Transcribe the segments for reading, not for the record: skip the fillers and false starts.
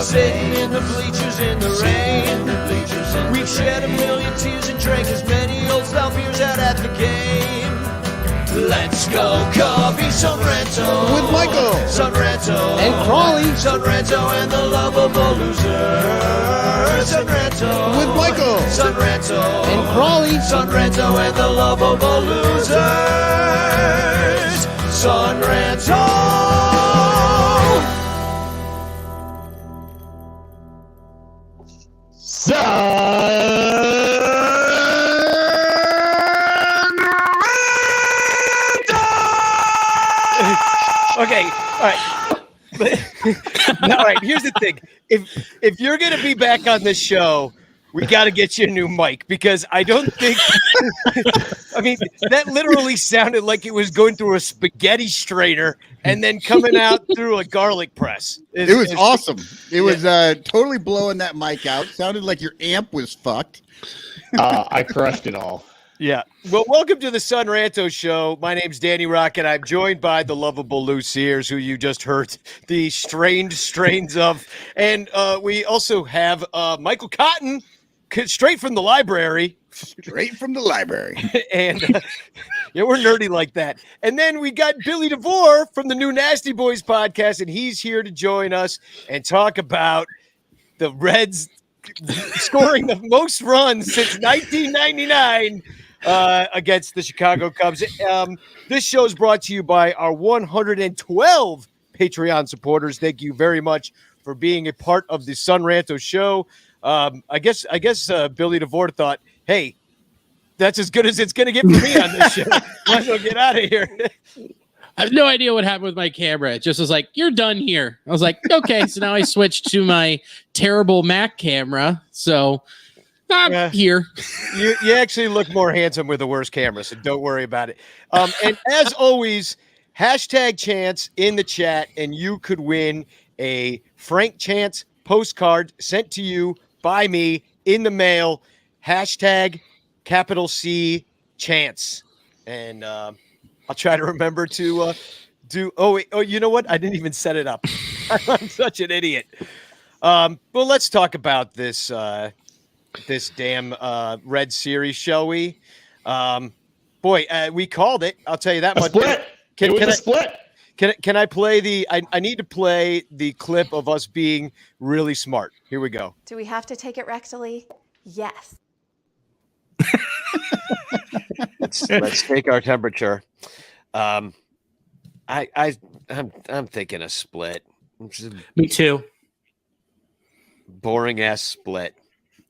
Sitting in the bleachers in the rain. We've shed a million tears and drank as many old style beers out at the game. Let's go Cubby, Ranto with Michael, Ranto and Crawley, Ranto and the lovable losers. Ranto with Michael, Ranto and Crawley, Ranto and the lovable losers. Ranto. Okay, all right. All right, here's the thing. If you're going to be back on this show, we got to get you a new mic because I don't think I mean, that literally sounded like it was going through a spaghetti strainer and then coming out through a garlic press. It was awesome. It was totally blowing that mic out. Sounded like your amp was fucked. I crushed it all. Yeah. Well, welcome to the Ranto Show. My name's Danny Rock, and I'm joined by the lovable Lou Sears, who you just heard the strange strains of. And we also have Michael Cotton, straight from the library. Straight from the library. And yeah, we're nerdy like that. And then we got Billy DeVore from the new Nasty Boys podcast, and he's here to join us and talk about the Reds scoring the most runs since 1999 against the Chicago Cubs. This show is brought to you by our 112 Patreon supporters. Thank you very much for being a part of the Ranto Show. I guess Billy DeVore thought, hey, that's as good as it's going to get for me on this show. Might as well get out of here. I have no idea what happened with my camera. It just was like, you're done here. I was like, okay. So now I switched to my terrible Mac camera. So I'm here. You actually look more handsome with a worse camera, so don't worry about it. And as always, hashtag Chance in the chat, and you could win a Frank Chance postcard sent to you by me in the mail. Hashtag capital C Chance. And I'll try to remember to do. Oh, you know what? I didn't even set it up. I'm such an idiot. Well, let's talk about this damn Red Series, shall we? Boy, we called it. I'll tell you that much. Split. It was a split. Can I play the? I need to play the clip of us being really smart. Here we go. Do we have to take it rectally? Yes. Let's take our temperature. I'm thinking a split. Me too. Boring ass split.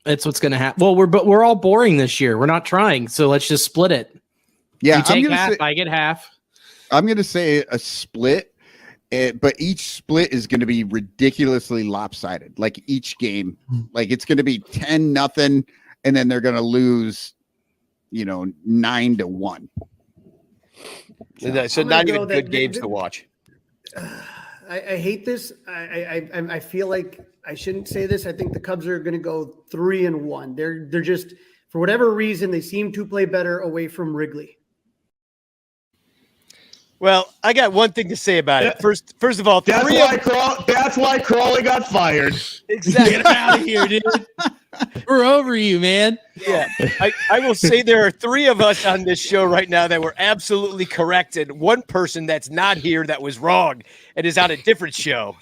That's what's going to happen. Well, we're all boring this year. We're not trying, so let's just split it. Yeah, you take half, I get half. I'm going to say a split, but each split is going to be ridiculously lopsided. Like each game, like it's going to be 10-0, and then they're going to lose, 9-1. So not even good games to watch. I hate this. I feel like I shouldn't say this. I think the Cubs are going to go 3-1. They're just, for whatever reason, they seem to play better away from Wrigley. Well, I got one thing to say about it. First of all, that's why Crawley got fired. Exactly. Get out of here, dude. We're over you, man. Yeah, I will say there are 3 of us on this show right now that were absolutely correct, and one person that's not here that was wrong and is on a different show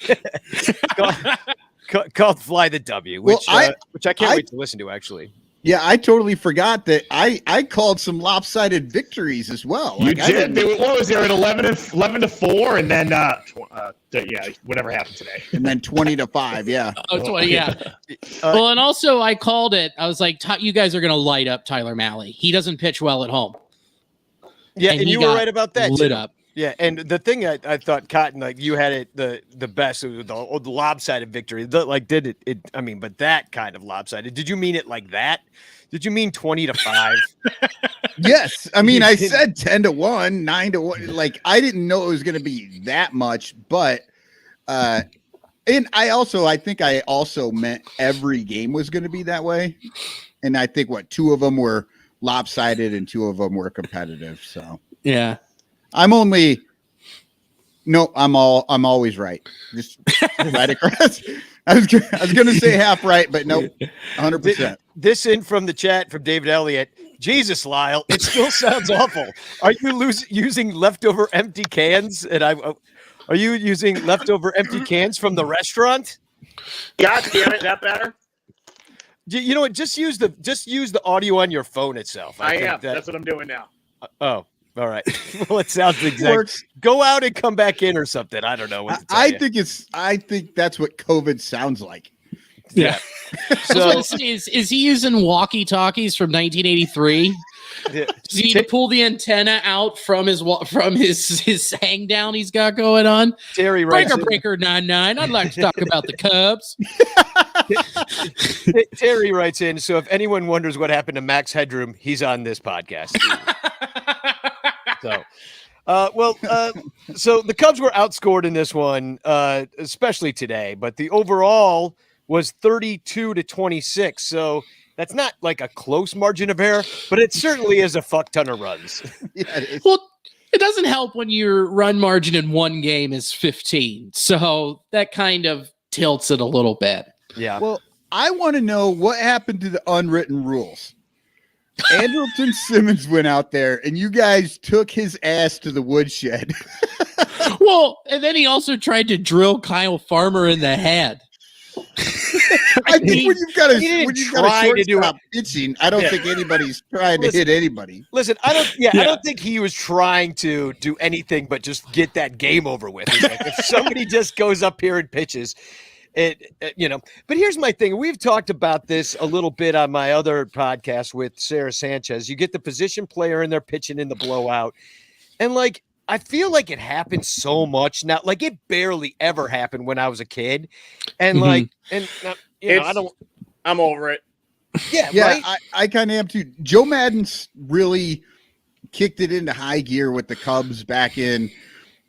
called Fly the W, which I can't wait to listen to, actually. Yeah, I totally forgot that I called some lopsided victories as well. You did. What was there at 11-4, and then whatever happened today, and then 20-5. Yeah. Oh, 20, yeah. Well, and also I called it. I was like, you guys are going to light up Tyler Mahle. He doesn't pitch well at home. Yeah, and you were right about that. Lit up. Yeah, and the thing I thought, Cotton, like you had it the best, it was the lopsided victory. I mean, but that kind of lopsided. Did you mean it like that? Did you mean 20-5? Yes. I mean, I said 10-1, 9-1. Like, I didn't know it was going to be that much, but and I think I also meant every game was going to be that way. And I think 2 of them were lopsided and 2 of them were competitive. So yeah. I'm always right. Just right across. I was gonna say half right, but nope, 100%. This in from the chat from David Elliott. Jesus, Lyle, it still sounds awful. Are you using leftover empty cans? And are you using leftover empty cans from the restaurant? God damn it, that better? You know what? Just use the audio on your phone itself. I am. That's what I'm doing now. Oh, all right. Well, it sounds exact. Go out and come back in or something. I don't know what to tell you. I think that's what COVID sounds like. Yeah. So is he using walkie-talkies from 1983? Yeah. Does he need to pull the antenna out from his hang down he's got going on? Terry writes Breaker 99. I'd like to talk about the Cubs. Terry writes in. So if anyone wonders what happened to Max Headroom, he's on this podcast. So the Cubs were outscored in this one, especially today, but the overall was 32-26. So that's not like a close margin of error, but it certainly is a fuck ton of runs. Well, it doesn't help when your run margin in one game is 15. So that kind of tilts it a little bit. Yeah. Well, I want to know what happened to the unwritten rules. Andrelton Simmons went out there and you guys took his ass to the woodshed. Well, and then he also tried to drill Kyle Farmer in the head. I think when you've got a shortstop pitching, I don't think anybody's trying to hit anybody. Listen, I don't think he was trying to do anything but just get that game over with. It's like, if somebody just goes up here and pitches, but here's my thing. We've talked about this a little bit on my other podcast with Sarah Sanchez. You get the position player and they're pitching in the blowout. And like, I feel like it happens so much now. Like it barely ever happened when I was a kid. And I'm over it. Yeah. Yeah. Right? I kind of am too. Joe Madden's really kicked it into high gear with the Cubs back in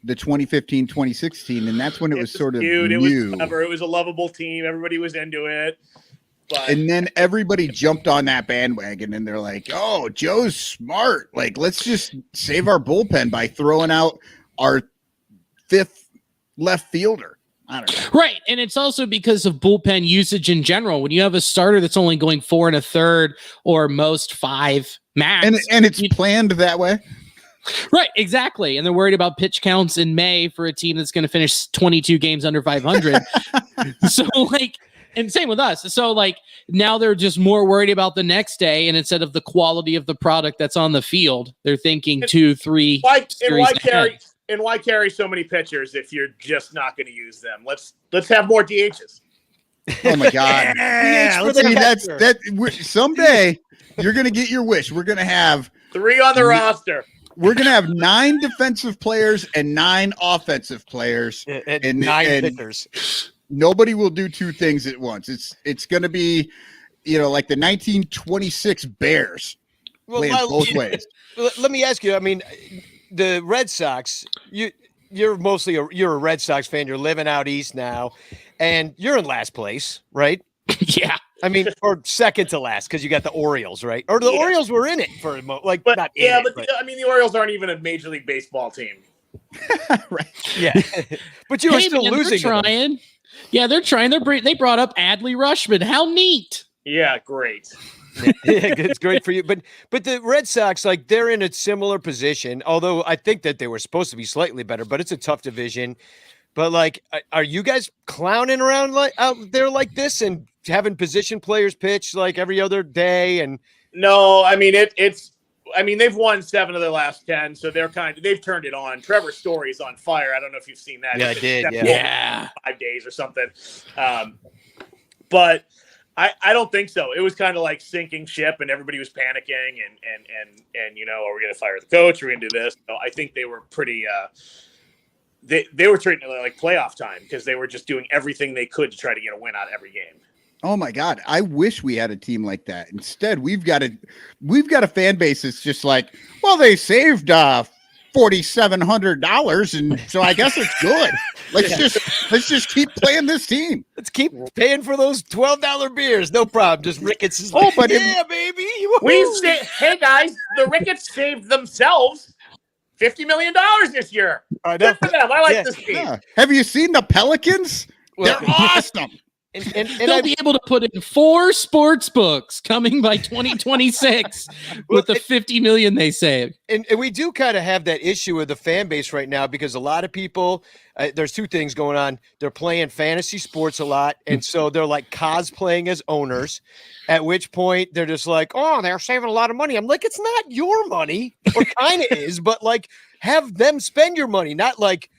the 2015, 2016. And that's when it was sort of cute. new. It was clever. It was a lovable team. Everybody was into it. But and then everybody jumped on that bandwagon and they're like, oh, Joe's smart. Like, let's just save our bullpen by throwing out our fifth left fielder. I don't know. Right. And it's also because of bullpen usage in general. When you have a starter that's only going 4 1/3 or most 5 max. And it's planned that way. Right, exactly. And they're worried about pitch counts in May for a team that's going to finish 22 games under 500. So like, and same with us. So like now they're just more worried about the next day, and instead of the quality of the product that's on the field, they're thinking 2-3. Why carry so many pitchers if you're just not going to use them? Let's have more DHs. Oh my God! Someday you're going to get your wish. We're going to have 3 on the roster. We're going to have 9 defensive players and 9 offensive players and 9 pitchers. Nobody will do 2 things at once. It's going to be, like the 1926 Bears playing both ways. Let me ask you. I mean, the Red Sox. You're a Red Sox fan. You're living out east now, and you're in last place, right? Yeah. I mean, or second to last because you got the Orioles, right? Or the Orioles were in it for a moment. Like, the Orioles aren't even a Major League Baseball team. Right. Yeah. But you were still losing. They're trying. Yeah, they're trying. They brought up Adley Rutschman. How neat. Yeah, great. Yeah, it's great for you. But the Red Sox, like, they're in a similar position, although I think that they were supposed to be slightly better, but it's a tough division. But like, are you guys clowning around like out there like this and having position players pitch like every other day? And no, I mean they've won 7 of their last 10, so they've turned it on. Trevor Story's on fire. I don't know if you've seen that. Yeah, I did. Yeah. 5 days or something. But I don't think so. It was kind of like sinking ship, and everybody was panicking, and are we going to fire the coach? Are we going to do this? So I think they were pretty. They were treating it like playoff time because they were just doing everything they could to try to get a win out of every game. Oh my God. I wish we had a team like that. Instead, we've got a fan base that's just like, well, they saved $4,700, and so I guess it's good. Let's just keep playing this team. Let's keep paying for those $12 beers. No problem. Just Ricketts is baby. Hey guys, the Ricketts saved themselves $50 million this year. I know. Good for them. I like this team. Yeah. Have you seen the Pelicans? Well, They're awesome. They'll be able to put in 4 sports books coming by 2026 with the 50 million they saved. And we do kind of have that issue with the fan base right now because a lot of people, there's 2 things going on. They're playing fantasy sports a lot. And so they're like cosplaying as owners, at which point they're just like, oh, they're saving a lot of money. I'm like, it's not your money, or kind of is, but like have them spend your money, not like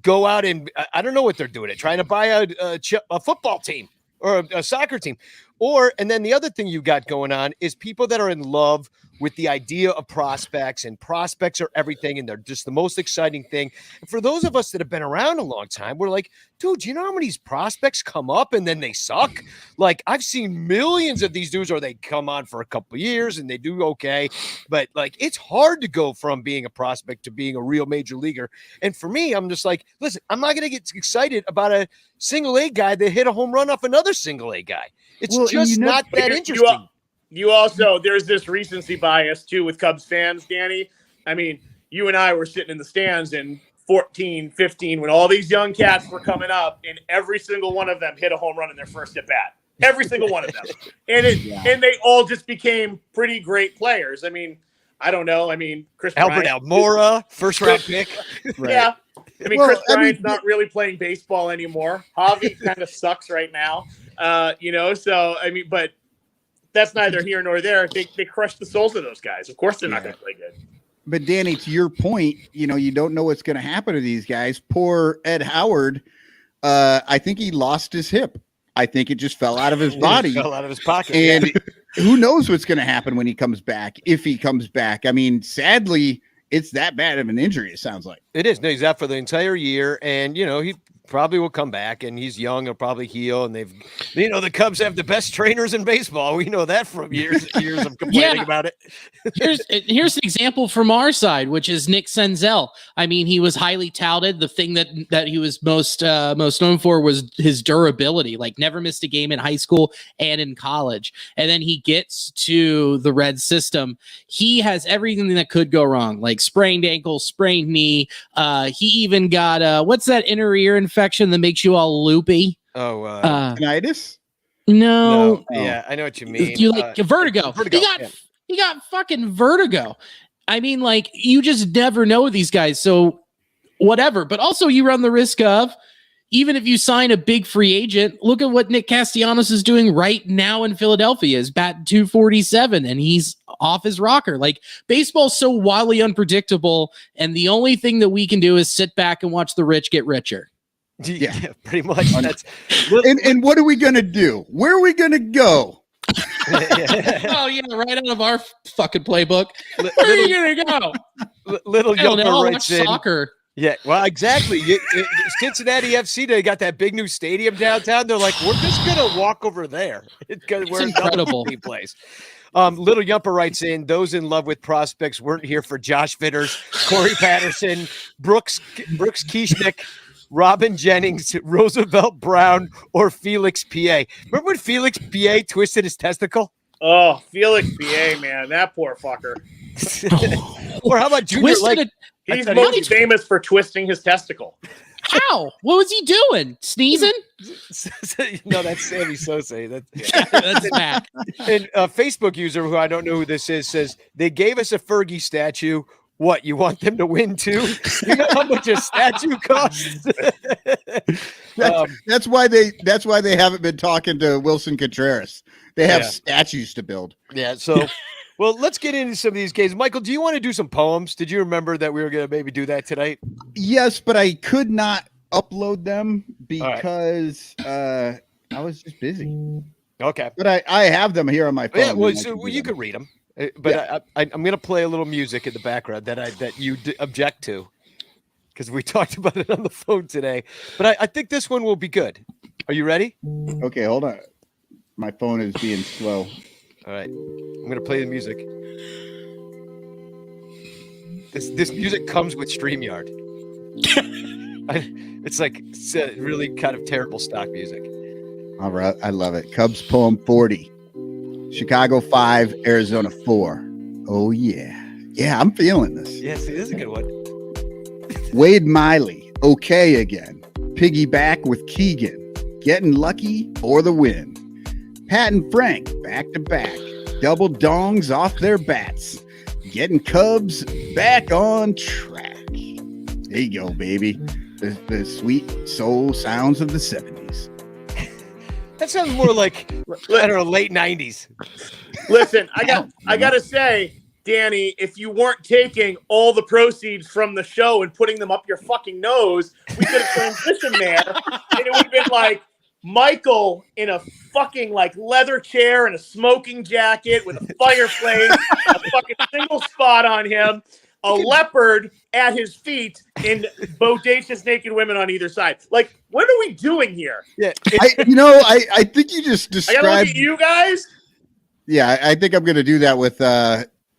go out and I don't know what they're doing. Trying to buy a football team or a soccer team. And then the other thing you got going on is people that are in love with the idea of prospects, and prospects are everything. And they're just the most exciting thing. And for those of us that have been around a long time, we're like, dude, you know how many prospects come up and then they suck? Like I've seen millions of these dudes, or they come on for a couple of years and they do okay. But like, it's hard to go from being a prospect to being a real major leaguer. And for me, I'm just like, listen, I'm not going to get excited about a single A guy that hit a home run off another single A guy. It's just not that interesting. You also, there's this recency bias too with Cubs fans, Danny. I mean, you and I were sitting in the stands in 14, 15 when all these young cats were coming up, and every single one of them hit a home run in their first at bat. Every single one of them. And and they all just became pretty great players. I mean, I don't know. I mean, Chris Albert Almora, first round pick. Right. Yeah. I mean, Chris Bryant's not really playing baseball anymore. Javi kind of sucks right now. So I mean, but that's neither here nor there. They crush the souls of those guys. Of course, they're not going to play good. But Danny, to your point, you don't know what's going to happen to these guys. Poor Ed Howard. I think he lost his hip. I think it just fell out of his body, fell out of his pocket. And who knows what's going to happen when he comes back? If he comes back, I mean, sadly, it's that bad of an injury. It sounds like it is. No, he's out for the entire year, and he probably will come back, and he's young. He'll probably heal, and they've, the Cubs have the best trainers in baseball. We know that from years and years of complaining about it. Here's an example from our side, which is Nick Senzel. I mean, he was highly touted. The thing that he was most known for was his durability. Like, never missed a game in high school and in college. And then he gets to the Red system. He has everything that could go wrong, like sprained ankle, sprained knee. He even got what's that inner ear infection that makes you all loopy? tinnitus? No. Yeah, I know what you mean. You like vertigo. He got fucking vertigo. I mean, like, you just never know with these guys. So whatever. But also you run the risk of, even if you sign a big free agent, look at what Nick Castellanos is doing right now in Philadelphia. Is batting 247 and he's off his rocker. Like, baseball's so wildly unpredictable, and the only thing that we can do is sit back and watch the rich get richer. Yeah, pretty much. That's and what are we gonna do? Where are we gonna go? Oh yeah, right out of our fucking playbook. Where are you gonna go? Little Yumper writes in soccer. Yeah, well, exactly. Cincinnati FC, they got that big new stadium downtown. They're like, we're just gonna walk over there. It's incredible. Place. Little Yumper writes in, those in love with prospects weren't here for Josh Vitters, Corey Patterson, Brooks Kieschnick, Robin Jennings, Roosevelt Brown, or Felix P.A. Remember when Felix P.A. twisted his testicle? Oh, Felix P.A., man, that poor fucker. Or how about Junior Lake? He's most famous for twisting his testicle. How? What was he doing? Sneezing? No, that's Sammy Sosa. That's Mac. And a Facebook user, who I don't know who this is, says, they gave us a Fergie statue. What, you want them to win too? You know how much a statue costs? That's why they haven't been talking to Wilson Contreras. They have statues to build. Yeah, so well, let's get into some of these games. Michael, do you want to do some poems? Did you remember that we were going to maybe do that tonight? Yes, but I could not upload them because I was just busy. Okay. But I have them here on my phone. Yeah, well, you can read them. But I'm going to play a little music in the background that you object to, because we talked about it on the phone today. But I think this one will be good. Are you ready? Okay, hold on. My phone is being slow. All right. I'm going to play the music. This music comes with StreamYard. It's really kind of terrible stock music. All right. I love it. Cubs poem 40. Chicago 5, Arizona 4. Oh, yeah. Yeah, I'm feeling this. Yes, it is a good one. Wade Miley, okay again. Piggyback with Keegan. getting lucky for the win. Pat and Frank back to back, double dongs off their bats, getting Cubs back on track. There you go, baby. The sweet soul sounds of the 70s. That sounds more like, I don't know, late 90s. Listen, I gotta say, Danny, if you weren't taking all the proceeds from the show and putting them up your fucking nose, we could have transitioned there, and it would have been like Michael in a fucking like leather chair and a smoking jacket with a fireplace, a fucking single spot on him, a leopard at his feet, and bodacious naked women on either side. Like, what are we doing here? Yeah. I think you just I gotta look described. at you guys. Yeah, I think I'm going to do that with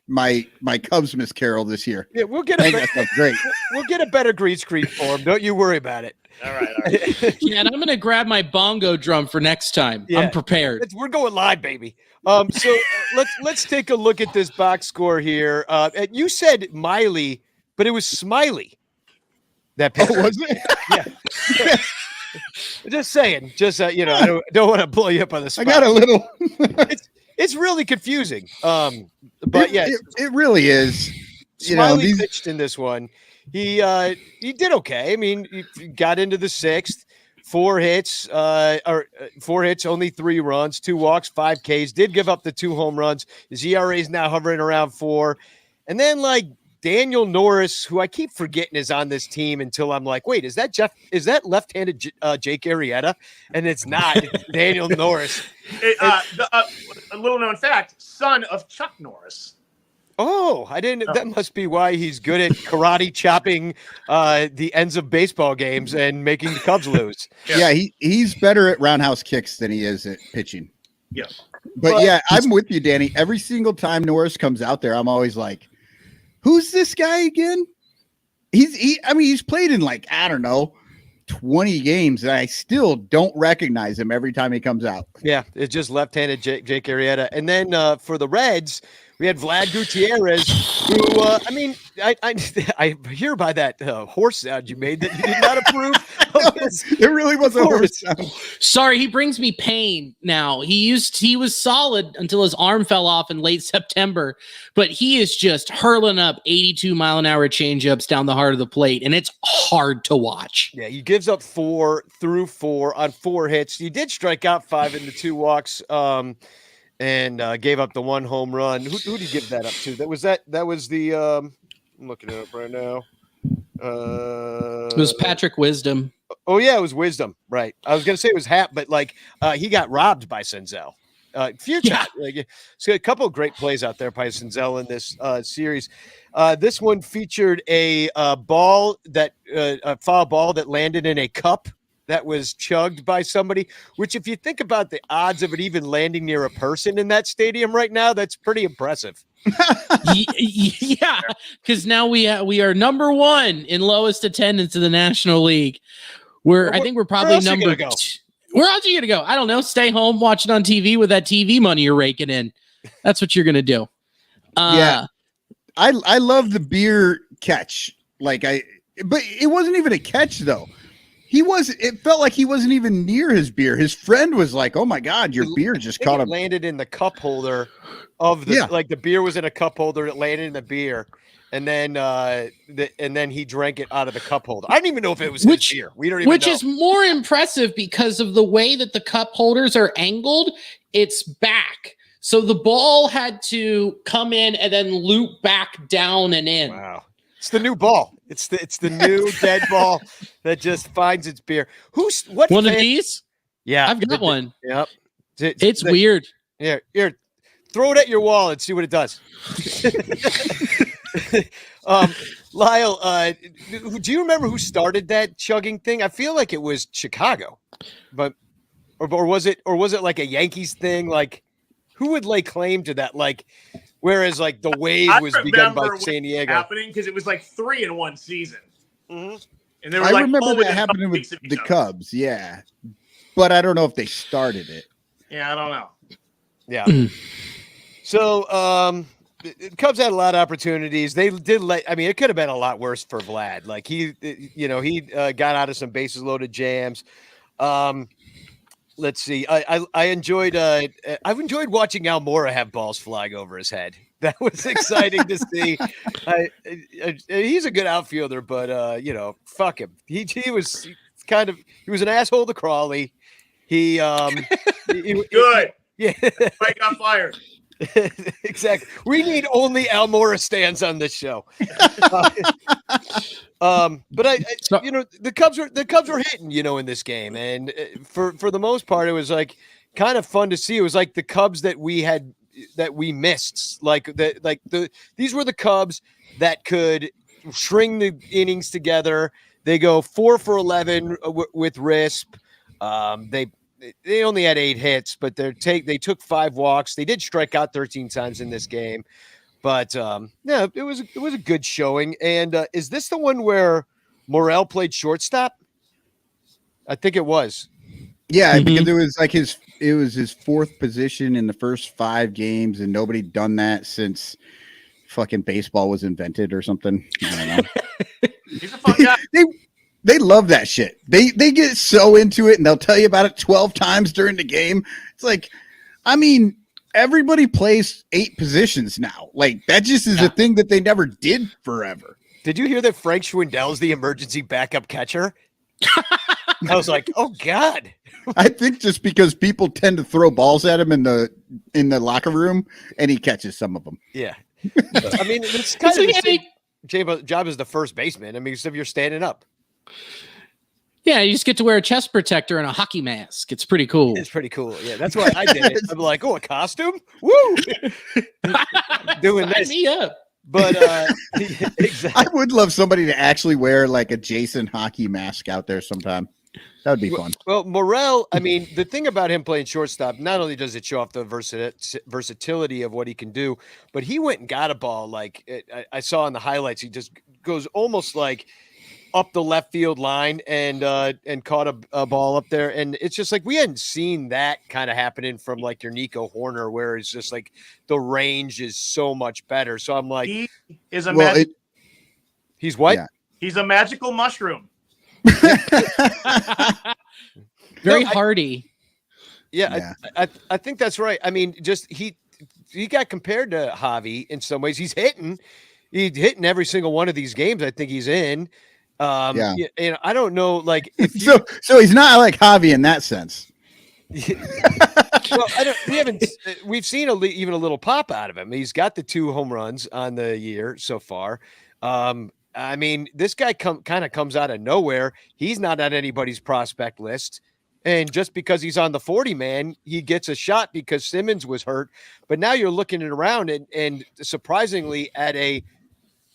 my Cubs Miss Carol this year. Yeah, we'll get I think that stuff's great. we'll get a better green screen for him. Don't you worry about it. All right. Yeah, and I'm gonna grab my bongo drum for next time. Yeah. I'm prepared. We're going live, baby. So let's take a look at this box score here. And you said Miley, but it was Smiley. That picture. Oh, was it? Yeah. Just saying. Just I don't want to blow you up on the spot. I got a little. It's really confusing. But yeah, it really is. Smiley pitched in this one. He did okay. I mean, he got into the sixth, 4 hits, only 3 runs, 2 walks, 5 Ks. Did give up the 2 home runs. His ERA is now hovering around 4. And then like Daniel Norris, who I keep forgetting is on this team until I'm like, wait, is that left-handed Jake Arrieta? And it's not. It's Daniel Norris. A little known fact: son of Chuck Norris. Oh, I didn't. That must be why he's good at karate chopping the ends of baseball games and making the Cubs lose. Yeah, he's better at roundhouse kicks than he is at pitching. Yeah. But yeah, I'm with you, Danny. Every single time Norris comes out there, I'm always like, who's this guy again? He's played in like, I don't know, 20 games, and I still don't recognize him every time he comes out. Yeah, it's just left-handed Jake Arrieta. And then for the Reds, we had Vlad Gutierrez, who, I hear by that horse sound you made that you did not approve. It really was a horse sound. Sorry, he brings me pain now. He was solid until his arm fell off in late September, but he is just hurling up 82-mile-an-hour changeups down the heart of the plate, and it's hard to watch. Yeah, he gives up 4 through 4 on 4 hits. He did strike out 5 in the 2 walks. And gave up the 1 home run. Who did he give that up to? That was the I'm looking it up right now. It was Patrick Wisdom. Oh yeah, it was Wisdom. Right. I was gonna say it was Hap, but like he got robbed by Senzel. Future. Yeah. So a couple of great plays out there by Senzel in this series. This one featured a foul ball that landed in a cup that was chugged by somebody, which if you think about the odds of it even landing near a person in that stadium right now, that's pretty impressive. Yeah, because now we are number 1 in lowest attendance in the National League. I think we're probably number 2. Where else are you going to go? I don't know. Stay home, watch it on TV with that TV money you're raking in. That's what you're going to do. Yeah. I love the beer catch. But it wasn't even a catch though. It felt like he wasn't even near his beer. His friend was like, "Oh my God, your beer just caught him." Landed in the cup holder of the like the beer was in a cup holder. It landed in the beer, and then he drank it out of the cup holder. I don't even know if it was his beer. We don't even know. Which is more impressive because of the way that the cup holders are angled. It's back, so the ball had to come in and then loop back down and in. Wow. It's the new ball. It's the new dead ball that just finds its beer. What one of these? Yeah, I've got one. Yep. It's weird. Yeah, here, throw it at your wall and see what it does. Lyle, do you remember who started that chugging thing? I feel like it was Chicago, but or was it like a Yankees thing? Like, who would lay claim to that? Like. Whereas, like, the wave was begun by San Diego. Happening because it was like 3 in one season. Mm-hmm. And they were I remember that happening with the Cubs, yeah. But I don't know if they started it. Yeah, I don't know. Yeah. So, the Cubs had a lot of opportunities. They did it could have been a lot worse for Vlad. Like, he got out of some bases loaded jams. let's see. I enjoyed I've enjoyed watching Almora have balls flying over his head. That was exciting to see. He's a good outfielder, but fuck him. He was an asshole to Crawley. He Good. Yeah. I got fired. Exactly. We need only Almora stands on this show. But the Cubs were hitting, in this game, and for the most part, it was like kind of fun to see. It was like the Cubs that we missed. These were the Cubs that could string the innings together. They go 4 for 11 with RISP. They only had 8 hits, but they took 5 walks. They did strike out 13 times in this game, but it was a good showing. And is this the one where Morel played shortstop? I think it was. Yeah, because it was like his 4th position in the first 5 games, and nobody done that since fucking baseball was invented or something. I don't know. He's a fun guy. They love that shit. They get so into it, and they'll tell you about it 12 times during the game. It's like, I mean, everybody plays 8 positions now. Like, that just is a thing that they never did forever. Did you hear that Frank Schwindel is the emergency backup catcher? I was like, oh God. I think just because people tend to throw balls at him in the locker room, and he catches some of them. Yeah. I mean, it's kind of the same job as the first baseman. I mean, except you're standing up. Yeah, you just get to wear a chest protector and a hockey mask. It's pretty cool. It's pretty cool. Yeah, that's why I did it. I'm like, oh, a costume? Woo! Doing Sign this. me up. But exactly. I would love somebody to actually wear like a Jason hockey mask out there sometime. That would be fun. Well, Morel, I mean, the thing about him playing shortstop, not only does it show off the versatility of what he can do, but he went and got a ball. Like I saw in the highlights, he just goes almost like up the left field line and caught a ball up there. And it's just like, we hadn't seen that kind of happening from like your Nico Horner, where it's just like the range is so much better. So I'm like, he is a he's what? Yeah. He's a magical mushroom. Very hardy. Yeah. I think that's right. I mean, just he got compared to Javi in some ways. He's hitting every single one of these games I think he's in. And I don't know, like, if so he's not like Javi in that sense. Well, we've seen even a little pop out of him. He's got the 2 home runs on the year so far. I mean, this guy kind of comes out of nowhere. He's not on anybody's prospect list. And just because he's on the 40 man, he gets a shot because Simmons was hurt. But now you're looking around and surprisingly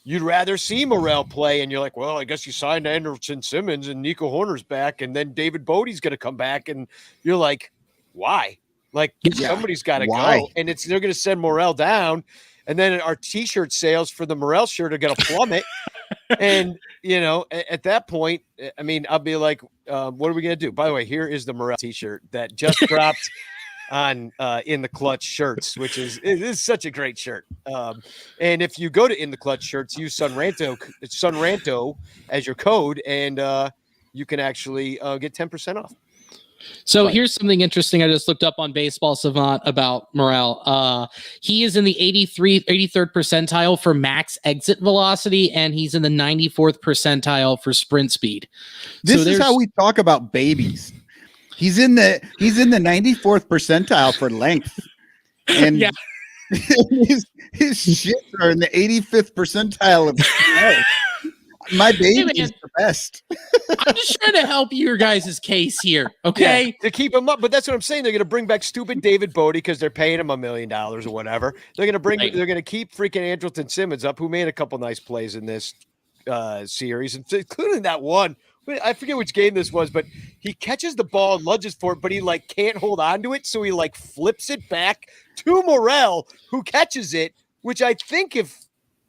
you'd rather see Morel play, and you're like, well, I guess you signed Anderson Simmons and Nico Horner's back, and then David Bodie's going to come back, and you're like, why? Like, somebody's got to go, and they're going to send Morel down, and then our T-shirt sales for the Morel shirt are going to plummet, and at that point, I mean, I'll be like, what are we going to do? By the way, here is the Morel T-shirt that just dropped on In the Clutch shirts, which is such a great shirt. And if you go to In the Clutch shirts, use Sun Ranto as your code, and you can actually get 10% off. So here's something interesting I just looked up on Baseball Savant about Morel. He is in the 83rd percentile for max exit velocity, and he's in the 94th percentile for sprint speed. This is how we talk about babies. He's in the 94th percentile for length, and his shits are in the 85th percentile of health. My baby is the best. I'm just trying to help your guys' case here, okay? Yeah, to keep him up, but that's what I'm saying. They're going to bring back stupid David Bodie because they're paying him $1 million or whatever. They're going to keep freaking Andrelton Simmons up, who made a couple nice plays in this series, including that one. I forget which game this was, but he catches the ball and lunges for it, but he like can't hold on to it, so he like flips it back to Morel, who catches it. Which I think if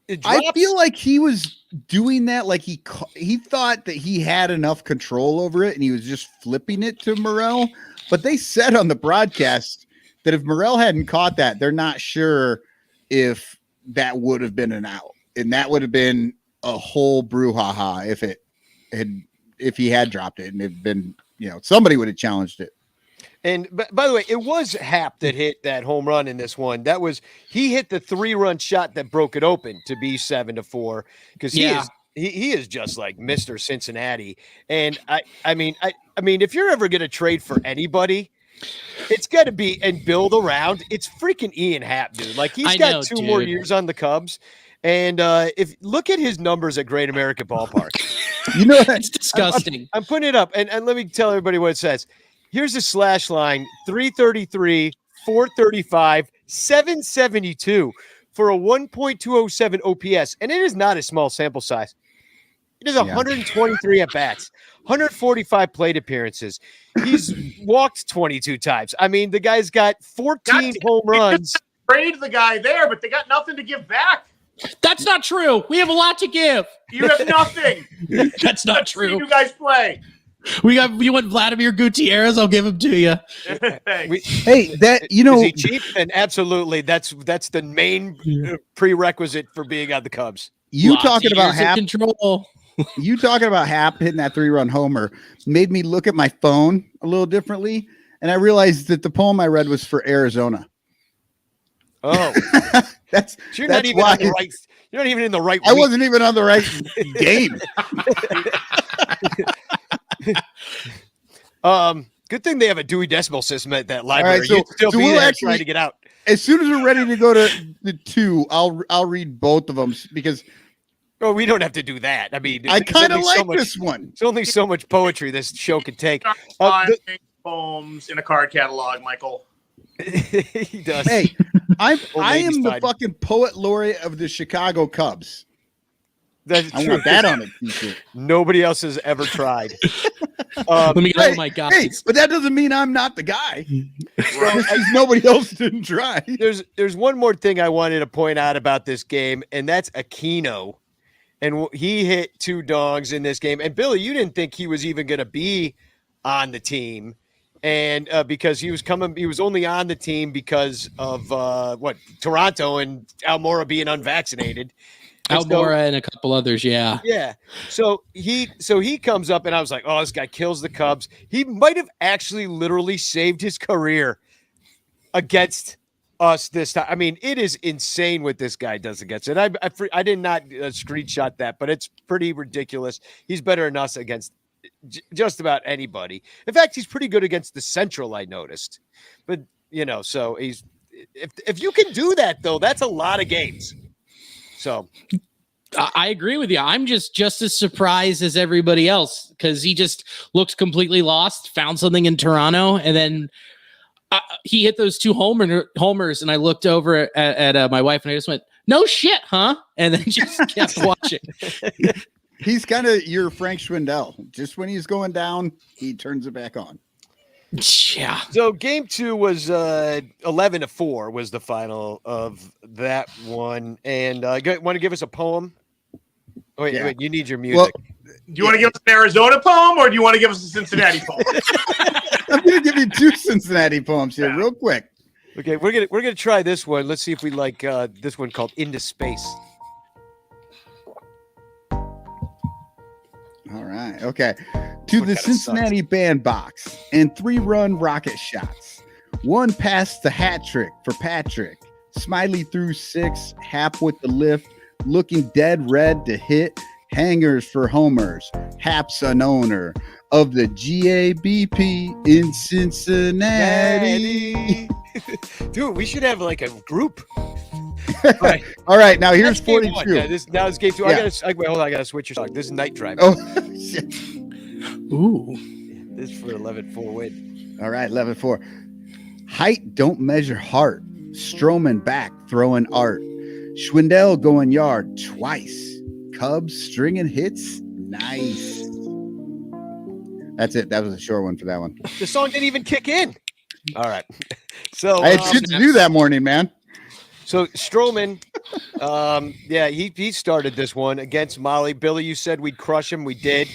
it drops, I feel like he was doing that, like he thought that he had enough control over it, and he was just flipping it to Morel. But they said on the broadcast that if Morel hadn't caught that, they're not sure if that would have been an out, and that would have been a whole brouhaha if he had dropped it and it'd been, somebody would have challenged it. And by the way, it was Hap that hit that home run in this one. He hit the 3-run shot that broke it open to be 7-4 because he is just like Mr. Cincinnati. And I mean, if you're ever going to trade for anybody, it's got to be and build around. It's freaking Ian Happ, dude. Like he's got 2 more years on the Cubs. And if look at his numbers at Great American Ballpark. You know, It's disgusting. I'm putting it up, and let me tell everybody what it says. Here's the slash line: 333, 435, 772 for a 1.207 OPS, and it is not a small sample size. It is 123 at bats, 145 plate appearances. He's walked 22 times. I mean, the guy's got 14 home runs. Trade the guy there, but they got nothing to give back. That's not true. We have a lot to give. You have nothing. That's not Let's see true. you guys play. You want Vladimir Gutierrez? I'll give him to you. hey, that you know, is he cheap? And absolutely, that's the main prerequisite for being on the Cubs. You Lots talking of about years in Hap? control. You talking about Hap hitting that 3-run homer made me look at my phone a little differently, and I realized that the poem I read was for Arizona. Oh, that's so you're not even on the right. You're not even in the right. I wasn't even on the right game. Good thing they have a Dewey Decimal System at that library. Right, so You'd still be we'll there actually trying to get out. As soon as we're ready to go to the 2, I'll read both of them because Oh, we don't have to do that. I mean, I kind of like so much, this one. There's only so much poetry this show can take. Poems in a card catalog, Michael. He does. Hey, I am the fine. fucking poet laureate of the Chicago Cubs. That's I true. want that on a t-shirt. Nobody else has ever tried. Let me get all my Hey, guys. but that doesn't mean I'm not the guy. Just nobody else didn't try. There's one more thing I wanted to point out about this game, and that's Aquino. And he hit 2 dongs in this game. And Billy, you didn't think he was even going to be on the team, and because he was only on the team because of Toronto and Almora being unvaccinated. Almora and a couple others, yeah. Yeah. So he comes up, and I was like, oh, this guy kills the Cubs. He might have actually literally saved his career against us this time. I mean, it is insane what this guy does against it. I did not screenshot that, but it's pretty ridiculous. He's better than us against just about anybody. In fact, he's pretty good against the Central, I noticed. But, so he's if you can do that, though, that's a lot of games. So I agree with you. I'm just as surprised as everybody else because he just looked completely lost, found something in Toronto, and then he hit those 2 homers, and I looked over at my wife, and I just went, "No shit, huh?" And then just kept watching. He's kind of your Frank Schwindel. Just when he's going down, he turns it back on. Yeah. So game 2 was 11-4 was the final of that one. And want to give us a poem? Wait, you need your music. Well, Do you want to give us an Arizona poem, or do you want to give us a Cincinnati poem? I'm going to give you 2 Cincinnati poems here real quick. Okay, we're gonna try this one. Let's see if we like this one called Into Space. All right. Okay. To the Cincinnati bandbox and 3-run rocket shots. 1 pass the hat trick for Patrick. Smiley through 6. Hap with the lift. Looking dead red to hit. Hangers for homers. Hap's an owner of the GABP in Cincinnati. Dude, we should have like a group. All right. Now here's That's game 42. one. Yeah, now it's game 2. Yeah. Wait, hold on. I gotta switch your song. This is Night Drive. Oh, shit. Ooh. This is for 11-4 win. All right. 11-4. Height don't measure heart. Stroman back throwing art. Schwindel going yard twice. Cubs stringing hits. Nice. That's it. That was a short one for that one. The song didn't even kick in. All right. So I had shit to do that morning, man. So Stroman, he started this one against Molly. Billy, you said we'd crush him. We did.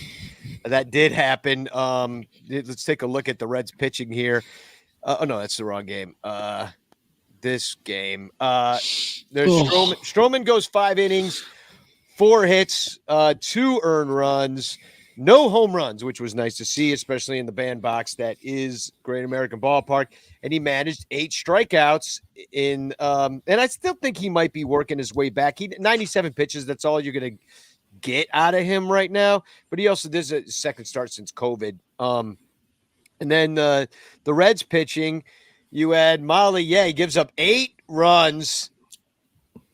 That did happen. Let's take a look at the Reds pitching here. Oh no, that's the wrong game. This game. There's Stroman goes 5 innings, 4 hits, 2 earned runs. No home runs, which was nice to see, especially in the bandbox that is Great American Ballpark. And he managed 8 strikeouts in and I still think he might be working his way back. 97 pitches, that's all you're gonna get out of him right now. But he also did a second start since COVID. And then the Reds pitching, you had Molly. Yeah, he gives up 8 runs.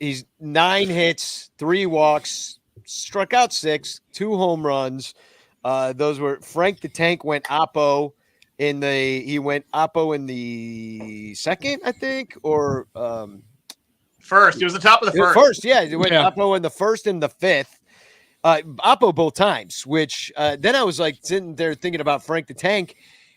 He's 9 hits, 3 walks, struck out 6, 2 home runs. Those were Frank the Tank went oppo in the second, I think, or First. He was the top of the first. First, yeah. He went oppo in the first and the fifth. Oppo both times, which then I was like sitting there thinking about Frank the Tank,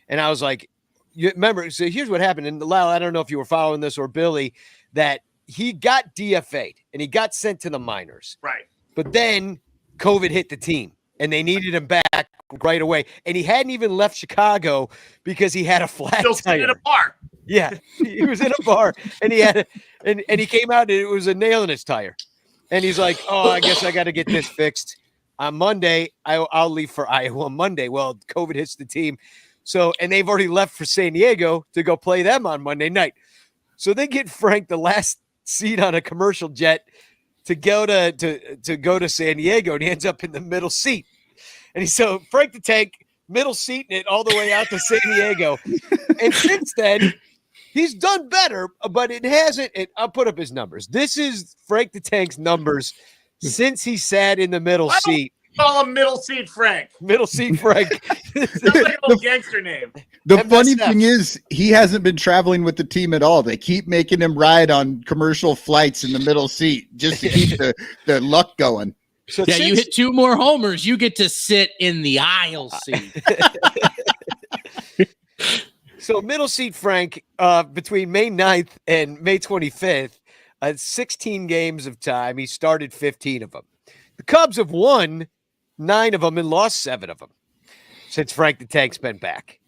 and I was like, you remember, so here's what happened. And Lyle, I don't know if you were following this or Billy, that he got DFA'd and he got sent to the minors. Right. But then COVID hit the team and they needed him back right away. And he hadn't even left Chicago because he had a flat Still tire. sitting in a bar. Yeah, he was in a bar and he had and he came out and it was a nail in his tire. And he's like, oh, I guess I got to get this fixed. On Monday, I'll leave for Iowa on Monday. Well, COVID hits the team. So, and they've already left for San Diego to go play them on Monday night. So they get Frank the last seat on a commercial jet to go to San Diego, and he ends up in the middle seat. And so Frank the Tank, middle seating it all the way out to San Diego. And since then, he's done better, but it hasn't. I'll put up his numbers. This is Frank the Tank's numbers since he sat in the middle seat. Call him Middle Seat Frank. Middle seat Frank. Sounds like an old gangster name. The MSF. funny thing is, he hasn't been traveling with the team at all. They keep making him ride on commercial flights in the middle seat just to keep the luck going. So Yeah, you hit 2 more homers, you get to sit in the aisle seat. So middle seat Frank, between May 9th and May 25th, 16 games of time. He started 15 of them. The Cubs have won 9 of them and lost 7 of them since Frank the Tank's been back.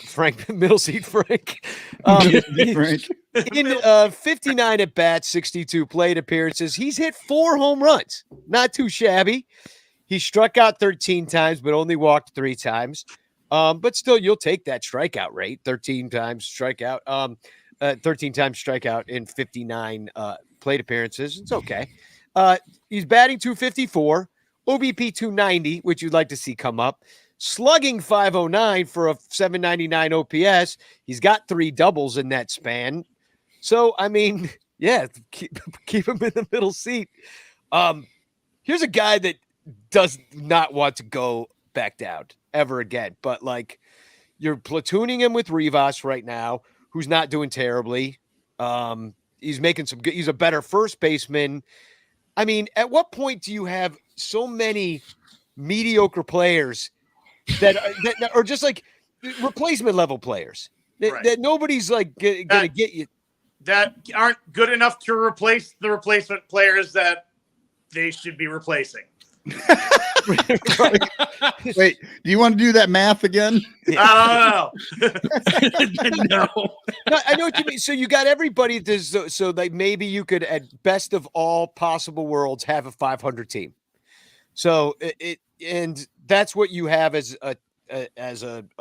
Frank, middle seat Frank. Frank. In 59 at bats, 62 plate appearances, he's hit 4 home runs. Not too shabby. He struck out 13 times, but only walked 3 times. But still, you'll take that strikeout rate. 13 times strikeout. 13 times strikeout in 59 plate appearances. It's okay. He's batting 254, OBP 290, which you'd like to see come up. Slugging 509 for a 799 OPS. He's got 3 doubles in that span. So, I mean, yeah, keep him in the middle seat. Here's a guy that does not want to go back down ever again. But, like, you're platooning him with Rivas right now, who's not doing terribly. He's making some good. He's a better first baseman. I mean, at what point do you have so many mediocre players that are just like replacement level players that nobody's like going to get you? That aren't good enough to replace the replacement players that they should be replacing. Wait, do you want to do that math again? I don't know. No. I know what you mean. So you got everybody. So like maybe you could, at best of all possible worlds, have a 500 team. So and that's what you have as a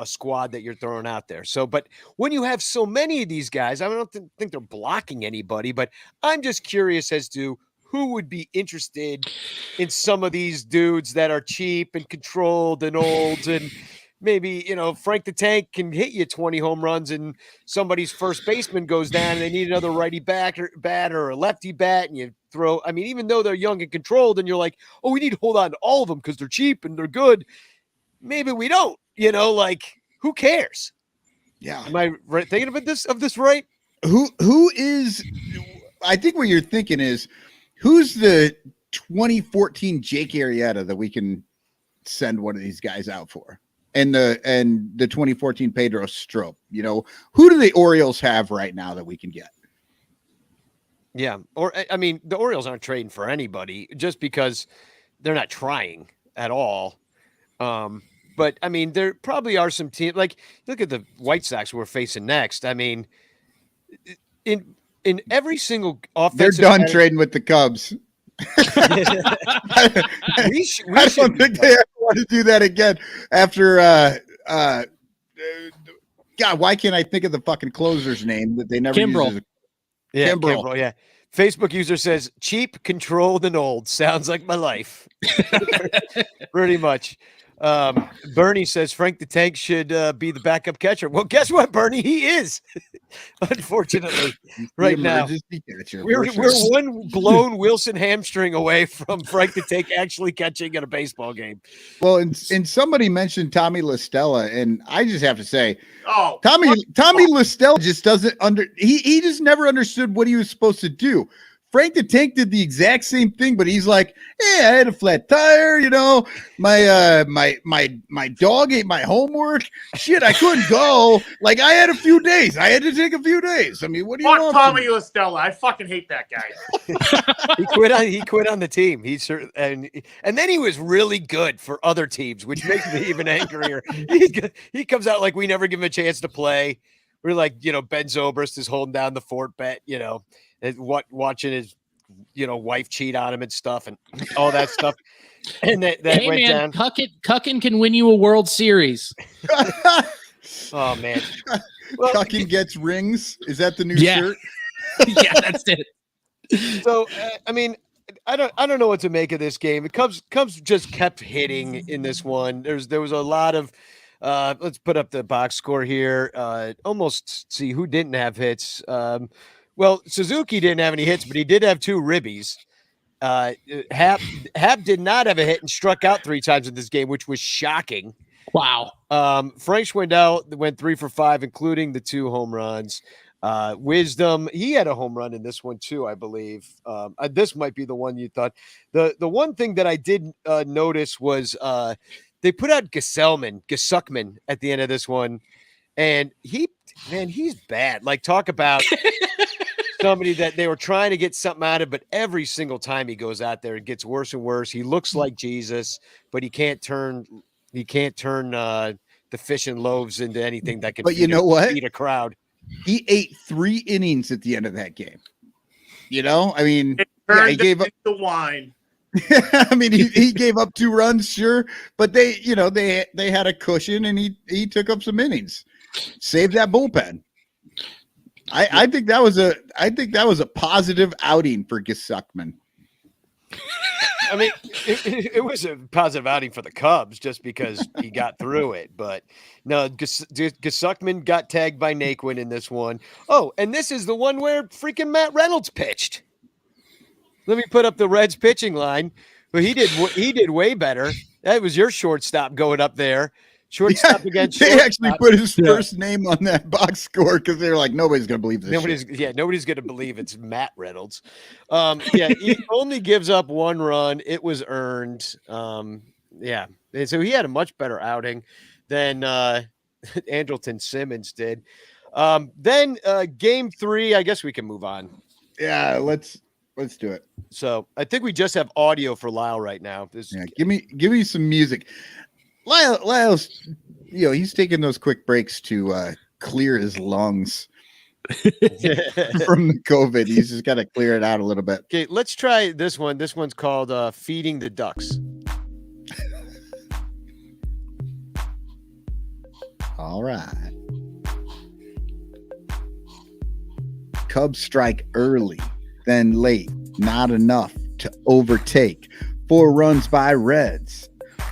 squad that you're throwing out there. So, but when you have so many of these guys, I don't think they're blocking anybody, but I'm just curious as to who would be interested in some of these dudes that are cheap and controlled and old, and maybe, Frank the Tank can hit you 20 home runs and somebody's first baseman goes down and they need another righty bat or a lefty bat, and you throw, I mean, even though they're young and controlled and you're like, oh, we need to hold on to all of them because they're cheap and they're good. Maybe we don't, like, who cares? Yeah. Am I right thinking of this right? Who is, I think what you're thinking is, who's the 2014 Jake Arrieta that we can send one of these guys out for? And the 2014 Pedro Strop, who do the Orioles have right now that we can get? Yeah. Or, I mean, the Orioles aren't trading for anybody just because they're not trying at all. But I mean, there probably are some teams, like, look at the White Sox we're facing next. I mean, in every single offensive, they're done trading with the Cubs. I don't should think they ever want to do that again after God, why can't I think of the fucking closer's name that they never Kimbrel. use? Yeah, Kimbrel. Kimbrel, yeah. Facebook user says, cheap, controlled, and old. Sounds like my life. Pretty much. Bernie says Frank the Tank should be the backup catcher. Well, guess what, Bernie? He is. Unfortunately, right now. Catcher, We're sure. one blown Wilson hamstring away from Frank the Tank actually catching at a baseball game. Well, and somebody mentioned Tommy LaStella, and I just have to say, Oh, Tommy LaStella just doesn't he just never understood what he was supposed to do. Frank the Tank did the exact same thing, but he's like, "Hey, I had a flat tire, you know. My dog ate my homework. Shit, I couldn't go. Like I had a few days. I had to take a few days. I mean, what do you fuck want? Tommy LaStella. I fucking hate that guy. He quit on the team. And then he was really good for other teams, which makes me even angrier. He comes out like we never give him a chance to play. We're like, Ben Zobrist is holding down the fort bet, watching his, wife cheat on him and stuff and all that stuff. And that Hey went man, down. Cuckin can win you a World Series. Oh man. Well, Cucking gets rings. Is that the new Yeah. shirt? Yeah, that's it. so I mean, I don't know what to make of this game. Cubs just kept hitting in this one. There was a lot of let's put up the box score here. Almost see who didn't have hits. Well, Suzuki didn't have any hits, but he did have 2 ribbies. Hap did not have a hit and struck out 3 times in this game, which was shocking. Wow. Frank Schwindel went 3 for 5, including the 2 home runs. Wisdom, he had a home run in this one too, I believe. This might be the one you thought. The one thing that I did notice was they put out Gesuckman at the end of this one, and he's bad. Like, talk about somebody that they were trying to get something out of, but every single time he goes out there, it gets worse and worse. He looks like Jesus, but he can't turn the fish and loaves into anything that can. But you know what? Feed a crowd. He ate 3 innings at the end of that game. I mean, Turned he gave up the wine. I mean, he gave up 2 runs, sure, but they had a cushion, and he took up some innings, saved that bullpen. I think that was a positive outing for Gesuckman. I mean, it was a positive outing for the Cubs just because he got through it. But no, Gesuckman got tagged by Naquin in this one. Oh, and this is the one where freaking Matt Reynolds pitched. Let me put up the Reds pitching line. But he did way better. That was your shortstop going up there. Shortstop against They shortstop. actually put his first name on that box score because they're like, nobody's gonna believe this. Nobody's gonna believe it's Matt Reynolds. He only gives up 1 run. It was earned. And so he had a much better outing than Andrelton Simmons did. Then game 3, I guess we can move on. Yeah, let's do it. So I think we just have audio for Lyle right now. Give me some music. Lyle's, he's taking those quick breaks to clear his lungs from the COVID. He's just got to clear it out a little bit. Okay, let's try this one. This one's called Feeding the Ducks. All right. Cubs strike early, then late, not enough to overtake. 4 runs by Reds.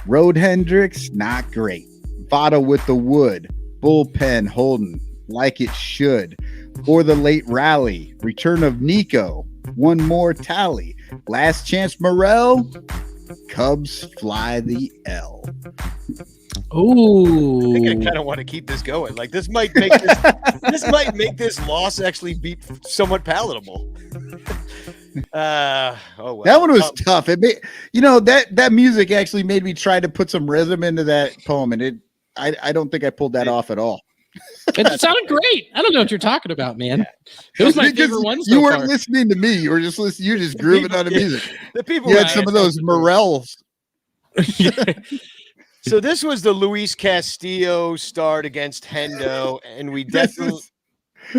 Road Hendricks, not great. Votto with the wood. Bullpen holding like it should. For the late rally. Return of Nico. 1 more tally. Last chance Morel. Cubs fly the L. Ooh. I think I kind of want to keep this going. Like, this might make this loss actually be somewhat palatable. Oh well. That one was tough. It made, that music actually made me try to put some rhythm into that poem, and I don't think I pulled that off at all. It sounded great. I don't know what you're talking about, man. It was my favorite one so You weren't far. listening to me. You were just listening. You're just grooving on the music. The people You had some of those Morels. So this was the Luis Castillo start against Hendo, and we definitely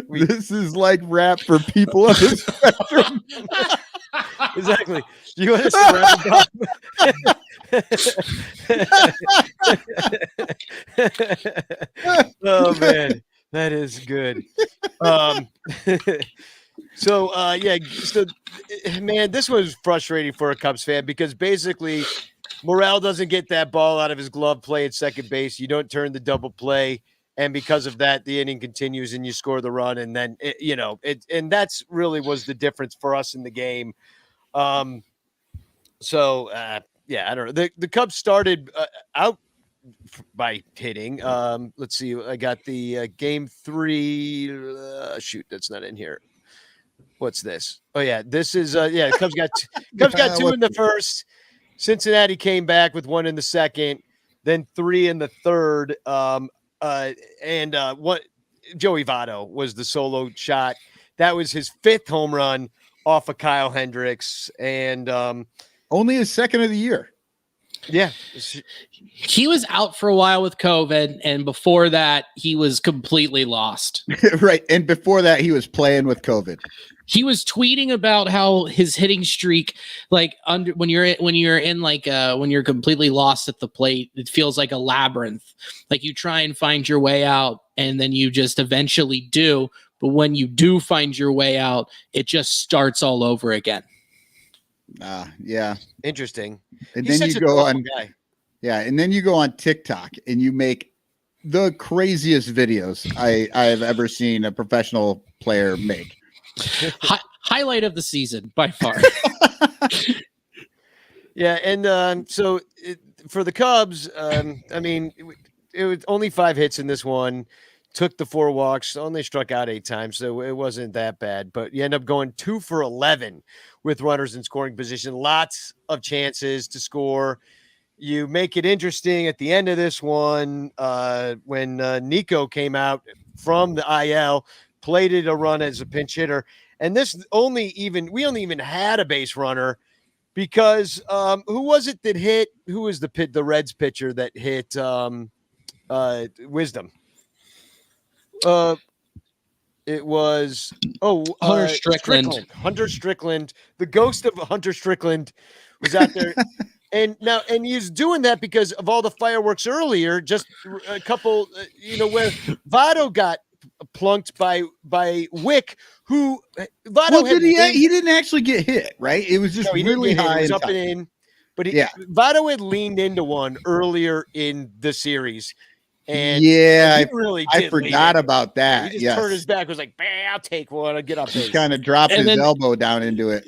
This is like rap for people on the spectrum. exactly. Do you want us to wrap it up? Oh man, that is good. So man, this was frustrating for a Cubs fan because basically Morel doesn't get that ball out of his glove play at second base. You don't turn the double play. And because of that, the inning continues and you score the run. And then, and that's really was the difference for us in the game. I don't know. The Cubs started out by hitting. Let's see. I got the game 3. Shoot, that's not in here. What's this? Oh, yeah. This is, Cubs got 2 in the first. Cincinnati came back with 1 in the second, then 3 in the third. What Joey Votto was the solo shot. That was his 5th home run off of Kyle Hendricks, and only his 2nd of the year. Yeah, he was out for a while with COVID, and before that, he was completely lost. Right, and before that, he was playing with COVID. He was tweeting about how his hitting streak, like when you're completely lost at the plate, it feels like a labyrinth. Like you try and find your way out, and then you just eventually do. But when you do find your way out, it just starts all over again. Yeah. Interesting. And He's then such you a go thoughtful on, guy. yeah, and then you go on TikTok and you make the craziest videos I have ever seen a professional player make. Highlight of the season by far. Yeah, and for the Cubs, it was only 5 hits in this one. Took the 4 walks, only struck out 8 times, so it wasn't that bad. But you end up going 2 for 11 with runners in scoring position. Lots of chances to score. You make it interesting at the end of this one when Nico came out from the IL, plated a run as a pinch hitter, and we only even had a base runner because who was it that hit? Who was the Reds pitcher that hit Wisdom? It was Hunter Strickland. Hunter Strickland, the ghost of Hunter Strickland, was out there, and he's doing that because of all the fireworks earlier. Just a couple, where Votto got plunked by Wick, who he didn't actually get hit, right? It was just really high. It was up and in, but Votto had leaned into one earlier in the series. And I I forgot about that. He just turned his back, was like, I'll take one, I'll get up. He kind of dropped his elbow down into it.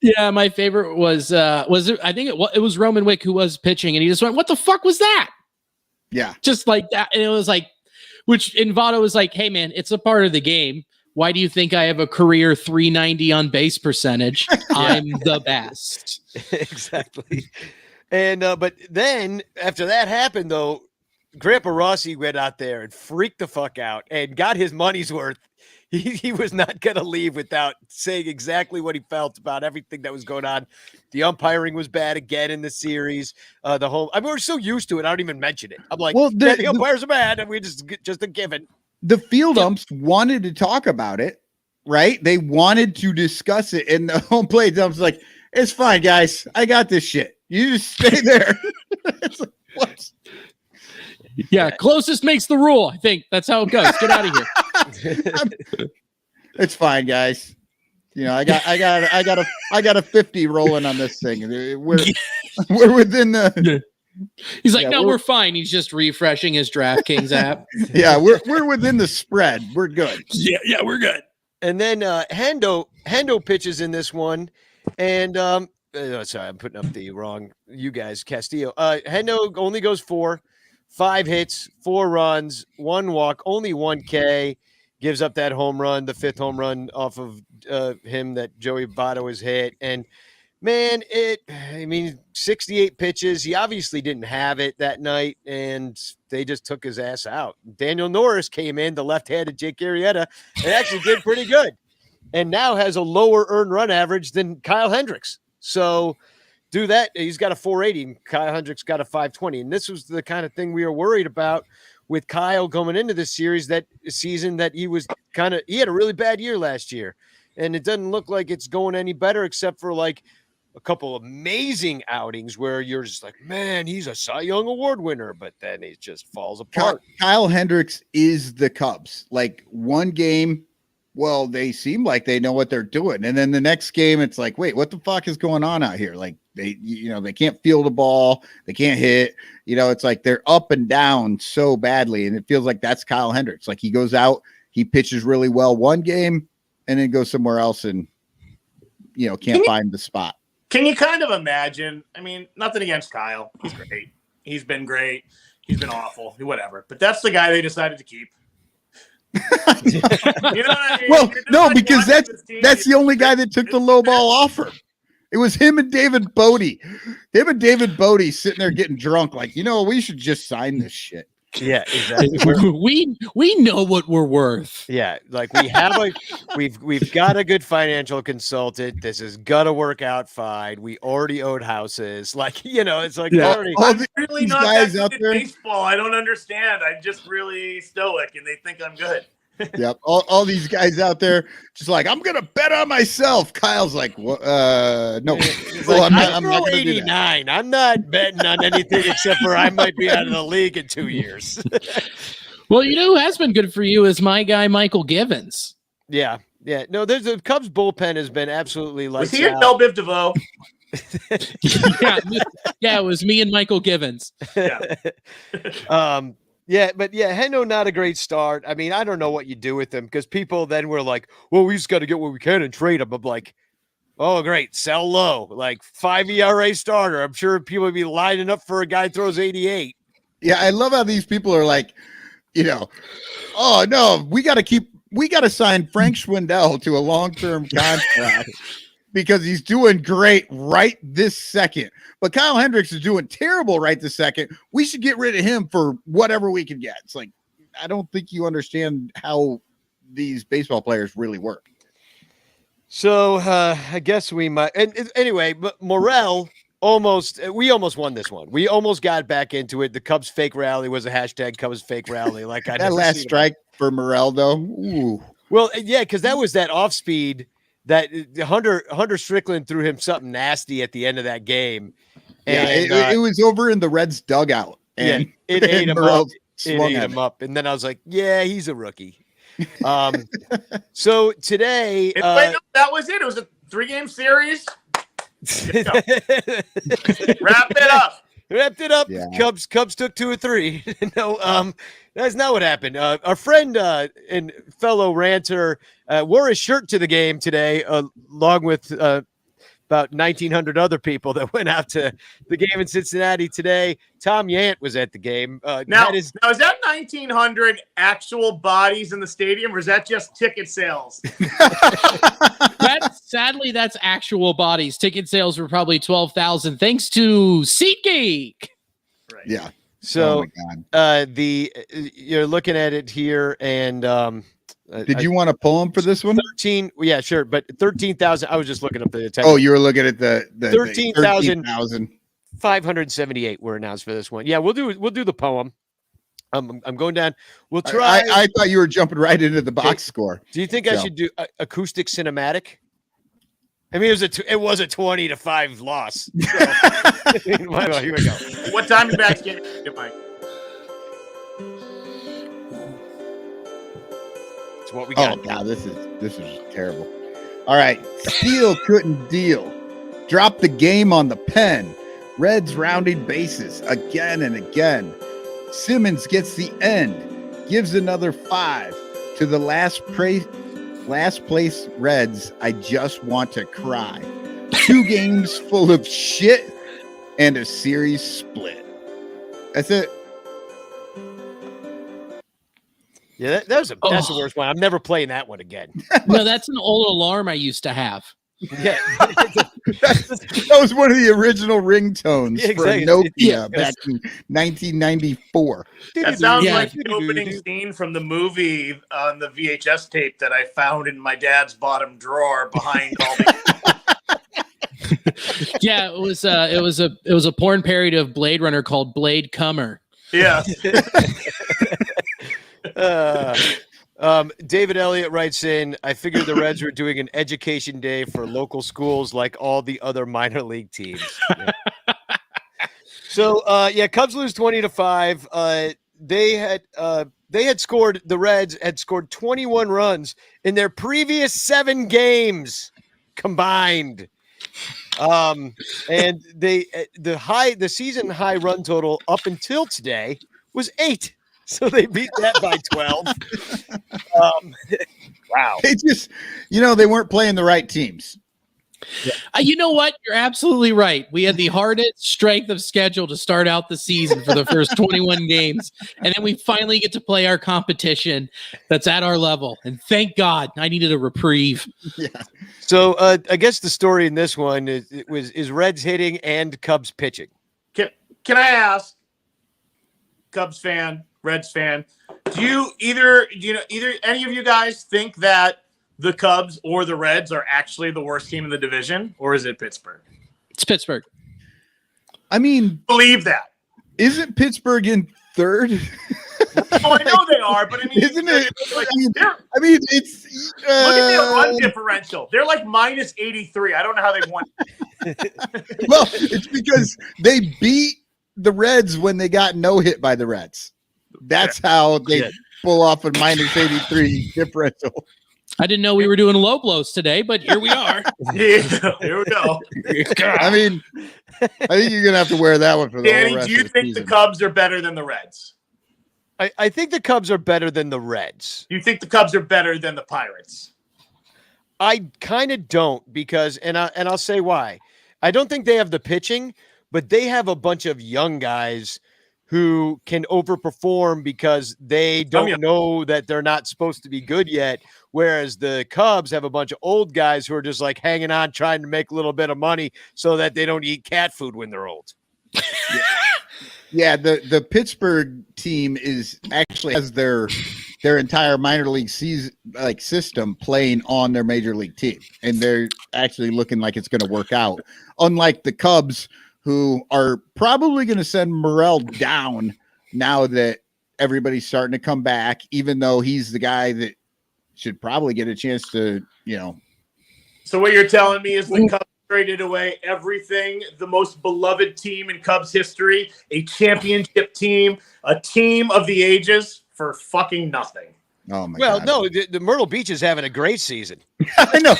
Yeah, my favorite was it? I think it was Roman Wick who was pitching, and he just went, "What the fuck was that?" Yeah, just like that, and it was like, Votto was like, "Hey man, it's a part of the game. Why do you think I have a career 390 on base percentage? I'm the best." Exactly. And but then after that happened, though, Grandpa Rossi went out there and freaked the fuck out and got his money's worth. He was not going to leave without saying exactly what he felt about everything that was going on. The umpiring was bad again in the series. We're so used to it. I don't even mention it. I'm like, the umpires are bad, and we just a given. The field umps wanted to talk about it, right? They wanted to discuss it, and the home plate umps like, it's fine, guys. I got this shit. You just stay there. It's like, what? Yeah, closest makes the rule. I think that's how it goes. Get out of here. It's fine, guys. I got a 50 rolling on this thing. We're within the. He's like, no, we're fine. He's just refreshing his DraftKings app. Yeah, we're within the spread. We're good. Yeah, we're good. And then Hendo pitches in this one, and sorry, I'm putting up the wrong. You guys, Castillo. Hendo only goes 4. 5 hits, 4 runs, 1 walk, only 1 K. Gives up that home run, the 5th home run off of him that Joey Votto has hit. And man, 68 pitches. He obviously didn't have it that night, and they just took his ass out. Daniel Norris came in, the left-handed Jake Arrieta, and actually did pretty good, and now has a lower earned run average than Kyle Hendricks. So do that. He's got a 480, and Kyle Hendricks got a 520. And this was the kind of thing we were worried about with Kyle going into this series, that season, that he had a really bad year last year. And it doesn't look like it's going any better, except for like a couple amazing outings where you're just like, man, he's a Cy Young Award winner, but then he just falls apart. Kyle Hendricks is the Cubs. Like one game, well, they seem like they know what they're doing, and then the next game, it's like, wait, what the fuck is going on out here? Like they can't field the ball, they can't hit. It's like they're up and down so badly, and it feels like that's Kyle Hendricks. Like he goes out, he pitches really well one game, and then goes somewhere else and can't find the spot. Can you kind of imagine? I mean, nothing against Kyle. He's great. He's been great. He's been awful. Whatever. But that's the guy they decided to keep. You know what I mean? Well, no, because that's the only guy that took the low ball offer. It was him and David Bodie. Him and David Bodie sitting there getting drunk, like, we should just sign this shit. Yeah, exactly. we know what we're worth. Yeah, like we've got a good financial consultant. This is gonna work out fine. We already own houses. Like, it's like already. I'm really not that good at baseball. I don't understand. I'm just really stoic, and they think I'm good. Yep. All these guys out there just like, I'm gonna bet on myself. Kyle's like, no. Well, I'm not 89. I'm not betting on anything except for I might be out of the league in 2 years. Well, who has been good for you is my guy Michael Givens. Yeah. No, the Cubs bullpen has been absolutely like. Was he at Del Biv DeVoe? Yeah, it was me and Michael Givens. Yeah. Yeah, but Hendo, not a great start. I mean, I don't know what you do with him because people then were like, well, we just got to get what we can and trade him. I'm like, oh, great, sell low. Like 5 ERA starter. I'm sure people would be lining up for a guy who throws 88. Yeah, I love how these people are like, oh, no, we got to sign Frank Schwindel to a long-term contract because he's doing great right this second. But Kyle Hendricks is doing terrible right this second. We should get rid of him for whatever we can get. It's like, I don't think you understand how these baseball players really work. So I guess we might. And anyway, but Morel we almost won this one. We almost got back into it. The Cubs fake rally was a hashtag Cubs fake rally. Like that last strike for Morel, though. Ooh. Well, yeah, because that was that off speed that Hunter Strickland threw him something nasty at the end of that game. And, it was over in the Reds dugout, and it ate him up. It ate him up, and then I was like, "Yeah, he's a rookie." So today, wait, no, that was it. It was a 3-game series. Wrapped it up. Yeah. Cubs took 2 or 3. No, that's not what happened. Our friend and fellow ranter wore his shirt to the game today, along with about 1,900 other people that went out to the game in Cincinnati today. Tom Yant was at the game. Now, is that 1,900 actual bodies in the stadium, or is that just ticket sales? Sadly, that's actual bodies. Ticket sales were probably 12,000, thanks to SeatGeek. Right. Yeah. So you're looking at it here, and did you want to pull him for this one? 13, yeah, sure, but 13,000. I was just looking up the attendance. Oh, you were looking at the 13,000. 578 were announced for this one. Yeah, we'll do the poem. I'm going down. We'll try. I thought you were jumping right into the box score. Do you think I should do acoustic cinematic? I mean, it was a 20-5 loss. So, here we go. What time you back again, Mike? It's what we got. Oh God, this is terrible. All right, Steele couldn't deal. Dropped the game on the pen. Reds rounding bases again and again. Simmons gets the end. Gives another 5 to the last place Reds. I just want to cry. 2 games full of shit and a series split. That's it. Yeah, that's the worst one. I'm never playing that one again. No, that's an old alarm I used to have. Yeah, that was one of the original ringtones for Nokia back in 1994. That sounds like the opening scene from the movie on the VHS tape that I found in my dad's bottom drawer behind all the. Yeah, it was a porn parody of Blade Runner called Blade Comer. Yeah. David Elliott writes in, I figured the Reds were doing an education day for local schools like all the other minor league teams. Yeah. So, Cubs lose 20-5. The Reds had scored 21 runs in their previous 7 games combined. And the season high run total up until today was 8. So they beat that by 12. Wow. They just, they weren't playing the right teams. You know what? You're absolutely right. We had the hardest strength of schedule to start out the season for the first 21 games. And then we finally get to play our competition that's at our level. And thank God I needed a reprieve. Yeah. So I guess the story in this one is Reds hitting and Cubs pitching. Can I ask, Cubs fan, Reds fan, do either any of you guys think that the Cubs or the Reds are actually the worst team in the division, or is it Pittsburgh? It's Pittsburgh. I mean, believe that. Isn't Pittsburgh in third? I know they are, but I mean, isn't it? Like, it's look at their run differential. They're like minus 83. I don't know how they won. Well, it's because they beat the Reds when they got no hit by the Reds. That's how they pull off a minus 83 differential. I didn't know we were doing low blows today, but here we are. Yeah, here we go. I mean, I think you're gonna have to wear that one for the Danny, whole rest do you of the think season. the Cubs are better than the Reds? I think the Cubs are better than the Reds. Do you think the Cubs are better than the Pirates? I kind of don't because, and I'll say why. I don't think they have the pitching, but they have a bunch of young guys who can overperform because they don't know that they're not supposed to be good yet. Whereas the Cubs have a bunch of old guys who are just like hanging on, trying to make a little bit of money so that they don't eat cat food when they're old. Yeah, the Pittsburgh team is actually has their entire minor league season system playing on their major league team, and they're actually looking like it's going to work out. Unlike the Cubs, who are probably going to send Morel down now that everybody's starting to come back, even though he's the guy that should probably get a chance to, So what you're telling me is the Cubs traded away everything, the most beloved team in Cubs history, a championship team, a team of the ages, for fucking nothing. Oh my Well, God. no, the Myrtle Beach is having a great season. I know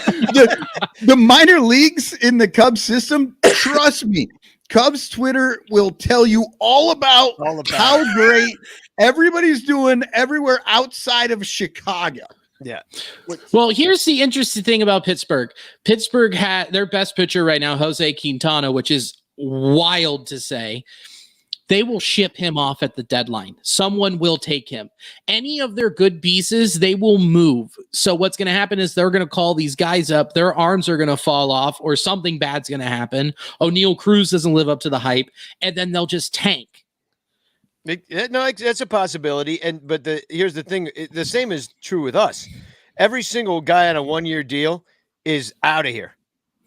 the minor leagues in the Cubs system. Trust me, Cubs Twitter will tell you all about how great everybody's doing everywhere outside of Chicago. Yeah. Well, here's the interesting thing about Pittsburgh. Pittsburgh had their best pitcher right now, Jose Quintana, which is wild to say. They will ship him off at the deadline. Someone will take him. Any of their good pieces, they will move. So what's going to happen is they're going to call these guys up. Their arms are going to fall off or something bad's going to happen. O'Neal Cruz doesn't live up to the hype. And then they'll just tank. No, that's a possibility. But here's the thing. The same is true with us. Every single guy on a 1-year deal is out of here.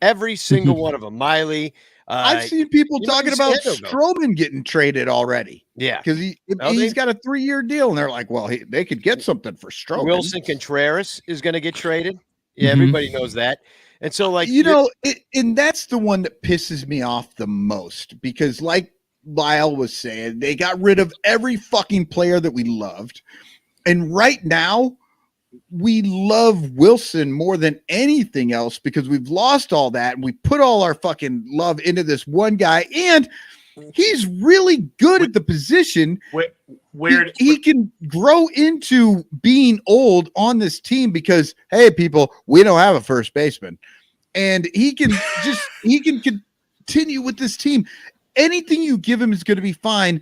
Every single one of them. Miley. I've seen people talking about Stroman getting traded already. Yeah. Because he's got a 3-year deal, and they're like, well, they could get something for Stroman. Wilson Contreras is going to get traded. Yeah, everybody knows that. And so, and that's the one that pisses me off the most because, like Lyle was saying, they got rid of every fucking player that we loved. And right now, we love Wilson more than anything else because we've lost all that and we put all our fucking love into this one guy, and he's really good at the position. Where he can grow into being old on this team because, hey, people, we don't have a first baseman, and he can continue with this team. Anything you give him is going to be fine,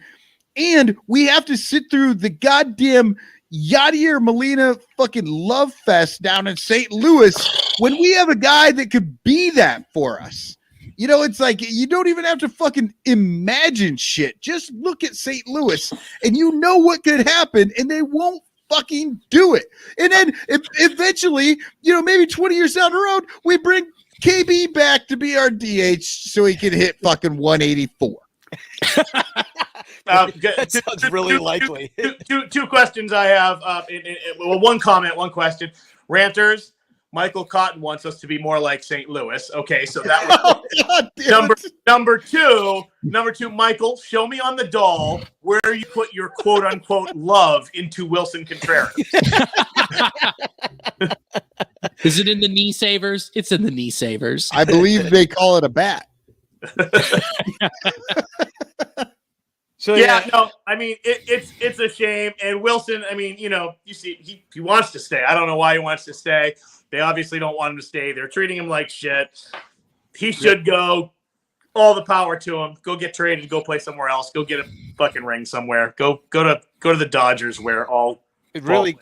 and we have to sit through the goddamn Yadier Molina fucking love fest down in St. Louis when we have a guy that could be that for us. It's like you don't even have to fucking imagine shit. Just look at St. Louis and you know what could happen, and they won't fucking do it. And then eventually, maybe 20 years down the road, we bring KB back to be our DH so he can hit fucking 184. That sounds really likely. Two questions I have. Well, one comment, one question. Ranters, Michael Cotton wants us to be more like St. Louis. Okay, so that was Oh, God damn it. number two. Michael, show me on the doll where you put your quote unquote love into Wilson Contreras. Is it in the knee savers? It's in the knee savers. I believe they call it a bat. So No, I mean it's a shame. And Wilson, I mean, you see, he wants to stay. I don't know why he wants to stay. They obviously don't want him to stay. They're treating him like shit. He should go. All the power to him. Go get traded. Go play somewhere else. Go get a fucking ring somewhere. Go to the Dodgers where all. It really.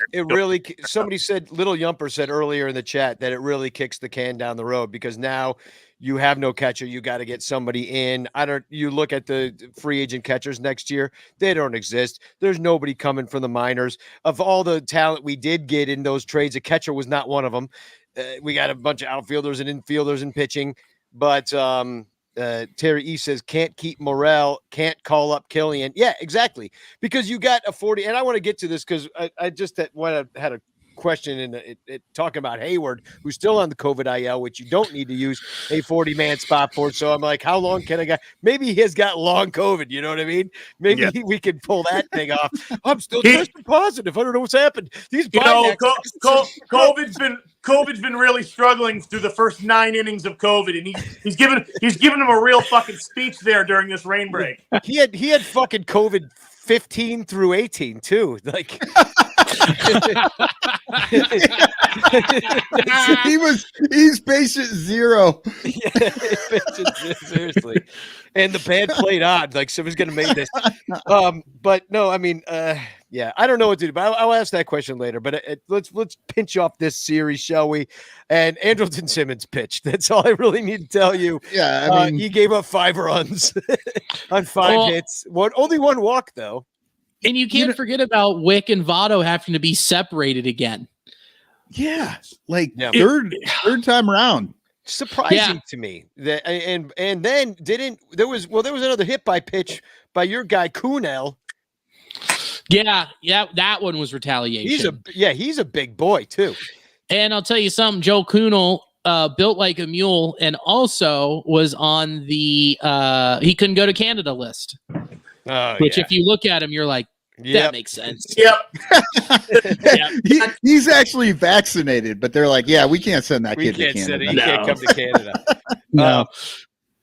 Somebody said, Little Yumper said earlier in the chat that it really kicks the can down the road because now you have no catcher. You got to get somebody in. You look at the free agent catchers next year. They don't exist. There's nobody coming from the minors. Of all the talent we did get in those trades, a catcher was not one of them. We got a bunch of outfielders and infielders and pitching, but Terry E says can't keep Morel, can't call up Killian. Yeah, exactly. Because you got a 40, and I want to get to this because I just had a question in talking about Hayward, who's still on the COVID IL, which you don't need to use a 40-man spot for. So I'm like, how long can a guy? Maybe he has got long COVID. You know what I mean? Maybe we can pull that thing off. I'm still testing positive. I don't know what's happened. These COVID's been really struggling through the first 9 innings of COVID, and he's given him a real fucking speech there during this rain break. He had fucking COVID 15 through 18 too. Like he's patient 0. Yeah, seriously. And the band played on, like someone's gonna make this. But no, I mean, yeah, I don't know what to do, but I'll ask that question later. But let's pinch off this series, shall we? And Andrelton Simmons pitched. That's all I really need to tell you. Yeah, I mean, he gave up 5 runs on 5 hits. Only 1 walk though. And you can't forget about Wick and Votto having to be separated again. Yeah, third time around. Surprising to me that, and then there was another hit by pitch by your guy Kunel. Yeah, that one was retaliation. He's a big boy too. And I'll tell you something, Joe Kunel built like a mule and also was on the he couldn't go to Canada list. Which if you look at him, you're like, that makes sense. He's actually vaccinated, but they're like, yeah, we can't send that kid to Canada. He can't come to Canada. No.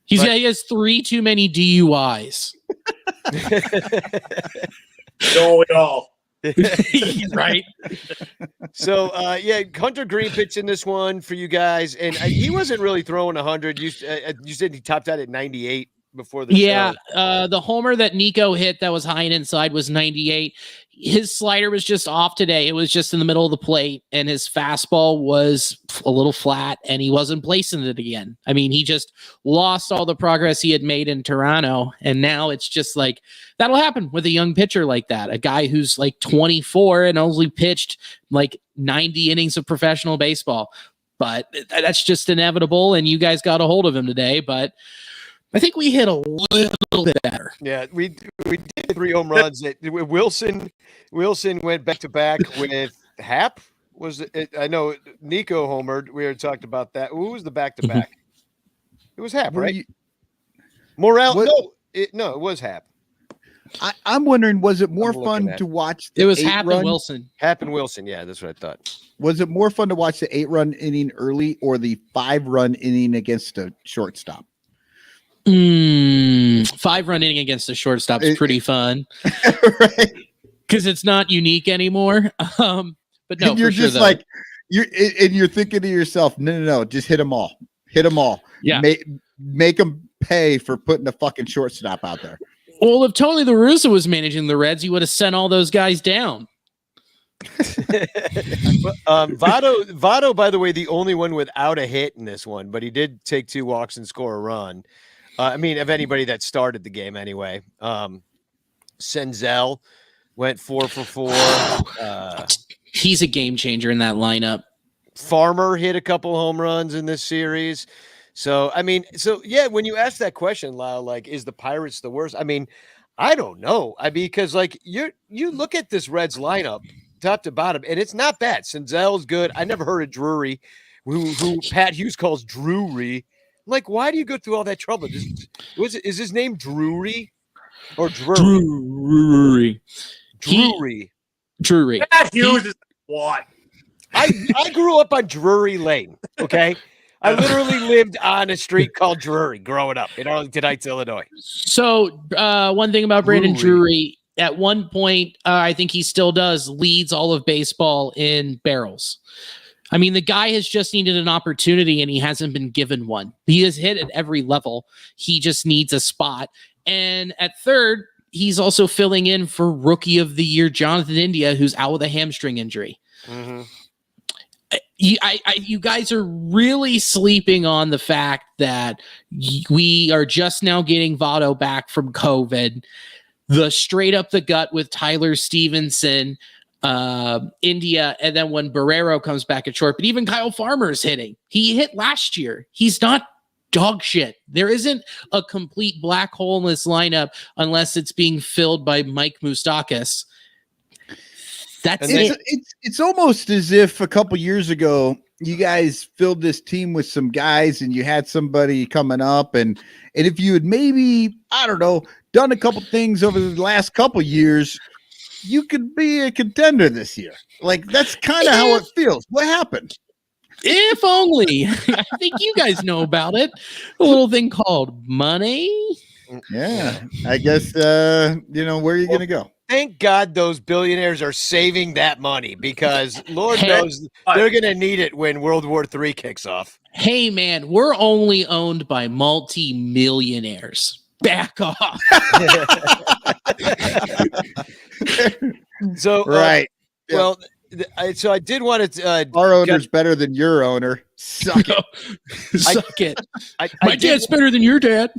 He has 3 too many DUIs. Don't we all? Right. So Hunter Green pitched in this one for you guys, and he wasn't really throwing 100. You said he topped out at 98 before the show. The homer that Nico hit that was high and inside was 98. His slider was just off today. It was just in the middle of the plate, and his fastball was a little flat, and he wasn't placing it again. I mean, he just lost all the progress he had made in Toronto, and now it's just like that'll happen with a young pitcher like that, a guy who's like 24 and only pitched like 90 innings of professional baseball. But that's just inevitable, and you guys got a hold of him today, but I think we hit a little bit better. Yeah, we did 3 home runs. Wilson went back to back with Happ. Was it? I know Nico homered. We already talked about that. Who was the back to back? It was Happ, right? Morel. It was Happ. I'm wondering, was it more fun to watch? It was Happ and Wilson. Happ and Wilson. Yeah, that's what I thought. Was it more fun to watch the 8-run inning early or the 5-run inning against a shortstop? 5-run inning against the shortstop is pretty fun, right? Because it's not unique anymore. But no, you're just like you're thinking to yourself, no, just hit them all. Yeah, make them pay for putting a fucking shortstop out there. Well, if Tony La Russa was managing the Reds, he would have sent all those guys down. Votto, by the way, the only one without a hit in this one, but he did take 2 walks and score a run. I mean, of anybody that started the game anyway. Senzel went 4 for 4. He's a game changer in that lineup. Farmer hit a couple home runs in this series. So, I mean, yeah, when you ask that question, Lyle, like, is the Pirates the worst? I mean, I don't know. I mean, because like you look at this Reds lineup, top to bottom, and it's not bad. Senzel's good. I never heard of Drury, who Pat Hughes calls Drury. Like, why do you go through all that trouble? Is his name Drury or Drury? Drury. Pat Hughes is what? I grew up on Drury Lane. Okay. I literally lived on a street called Drury growing up in Arlington Heights, Illinois. So one thing about Brandon Drury, at one point, I think he still does, leads all of baseball in barrels. I mean, the guy has just needed an opportunity and he hasn't been given one. He has hit at every level. He just needs a spot. And at third, he's also filling in for Rookie of the Year Jonathan India, who's out with a hamstring injury. Mm-hmm. You guys are really sleeping on the fact that we are just now getting Votto back from COVID. The straight up the gut with Tyler Stevenson, India, and then when Barrero comes back at short, but even Kyle Farmer's hitting. He hit last year. He's not dog shit. There isn't a complete black hole in this lineup unless it's being filled by Mike Moustakas. That's it. It's almost as if a couple years ago you guys filled this team with some guys and you had somebody coming up, and if you had maybe, I don't know, done a couple things over the last couple years, you could be a contender this year. Like, that's kind of how it feels. What happened? If only. I think you guys know about it. A little thing called money. Yeah, I guess where are you gonna go? Thank God those billionaires are saving that money, because Lord knows they're going to need it when World War III kicks off. Hey, man, we're only owned by multi-millionaires. Back off. So, right. Well, so I did want to. Our owner's better than your owner. Suck it. Suck it. My dad's better than your dad.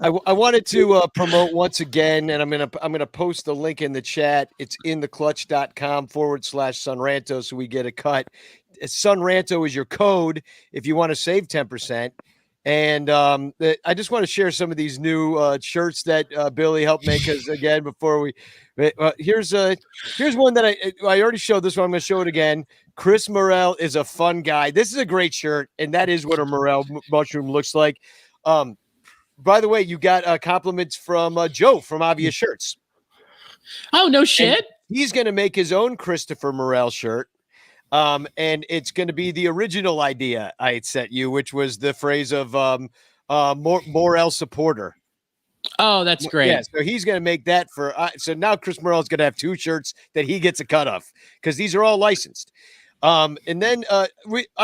I wanted to promote once again, and I'm gonna post the link in the chat. It's in theclutch.com/Sunranto, so we get a cut. Sunranto is your code if you want to save 10%. And I just want to share some of these new shirts that Billy helped make us again before we. Here's one that I already showed this one. I'm going to show it again. Chris Morel is a fun guy. This is a great shirt, and that is what a Morel mushroom looks like. By the way, you got compliments from Joe from Obvious Shirts. Oh, no shit. And he's going to make his own Christopher Morel shirt. And it's going to be the original idea I had sent you, which was the phrase of Morel supporter. Oh, that's great. Yeah, so he's going to make that for so now Chris Morel is going to have two shirts that he gets a cut of, because these are all licensed. And then I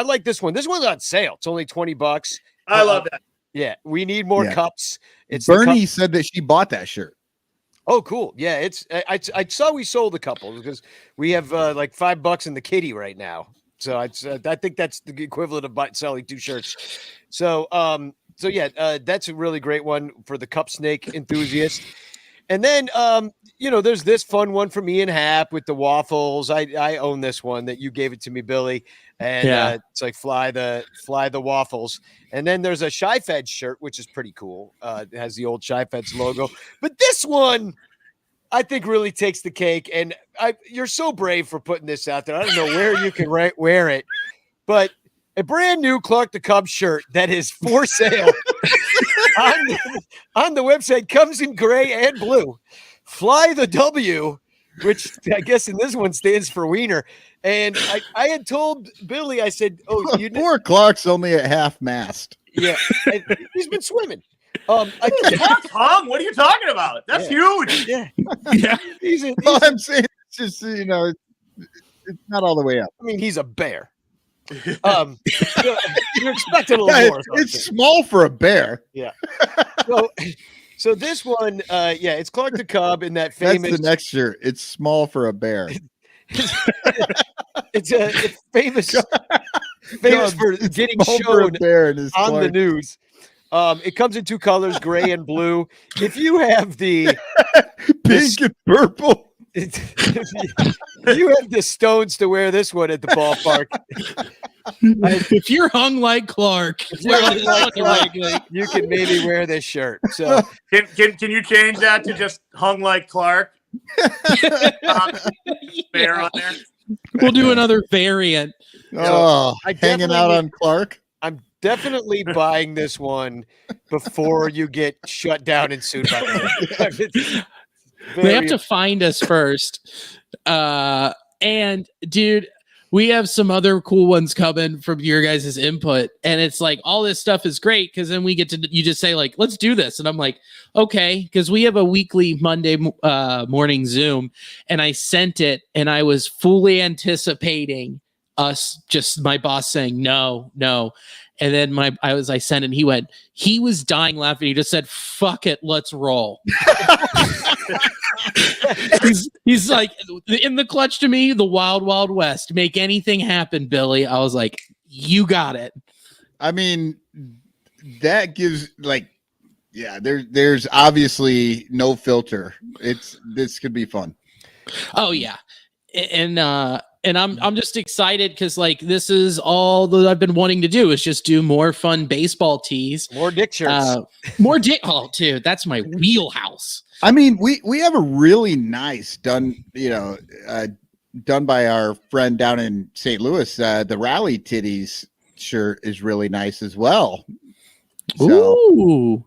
like this one. This one's on sale. It's only $20. I love that. Yeah, we need more cups. It's Bernie said that she bought that shirt. Oh, cool. Yeah, it's I saw we sold a couple because we have like $5 in the kitty right now. So I think that's the equivalent of selling two shirts. So that's a really great one for the cup snake enthusiast. And then there's this fun one from Ian Happ with the waffles. I own this one that you gave it to me, Billy. And it's like fly the waffles. And then there's a Shy Feds shirt, which is pretty cool. It has the old Shy Feds logo. But this one, I think, really takes the cake. And you're so brave for putting this out there. I don't know where you can wear it, but a brand new Clark the Cubs shirt that is for sale on the website comes in gray and blue. Fly the W, which I guess in this one stands for wiener. And I had told Billy, I said, poor Clark's only at half mast. Yeah, he's been swimming. Tom, what are you talking about? That's huge. Yeah. I'm saying it's just, it's not all the way up. I mean, he's a bear. You're expecting a little more. It's small for a bear. Yeah. So this one, it's Clark the Cub in that famous. That's the next shirt. It's small for a bear. It's famous for getting shown on the news. It comes in two colors, gray and blue. If you have the pink and purple, if you have the stones to wear this one at the ballpark, If you're hung like Clark, you can maybe wear this shirt. So Can you change that to just hung like Clark? Bear on there. we'll do another variant. Oh, I hanging out on Clark. I'm definitely buying this one before you get shut down and sued by the They have to find us first. And dude, we have some other cool ones coming from your guys' input. And it's like, all this stuff is great because then we get to, you just say, like, let's do this. And I'm like, okay, because we have a weekly Monday morning Zoom. And I sent it and I was fully anticipating us, just my boss saying, no. And then I sent it and he was dying laughing. He just said, fuck it, let's roll. he's like, in the clutch to me, the wild, wild west. Make anything happen, Billy. I was like, you got it. I mean, that gives there's obviously no filter. This could be fun. Oh yeah. And I'm just excited because like this is all that I've been wanting to do is just do more fun baseball tees, more dick shirts, more dick. Oh, dude, that's my wheelhouse. I mean, we have a really nice done by our friend down in St. Louis. The Rally Titties shirt is really nice as well. So, ooh,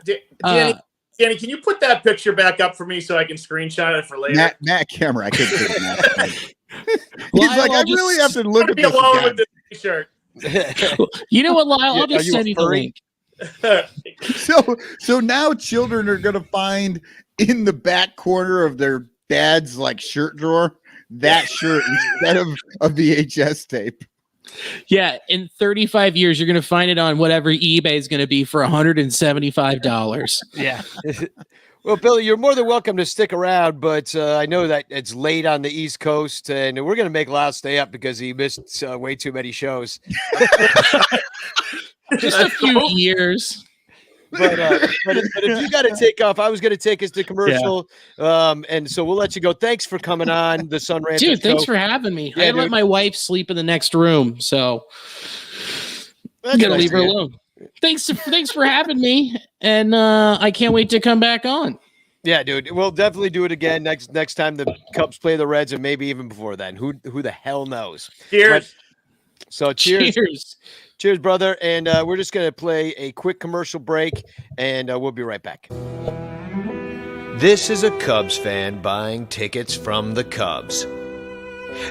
Danny, can you put that picture back up for me so I can screenshot it for later? Matt camera, I couldn't do it. Well, he's like, I really have to look at be this alone again. with this shirt. You know what, Lyle? I'll just send you the link. So now children are gonna find in the back corner of their dad's like shirt drawer that shirt instead of a VHS tape. Yeah, in 35 years, you're gonna find it on whatever eBay is gonna be for $175. Yeah. Well, Billy, you're more than welcome to stick around, but I know that it's late on the East Coast, and we're going to make Lyle stay up because he missed way too many shows. Just a few years. But if you got to take off, I was going to take us to commercial, and so we'll let you go. Thanks for coming on the Sun Ranto Dude, thanks show. for having me. Yeah, I gotta let my wife sleep in the next room, so I'm gonna leave her alone. Thanks for having me, and I can't wait to come back on. Yeah, dude, we'll definitely do it again next time the Cubs play the Reds, and maybe even before then. Who the hell knows? Cheers. So cheers, brother. And we're just gonna play a quick commercial break, and we'll be right back. This is a Cubs fan buying tickets from the Cubs.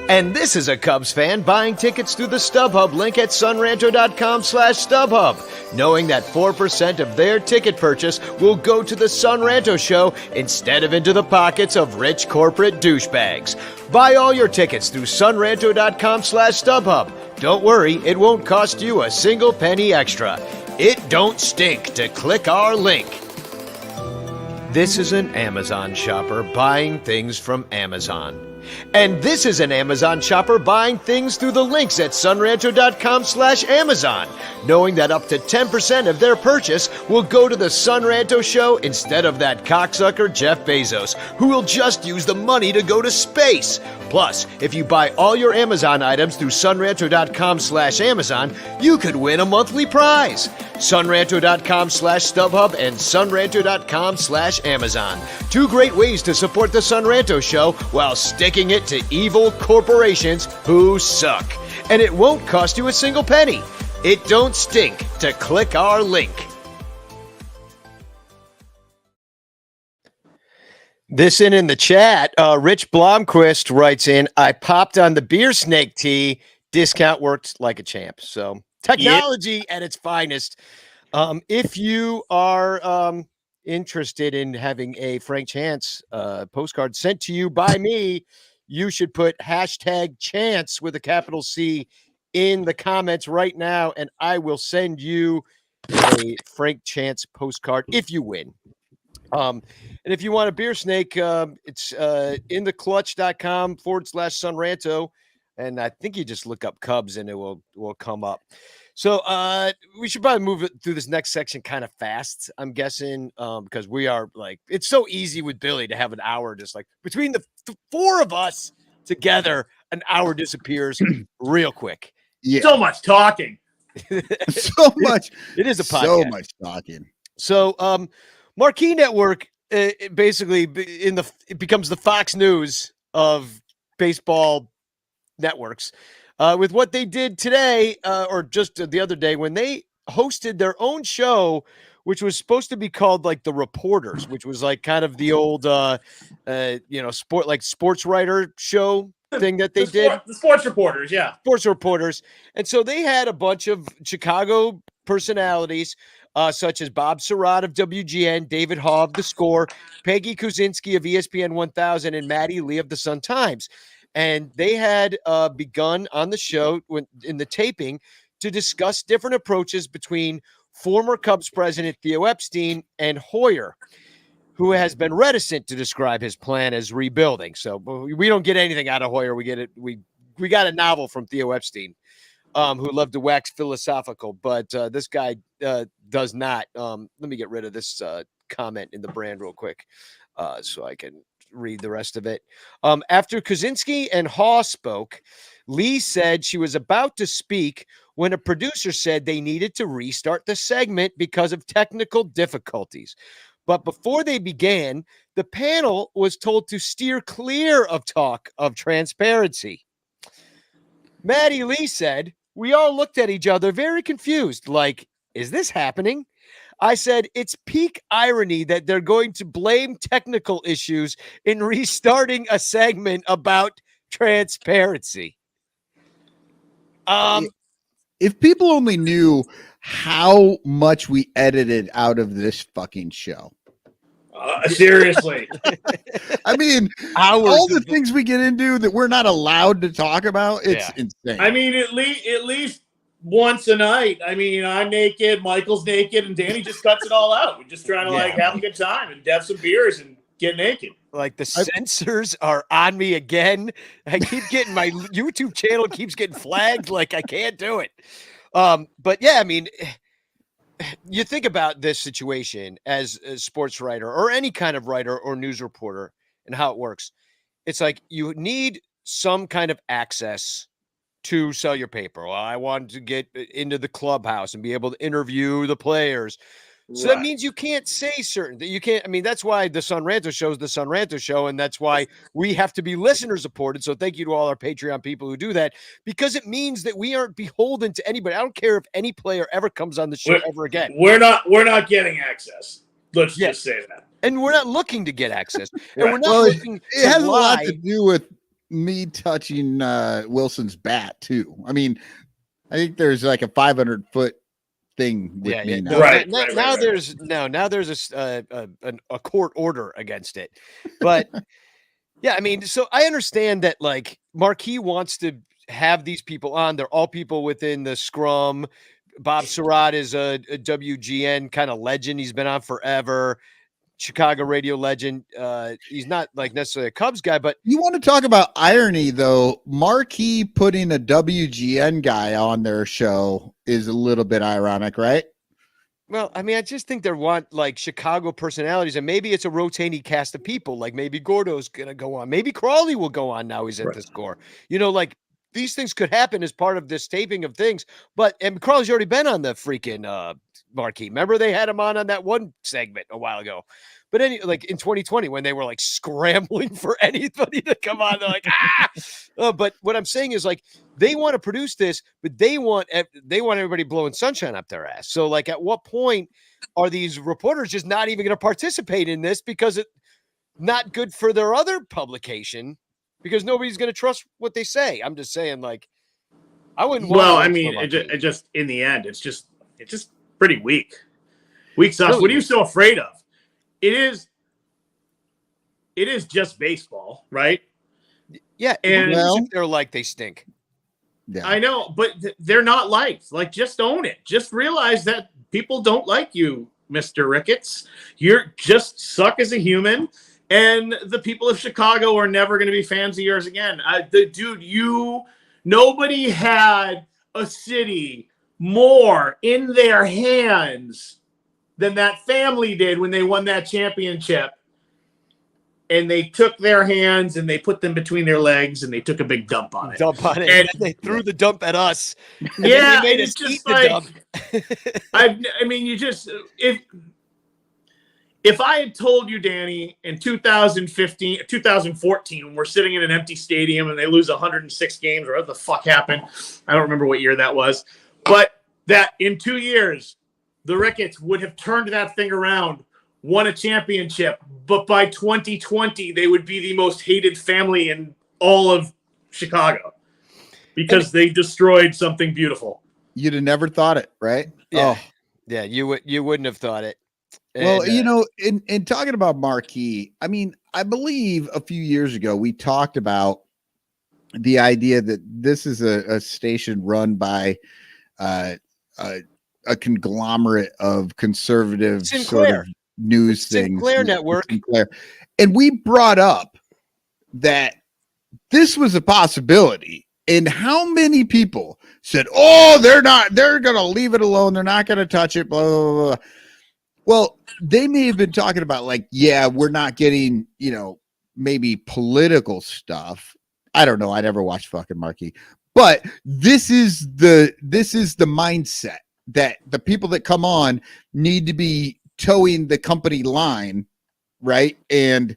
And this is a Cubs fan buying tickets through the Stubhub link at sunranto.com/StubHub, knowing that 4% of their ticket purchase will go to the Sun Ranto show instead of into the pockets of rich corporate douchebags. Buy all your tickets through sunranto.com/StubHub. Don't worry, it won't cost you a single penny extra. It don't stink to click our link. This is an Amazon shopper buying things from Amazon. And this is an Amazon shopper buying things through the links at sunranto.com/Amazon, knowing that up to 10% of their purchase will go to the Sun Ranto show instead of that cocksucker Jeff Bezos, who will just use the money to go to space. Plus, if you buy all your Amazon items through sunranto.com/Amazon, you could win a monthly prize. sunranto.com/StubHub and sunranto.com/Amazon. Two great ways to support the Sun Ranto show while sticking it to evil corporations who suck. And it won't cost you a single penny. It don't stink to click our link. This in the chat, Rich Blomquist writes in, I popped on the beer snake tee. Discount worked like a champ. So technology at its finest. If you are interested in having a Frank Chance postcard sent to you by me, you should put #Chance with a capital C in the comments right now, and I will send you a Frank Chance postcard if you win. And if you want a beer snake, it's intheclutch.com/Sun Ranto. And I think you just look up Cubs and it will come up. So we should probably move it through this next section kind of fast, I'm guessing, because we are like, it's so easy with Billy to have an hour just like between the four of us together, an hour disappears real quick. Yeah. So much talking. So much. It is a podcast. So much talking. So, Marquee Network it basically it becomes the Fox News of baseball networks with what they did today or just the other day when they hosted their own show, which was supposed to be called like The Reporters, which was like kind of the old sports writer show thing that they did. The sports reporters, yeah. Sports reporters. And so they had a bunch of Chicago personalities, such as Bob Surratt of WGN, David Haw of The Score, Peggy Kuzinski of ESPN 1000, and Maddie Lee of The Sun-Times. And they had begun on the show in the taping to discuss different approaches between former Cubs president Theo Epstein and Hoyer, who has been reticent to describe his plan as rebuilding. So we don't get anything out of Hoyer. We get it. We got a novel from Theo Epstein, who loved to wax philosophical, but this guy does not. Let me get rid of this comment in the brand real quick so I can read the rest of it. After Kuzinski and Haw spoke, Lee said she was about to speak when a producer said they needed to restart the segment because of technical difficulties. But before they began, the panel was told to steer clear of talk of transparency. Maddie Lee said, "We all looked at each other very confused, like, is this happening?" I said, "It's peak irony that they're going to blame technical issues in restarting a segment about transparency." If people only knew how much we edited out of this fucking show. Seriously. I mean, all the things we get into that we're not allowed to talk about, it's insane. I mean, at least once a night. I mean, I'm naked, Michael's naked, and Danny just cuts it all out. We're just trying to have a good time and have some beers and get naked. Like the censors are on me again. I keep getting my YouTube channel keeps getting flagged. Like I can't do it. But yeah, I mean, you think about this situation as a sports writer or any kind of writer or news reporter and how it works. It's like you need some kind of access to sell your paper. Well, I wanted to get into the clubhouse and be able to interview the players. So that means you can't say certain that you can't. I mean, that's why the Sun Ranto show is the Sun Ranto show. And that's why we have to be listener supported. So thank you to all our Patreon people who do that, because it means that we aren't beholden to anybody. I don't care if any player ever comes on the show ever again. We're not getting access. Let's just say that. And we're not looking to get access. And we're not looking it has a lot to do with me touching Wilson's bat too. I mean, I think there's like a 500-foot thing with me now. Now there's a court order against it. But yeah, I mean, so I understand that like Marquee wants to have these people on. They're all people within the scrum. Bob Surratt is a WGN kind of legend. He's been on forever. Chicago radio legend. He's not like necessarily a Cubs guy, but you want to talk about irony though. Marquee putting a WGN guy on their show is a little bit ironic, right? Well, I mean, I just think they want like Chicago personalities, and maybe it's a rotating cast of people. Like maybe Gordo's gonna go on, maybe Crawley will go on now he's at the Score. You know, like these things could happen as part of this taping of things. And Crawley's already been on the freaking Marquee. Remember they had him on that one segment a while ago. But like in 2020, when they were like scrambling for anybody to come on, they're like, but what I'm saying is like they want to produce this, but they want everybody blowing sunshine up their ass. So like, at what point are these reporters just not even going to participate in this because it's not good for their other publication? Because nobody's going to trust what they say. I'm just saying, like, I wouldn't. Well, I mean, it just in the end, it's just pretty weak. Weak sauce. Really? What are you so afraid of? It is just baseball, right? Yeah, and they're like they stink. Yeah. I know, but they're not liked. Like, just own it. Just realize that people don't like you, Mr. Ricketts. You're just suck as a human. And the people of Chicago are never going to be fans of yours again. Nobody had a city more in their hands than that family did when they won that championship. and they took their hands and they put them between their legs and they took a big dump on it. And they threw the dump at us. Yeah, they made and us it's just eat the like dump. I mean, you just if I had told you, Danny, in 2014, when we're sitting in an empty stadium and they lose 106 games, or what the fuck happened, I don't remember what year that was, but that in 2 years, the Ricketts would have turned that thing around, won a championship, but by 2020, they would be the most hated family in all of Chicago because they destroyed something beautiful. You'd have never thought it, right? Yeah. Yeah, you wouldn't have thought it. Well, And, in talking about marquee, I mean, I believe a few years ago we talked about the idea that this is a station run by a conglomerate of conservative sort of news things. Sinclair Network. Sinclair. And we brought up that this was a possibility. And how many people said, oh, they're going to leave it alone. They're not going to touch it, blah, blah, blah. Well, they may have been talking about like, yeah, we're not getting, maybe political stuff. I don't know. I never watched fucking Marquee, but this is the mindset that the people that come on need to be towing the company line, right? And,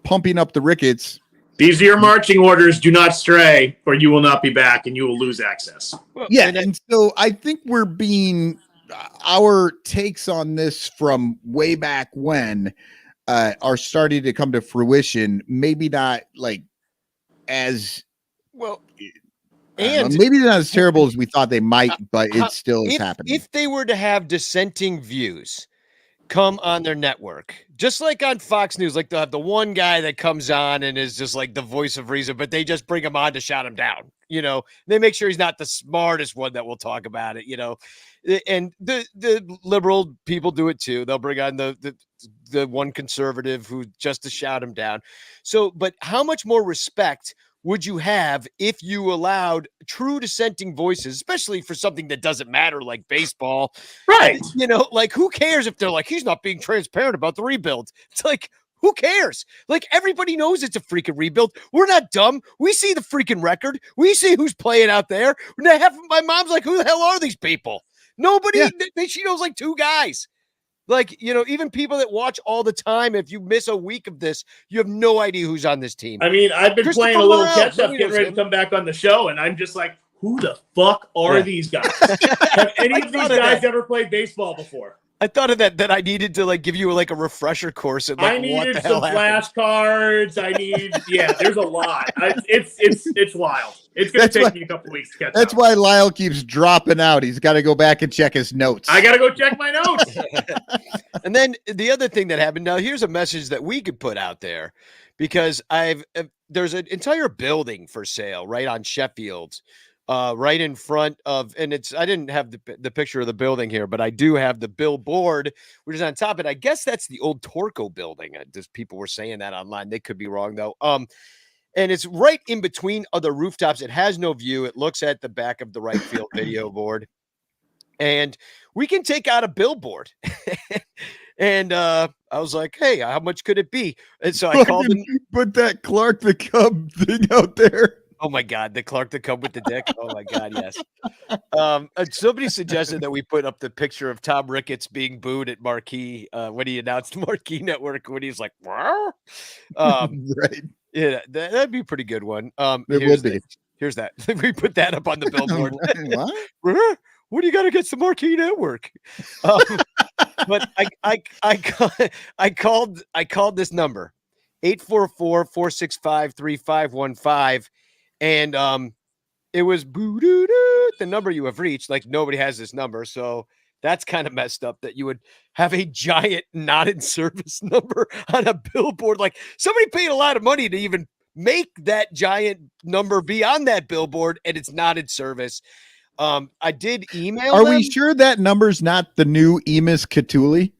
pumping up the Ricketts. These are your marching orders. Do not stray or you will not be back and you will lose access. Yeah. And so I think we're being, our takes on this from way back when are starting to come to fruition. Maybe not like as well, and maybe not as terrible as we thought they might, but it still is happening. If they were to have dissenting views come on their network, just like on Fox News, like they'll have the one guy that comes on and is just like the voice of reason, but they just bring him on to shout him down. They make sure he's not the smartest one that will talk about it. And the liberal people do it too. They'll bring on the one conservative who just to shout him down. So, but how much more respect would you have if you allowed true dissenting voices, especially for something that doesn't matter like baseball? Right. Like who cares if they're like, he's not being transparent about the rebuild. It's like, who cares? Like everybody knows it's a freaking rebuild. We're not dumb. We see the freaking record. We see who's playing out there. My mom's like, who the hell are these people? Nobody. Yeah. She knows like two guys. Like, even people that watch all the time, if you miss a week of this, you have no idea who's on this team. I mean, I've been playing a little catch up, getting ready to come back on the show, and I'm just like, who the fuck are these guys? Have any of these guys ever played baseball before? I thought of that I needed to like give you like a refresher course. And, like, I needed some flashcards. There's a lot. It's wild. It's going to take me a couple weeks to catch up. That's why Lyle keeps dropping out. He's got to go back and check his notes. I got to go check my notes. And then the other thing that happened, now here's a message that we could put out there because there's an entire building for sale right on Sheffield, right in front of, and I didn't have the picture of the building here, but I do have the billboard, which is on top of it. I guess that's the old Torco building. Just people were saying that online. They could be wrong though. And it's right in between other rooftops. It has no view. It looks at the back of the right field video board. And we can take out a billboard. And I was like, hey, how much could it be? And so I called him. Put that Clark the Cub thing out there. Oh my God, the Clark the Cub with the dick. Oh my God, yes. Somebody suggested that we put up the picture of Tom Ricketts being booed at Marquee when he announced Marquee Network when he was like, right. Yeah, that'd be a pretty good one. Here's that. We put that up on the billboard. What? What do you got to get the Marquee Network? But I called this number 844-465-3515. And it was boo-doo-doo, the number you have reached. Like nobody has this number. So that's kind of messed up that you would have a giant not in service number on a billboard. Like somebody paid a lot of money to even make that giant number be on that billboard and it's not in service. I did email Are them. we sure that number's not the new Emis Catuli?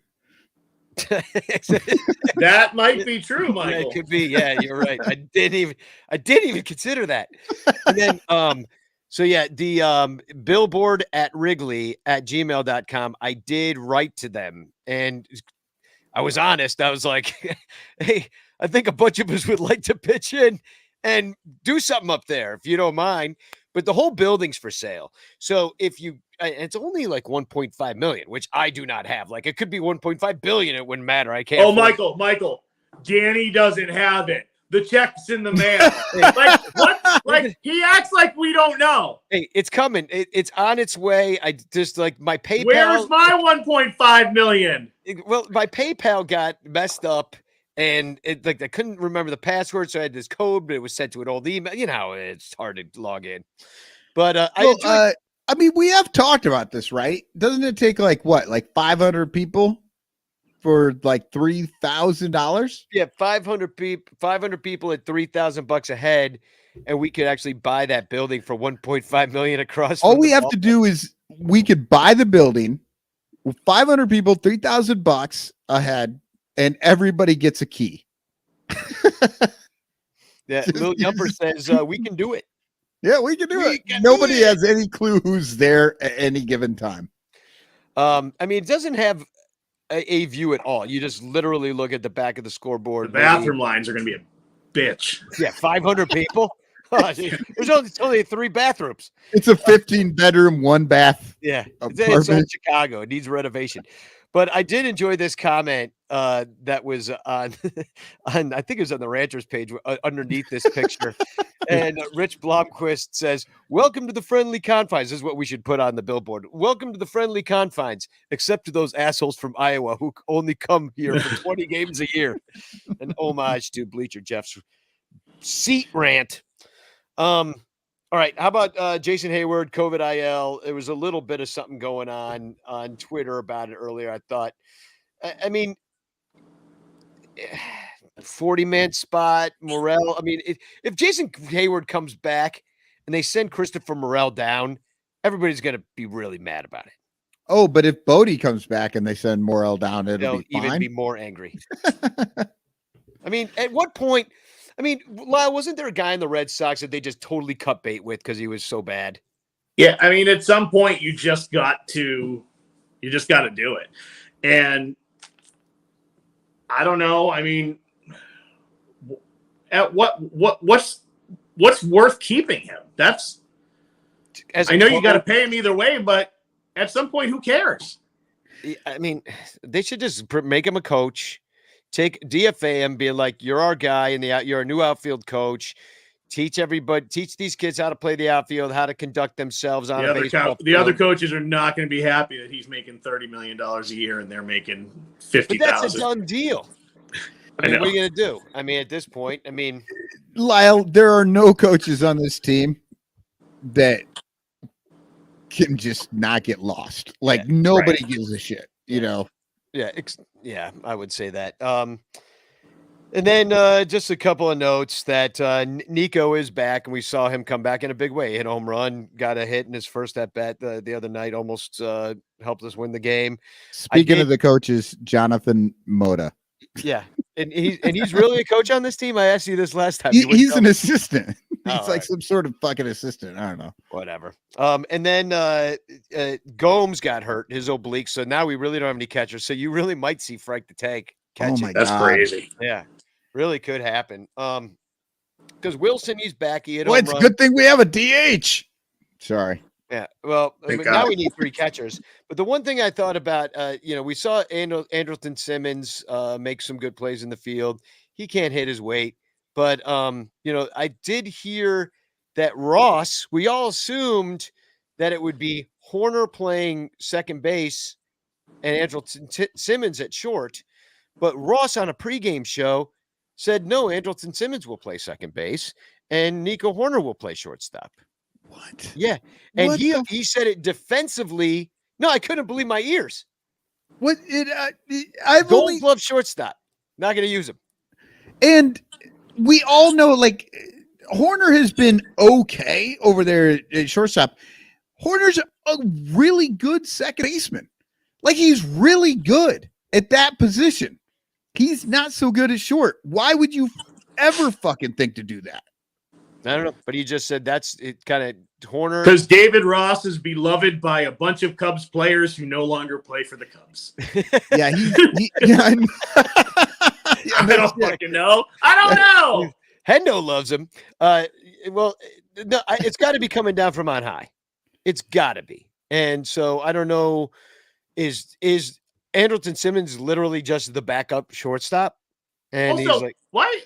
That might be true, Michael. Yeah, it could be. Yeah, you're right. I didn't even consider that. And then the billboard at Wrigley at gmail.com, I did write to them and I was honest. I was like, hey, I think a bunch of us would like to pitch in and do something up there, if you don't mind. But the whole building's for sale. So if you, it's only like 1.5 million, which I do not have. Like it could be 1.5 billion. It wouldn't matter. I can't. Oh, Michael, Danny doesn't have it. The check's in the mail. Like what? Like he acts like we don't know. Hey, it's coming. It's on its way. I just like my PayPal. Where's my 1.5 million? Well, my PayPal got messed up. And it like I couldn't remember the password, so I had this code, but it was sent to an old email. You know how it's hard to log in. But I mean, we have talked about this, right? Doesn't it take like 500 people for like $3,000? Yeah, 500 people at $3,000 a head, and we could actually buy that building for 1.5 million across. All we have to do is we could buy the building with 500 people, $3,000 a head. And everybody gets a key. Yeah, Lil Yumper says we can do it. Yeah, we can do it. Nobody has any clue who's there at any given time. I mean, it doesn't have a view at all. You just literally look at the back of the scoreboard. The bathroom lines are going to be a bitch. Yeah, 500 people. There's only 3 bathrooms. It's a 15-bedroom, 1-bath. Yeah, it's in Chicago. It needs renovation. But I did enjoy this comment that was on I think it was on the Ranchers page underneath this picture. And Rich Blomquist says, "Welcome to the friendly confines." This is what we should put on the billboard. "Welcome to the friendly confines, except to those assholes from Iowa who only come here for 20 games a year." An homage to Bleacher Jeff's seat rant. All right, how about Jason Hayward, COVID IL? There was a little bit of something going on Twitter about it earlier. I thought, I mean, 40-man spot, Morel. I mean, if Jason Hayward comes back and they send Christopher Morel down, everybody's going to be really mad about it. Oh, but if Bodie comes back and they send Morel down, it'll be fine. Even be more angry. I mean, at what point? I mean, Lyle, wasn't there a guy in the Red Sox that they just totally cut bait with because he was so bad? Yeah, I mean, at some point you just got to do it. And I don't know. I mean, at what's worth keeping him? I know you got to pay him either way, but at some point, who cares? I mean, they should just make him a coach. Take DFA him, be like, you're our guy, and you're a new outfield coach. Teach these kids how to play the outfield, how to conduct themselves on a baseball field. The other coaches are not going to be happy that he's making $30 million a year and they're making $50,000. But that's a done deal. I mean, what are you going to do? I mean, at this point, Lyle, there are no coaches on this team that can just not get lost. Like nobody gives a shit, you know? Yeah, I would say that. And then just a couple of notes that Nico is back, and we saw him come back in a big way. Hit a home run, got a hit in his first at bat the other night, almost helped us win the game. Speaking of the coaches, Jonathan Moda. Yeah, and he's really a coach on this team. I asked you this last time. He's an assistant. He's right. some sort of fucking assistant. I don't know. Whatever. And then Gomes got hurt, his oblique. So now we really don't have any catchers. So you really might see Frank the Tank catching. Oh my God. That's crazy. Yeah, really could happen. Because Wilson, he's back. It's a good thing we have a DH. Sorry. Yeah, well, now we need 3 catchers. But the one thing I thought about, we saw Andrelton Simmons make some good plays in the field. He can't hit his weight. But, I did hear that Ross, we all assumed that it would be Horner playing second base and Andrelton Simmons at short. But Ross on a pregame show said, no, Andrelton Simmons will play second base and Nico Horner will play shortstop. What? Yeah. And he said it defensively. No, I couldn't believe my ears. What? I've Gold only Glove shortstop. Not going to use him. And we all know, like, Horner has been okay over there at shortstop. Horner's a really good second baseman. Like, he's really good at that position. He's not so good at short. Why would you ever fucking think to do that? I don't know, but he just said that's it. Kind of Horner, Because David Ross is beloved by a bunch of Cubs players who no longer play for the Cubs. Yeah, yeah, I don't fucking know. I don't know. Hendo loves him. Well, no, it's got to be coming down from on high. It's got to be. And so I don't know. Is Andrelton Simmons literally just the backup shortstop? And Also, he's like, why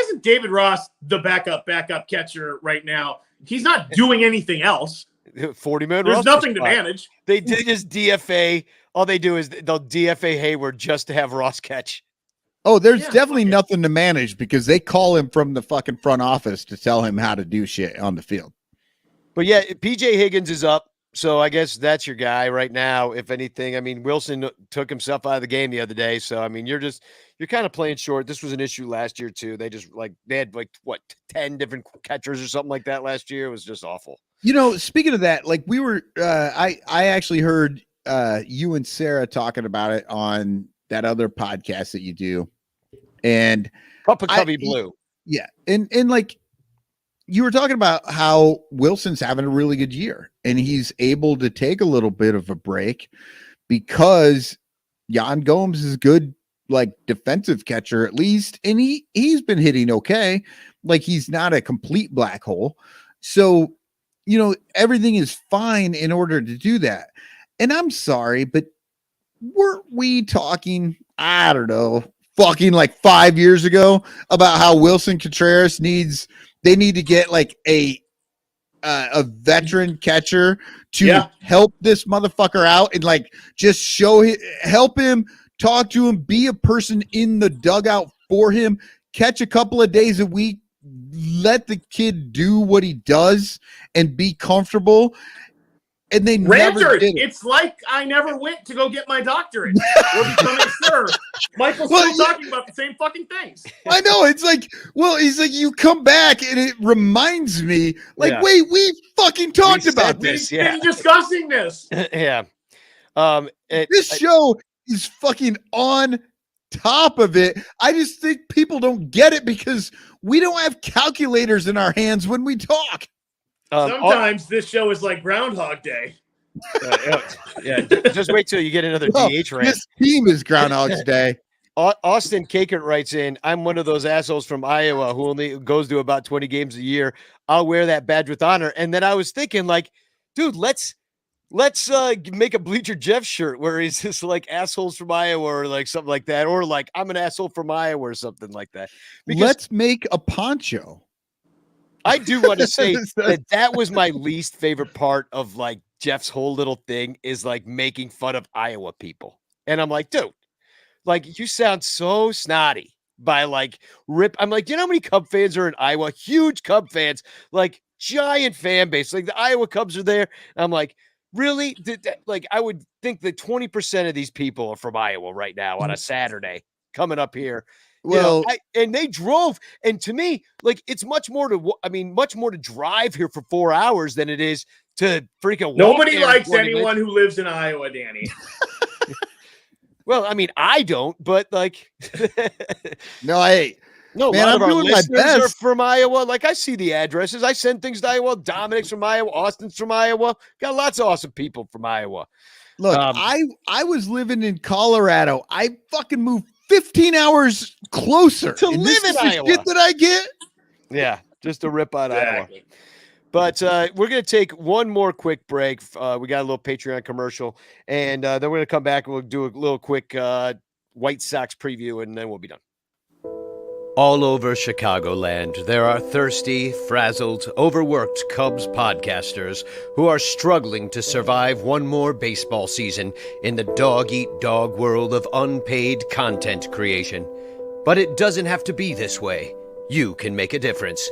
isn't David Ross the backup catcher right now? He's not doing anything else. 40-man. There's nothing to manage. They just DFA. All they do is they'll DFA Hayward just to have Ross catch. Oh, there's definitely nothing to manage because they call him from the fucking front office to tell him how to do shit on the field. But yeah, PJ Higgins is up. So I guess that's your guy right now, if anything. I mean, Wilson took himself out of the game the other day. So, I mean, you're kind of playing short. This was an issue last year, too. They had 10 different catchers or something like that last year. It was just awful. You know, speaking of that, like we were, I actually heard you and Sarah talking about it on that other podcast that you do. And Cup of Cubby Blue. Yeah. And like, you were talking about how Wilson's having a really good year and he's able to take a little bit of a break because Yan Gomes is good, like defensive catcher at least. And he's been hitting okay. Like he's not a complete black hole. So, you know, everything is fine in order to do that. And I'm sorry, but weren't we talking, I don't know, fucking like 5 years ago about how Wilson Contreras they need to get like a veteran catcher to help this motherfucker out and like just help him, talk to him, be a person in the dugout for him, catch a couple of days a week, let the kid do what he does and be comfortable. And they never did it. It's like I never went to go get my doctorate or become a sir. Michael's still talking about the same fucking things. I know. It's like, well, he's like, you come back and it reminds me, like, wait, we fucking talked about this. We've been discussing this. Yeah. This show is fucking on top of it. I just think people don't get it because we don't have calculators in our hands when we talk. Sometimes this show is like Groundhog Day. Just wait till you get another DH rant. This team is Groundhog's Day. Austin Kakert writes in, I'm one of those assholes from Iowa who only goes to about 20 games a year. I'll wear that badge with honor. And then I was thinking, like, dude, let's make a Bleacher Jeff shirt where he's just like assholes from Iowa or like something like that. Or like, I'm an asshole from Iowa or something like that. Because let's make a poncho. I do want to say that was my least favorite part of like Jeff's whole little thing is like making fun of Iowa people. And I'm like, dude, like you sound so snotty by like rip. I'm like, you know how many Cub fans are in Iowa? Huge Cub fans, like giant fan base. Like the Iowa Cubs are there. I'm like, really? Like I would think that 20% of these people are from Iowa right now on a Saturday coming up here. Well, and they drove, and to me, like it's much more to drive here for 4 hours than it is to freaking. Nobody likes anyone who lives in Iowa, Danny. Well, I mean, I don't, but like, no, man, I'm doing my best. Are from Iowa. Like I see the addresses. I send things to Iowa. Dominic's from Iowa. Austin's from Iowa. Got lots of awesome people from Iowa. Look, I was living in Colorado. I fucking moved 15 hours closer to live in Iowa. Shit that I get. Yeah, just a rip on Iowa. But we're going to take one more quick break. We got a little Patreon commercial, and then we're going to come back and we'll do a little quick White Sox preview, and then we'll be done. All over Chicagoland, there are thirsty, frazzled, overworked Cubs podcasters who are struggling to survive one more baseball season in the dog-eat-dog world of unpaid content creation. But it doesn't have to be this way. You can make a difference.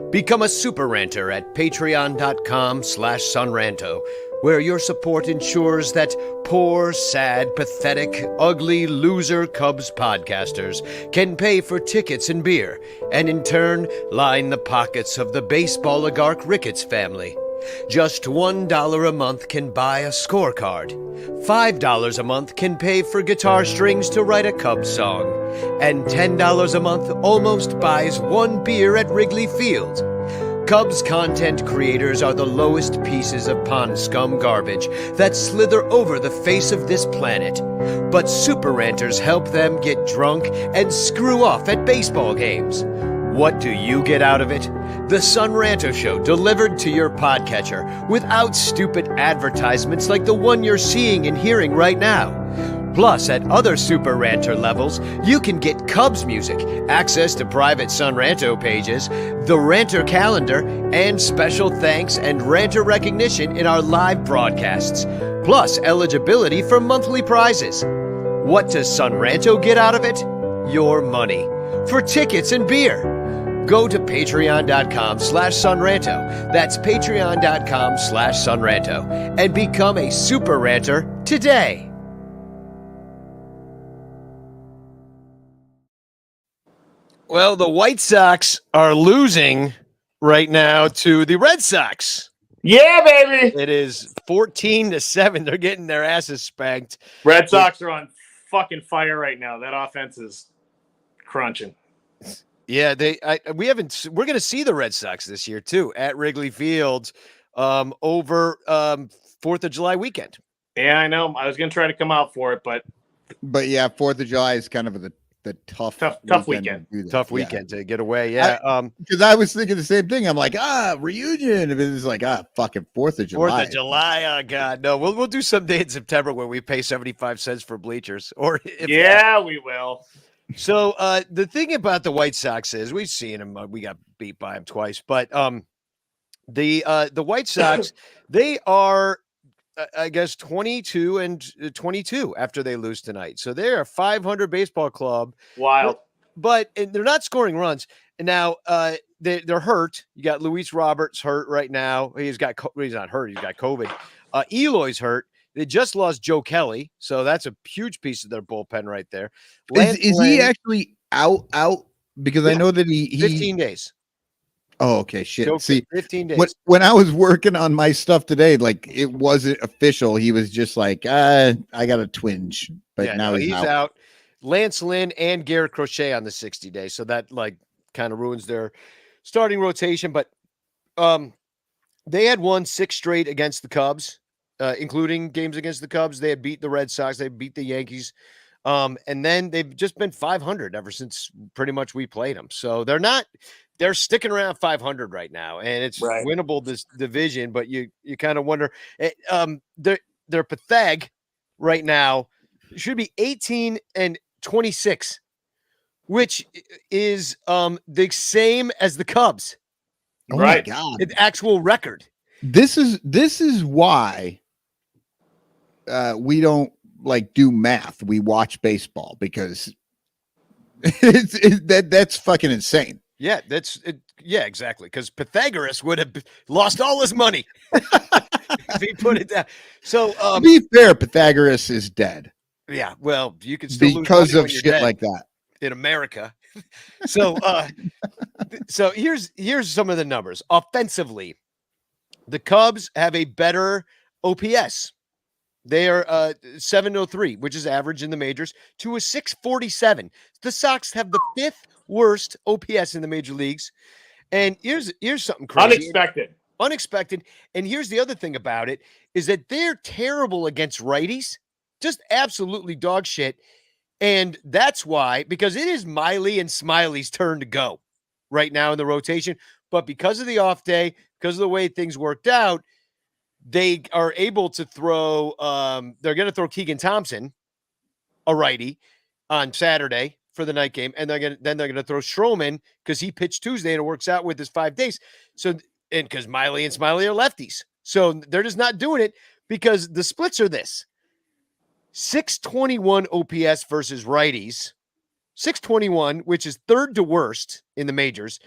Become a super ranter at patreon.com/sunranto, where your support ensures that poor, sad, pathetic, ugly, loser Cubs podcasters can pay for tickets and beer, and in turn line the pockets of the baseball oligarch Ricketts family. Just $1 a month can buy a scorecard. $5 a month can pay for guitar strings to write a Cubs song. And $10 a month almost buys one beer at Wrigley Field. Cubs content creators are the lowest pieces of pond scum garbage that slither over the face of this planet. But super ranters help them get drunk and screw off at baseball games. What do you get out of it? The Sun Ranto Show delivered to your podcatcher without stupid advertisements like the one you're seeing and hearing right now. Plus, at other Super Ranter levels, you can get Cubs music, access to private Sun Ranto pages, the Ranter calendar, and special thanks and Ranter recognition in our live broadcasts. Plus, eligibility for monthly prizes. What does Sun Ranto get out of it? Your money. For tickets and beer. Go to patreon.com/sunranto. That's patreon.com/sunranto. And become a Super Ranter today. Well, the White Sox are losing right now to the Red Sox. Yeah, baby. It is 14-7. They're getting their asses spanked. Red Sox are on fucking fire right now. That offense is crunching. Yeah, we're going to see the Red Sox this year too at Wrigley Field over 4th of July weekend. Yeah, I know. I was going to try to come out for it, but yeah, 4th of July is kind of the tough weekend. Tough weekend to get away. Yeah. Because I was thinking the same thing. I'm like, reunion. If it was like, fucking 4th of July. 4th of July. Oh God, no. We'll do someday in September when we pay 75 cents for bleachers. Or we will. So the thing about the White Sox is we've seen them. We got beat by them twice, but the White Sox, they are, I guess, 22-22 after they lose tonight. So they're a 500 baseball club. Wild. But they're not scoring runs. And now they're hurt. You got Luis Roberts hurt right now. He's not hurt. He's got COVID. Eloy's hurt. They just lost Joe Kelly. So that's a huge piece of their bullpen right there. Is he actually out? Because I know that he 15 days. Oh, okay. Shit. Joe, See, 15 days. When I was working on my stuff today, like it wasn't official. He was just like, I got a twinge, but now he's out. Lance Lynn and Garrett Crochet on the 60 days. So that like kind of ruins their starting rotation. But they had won 6 straight against the Cubs, including games against the Cubs. They had beat the Red Sox. They beat the Yankees. And then they've just been 500 ever since pretty much we played them. So they're sticking around 500 right now, and it's winnable, this division, but you kind of wonder, their Pathag right now should be 18-26, which is the same as the Cubs. Oh my God. The actual record. This is why we don't like do math. We watch baseball because that's fucking insane. Yeah, yeah, exactly. Because Pythagoras would have lost all his money if he put it down. So to be fair, Pythagoras is dead. Yeah, well, you could still because of shit like that in America. So so here's some of the numbers. Offensively, the Cubs have a better OPS. They are 703, which is average in the majors, to a 647. The Sox have the 5th worst OPS in the major leagues. And here's something crazy. Unexpected. And here's the other thing about it is that they're terrible against righties, just absolutely dog shit. And that's why, because it is Miley and Smiley's turn to go right now in the rotation. But because of the off day, because of the way things worked out, they are able to throw, they're going to throw Keegan Thompson, a righty, on Saturday for the night game. And they're going to throw Stroman because he pitched Tuesday and it works out with his 5 days. So, and because Miley and Smiley are lefties. So they're just not doing it because the splits are this: 621 OPS versus righties, 621, which is 3rd to worst in the majors,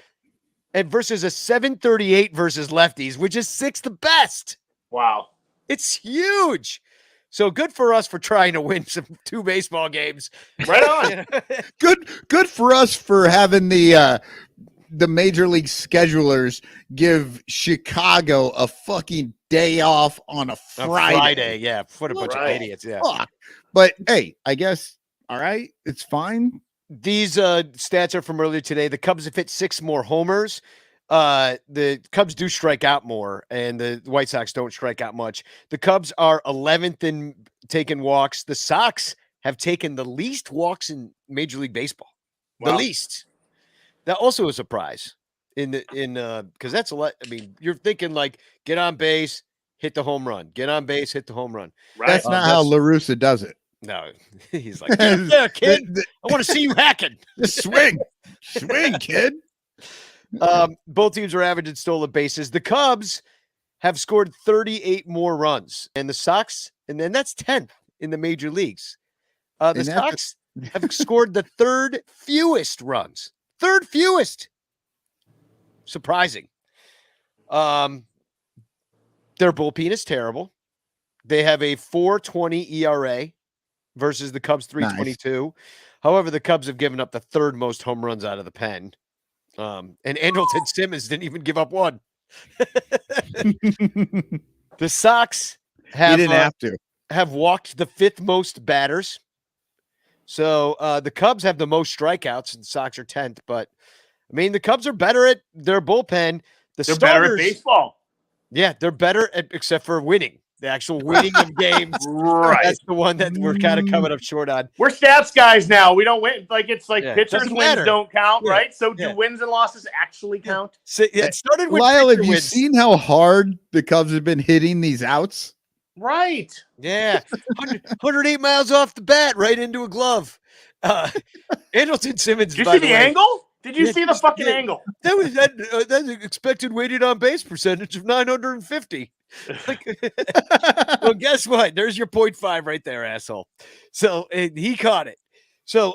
and versus a 738 versus lefties, which is 6th best. Wow. It's huge. So good for us for trying to win 2 baseball games. Right on. Good for us for having the major league schedulers give Chicago a fucking day off on a Friday. Yeah. What a bunch of idiots. Yeah. Fuck. But hey, I guess, all right, it's fine. These stats are from earlier today. The Cubs have hit 6 more homers. The Cubs do strike out more, and the White Sox don't strike out much. The Cubs are 11th in taking walks. The Sox have taken the least walks in Major League Baseball. The Wow. least. That also a surprise because that's a lot. I mean, you're thinking like get on base, hit the home run, get on base, hit the home run. Right. That's not how LaRussa does it. No, he's like, yeah, kid, I want to see you hacking. Swing, kid. Both teams are averaging stolen bases. The Cubs have scored 38 more runs, and the Sox, and then that's 10th in the major leagues. The Sox have scored the third fewest runs. Third fewest. Surprising. Their bullpen is terrible. They have a 4.20 ERA versus the Cubs 3.22. Nice. However, the Cubs have given up the third most home runs out of the pen. And Andrelton Simmons didn't even give up one. The Sox have walked the fifth most batters. So the Cubs have the most strikeouts, and the Sox are 10th. But I mean, the Cubs are better at their bullpen. They're better at baseball. Yeah, they're better at, except for winning. The actual winning of games. Right. That's the one that we're kind of coming up short on. We're stats guys now. We don't win. Like it's like pitchers' wins don't count, right? So do wins and losses actually count? So, it started with Lyle, have you wins. seen how hard the Cubs have been hitting these outs? Right. Yeah. 108 miles off the bat, right into a glove. Andrelton Simmons. Did you see the angle? Did you see the fucking angle? That was that's an expected weighted on base percentage of 950. Well, guess what? There's your 0.5 right there, asshole. So he caught it. So,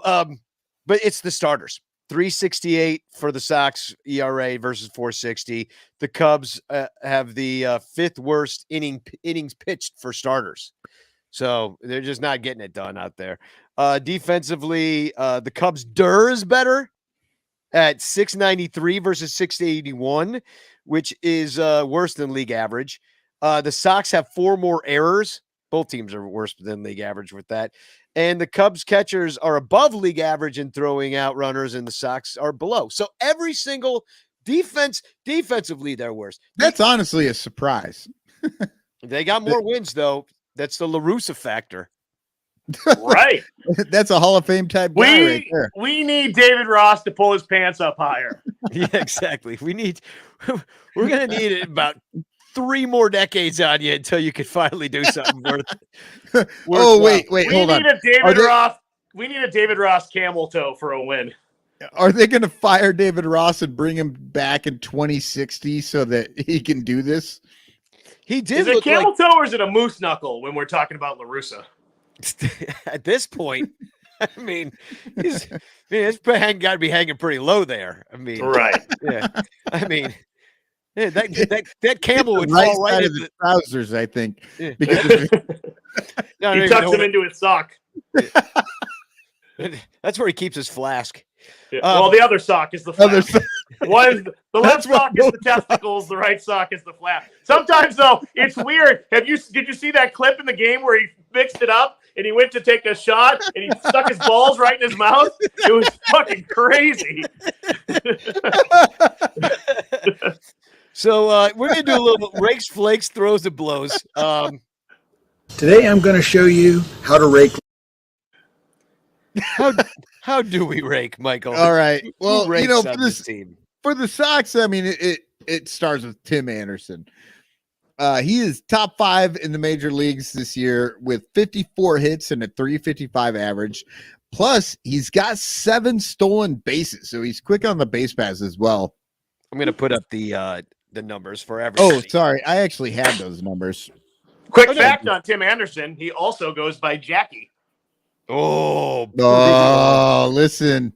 but it's the starters. 3.68 for the Sox ERA versus 4.60. The Cubs have the fifth worst innings pitched for starters. So they're just not getting it done out there. Defensively, the Cubs' DER is better at 693 versus 681, which is worse than league average. The Sox have 4 more errors. Both teams are worse than league average with that. And the Cubs catchers are above league average in throwing out runners, and the Sox are below. So every single defensively, they're worse. That's honestly a surprise. They got more wins, though. That's the LaRussa factor. Right. That's a Hall of Fame type guy right there. We need David Ross to pull his pants up higher. Yeah, exactly. We're going to need about 3 more decades on you until you can finally do something worth. Wait, hold on. We need a David Ross camel toe for a win. Are they going to fire David Ross and bring him back in 2060 so that he can do this? He did. Is it camel toe or is it a moose knuckle when we're talking about LaRussa? At this point, I mean, his got to be hanging pretty low there. I mean, right? Yeah. I mean, yeah, that camel would right fall right into the trousers, I think. Yeah. Because he tucks him into his sock. That's where he keeps his flask. Yeah. Well, the other sock is the flask. The left sock is the testicles, the right sock is the flap. Sometimes though, it's weird. Did you see that clip in the game where he mixed it up and he went to take a shot and he stuck his balls right in his mouth? It was fucking crazy. So we're gonna do a little rakes, flakes, throws, and blows. Today I'm going to show you how to rake. How do we rake, Michael? all right. Well, Who rakes you know, on this team? for the Sox, I mean, it starts with Tim Anderson. He is top 5 in the major leagues this year with 54 hits and a 355 average. Plus, he's got 7 stolen bases, so he's quick on the base pass as well. I'm going to put up the numbers for everybody. Oh, sorry. I actually had those numbers. Quick fact on Tim Anderson, he also goes by Jackie. Oh, listen.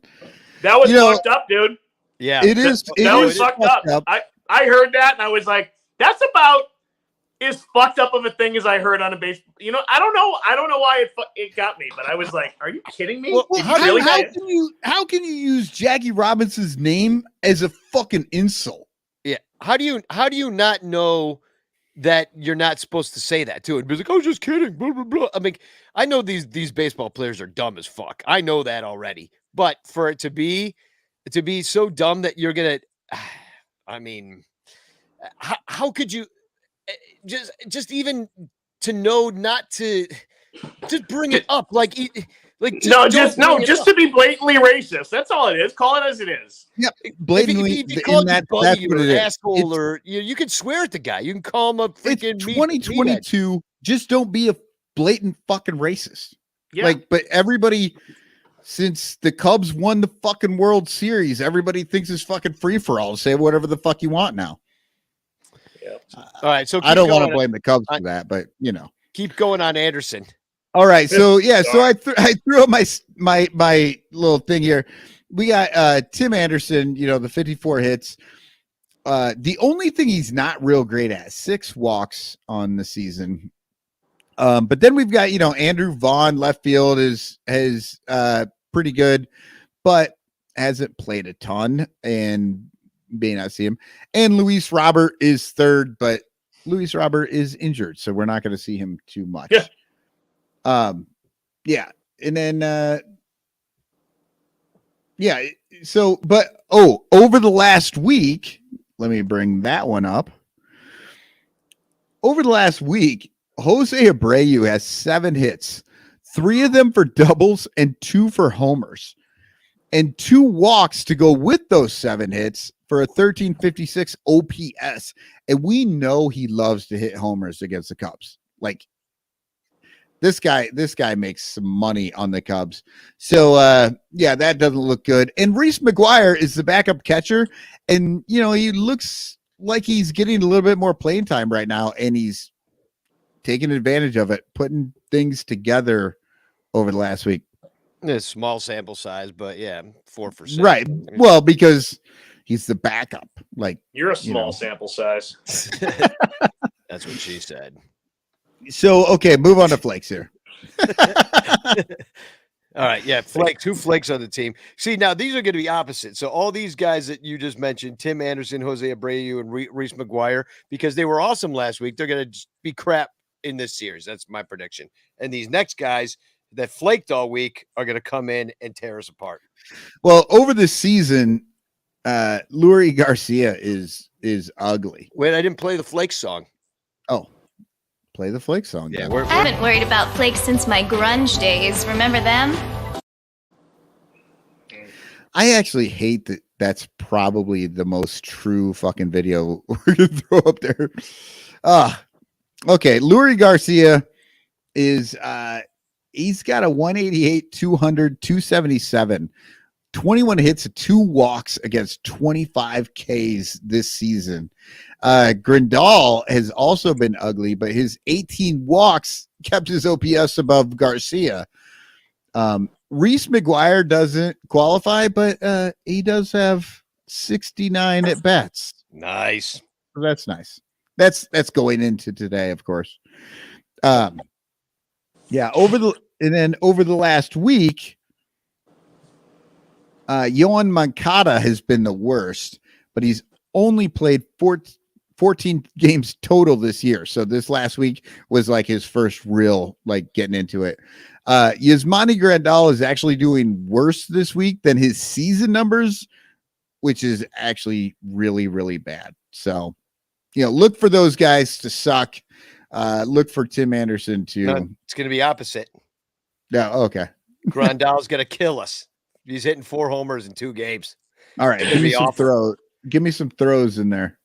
That was fucked up, dude. Yeah. It is. That was fucked up. I heard that and I was like, that's about as fucked up of a thing as I heard on a base. You know, I don't know why it got me, but I was like, are you kidding me? Well, how can you use Jackie Robinson's name as a fucking insult? Yeah. How do you not know that you're not supposed to say that to it? Be like, I was just kidding. Blah, blah, blah. I mean, I know these baseball players are dumb as fuck. I know that already. But for it to be so dumb that you're gonna, I mean, how could you just even to know not to just bring it up? Like just to be blatantly racist. That's all it is. Call it as it is. Yep, blatantly. If he called you buddy that's what or it is. asshole, or you can swear at the guy. You can call him a freaking It's 2022. Just don't be a blatant fucking racist. Yeah. Like, but everybody, since the Cubs won the fucking World Series, everybody thinks it's fucking free for all. Say whatever the fuck you want now. Yeah. All right, so I don't want to blame the Cubs for that, but keep going on Anderson. All right, so so I threw up my little thing here. We got Tim Anderson, the 54 hits. The only thing he's not real great at, 6 walks on the season. But then we've got, Andrew Vaughn, left field is pretty good, but hasn't played a ton and may not see him. And Luis Robert is third, but Luis Robert is injured, so we're not going to see him too much. Yeah. And then so but over the last week, let me bring that one up. Over the last week, Jose Abreu has 7 hits, 3 of them for doubles and 2 for homers, and 2 walks to go with those 7 hits for a 1356 OPS. And we know he loves to hit homers against the Cubs. Like, this guy makes some money on the Cubs. So that doesn't look good. And Reese McGuire is the backup catcher, and he looks like he's getting a little bit more playing time right now, and he's taking advantage of it, putting things together over the last week. It's small sample size, but 4 for 7. Right. Well, because he's the backup. Like, You're a small sample size. That's what she said. So, okay, move on to Flakes here. All right, Flakes. 2 Flakes on the team. See, now these are going to be opposite. So all these guys that you just mentioned, Tim Anderson, Jose Abreu, and Reese McGuire, because they were awesome last week, they're going to be crap in this series. That's my prediction. And these next guys that flaked all week are going to come in and tear us apart. Well, over the season, Lurie Garcia is ugly. Wait, I didn't play the Flakes song. Oh, play the Flakes song. Yeah, I haven't worried about flakes since my grunge days. Remember them? I actually hate that. That's probably the most true fucking video we're gonna throw up there. Okay, Lurie Garcia is he's got a 188, 200, 277, 21 hits, 2 walks against 25 Ks this season. Grandal has also been ugly, but his 18 walks kept his OPS above Garcia. Reese McGuire doesn't qualify, but he does have 69 at bats. Nice. So that's nice. That's going into today, of course. Over the last week, Yohan Moncada has been the worst, but he's only played 14 games total this year. So this last week was like his first real, like, getting into it. Yasmani Grandal is actually doing worse this week than his season numbers, which is actually really, really bad. So, look for those guys to suck. Look for Tim Anderson to. No, it's going to be opposite. Yeah. Okay. Grandal's going to kill us. He's hitting 4 homers in 2 games. All right. Give me some throws in there.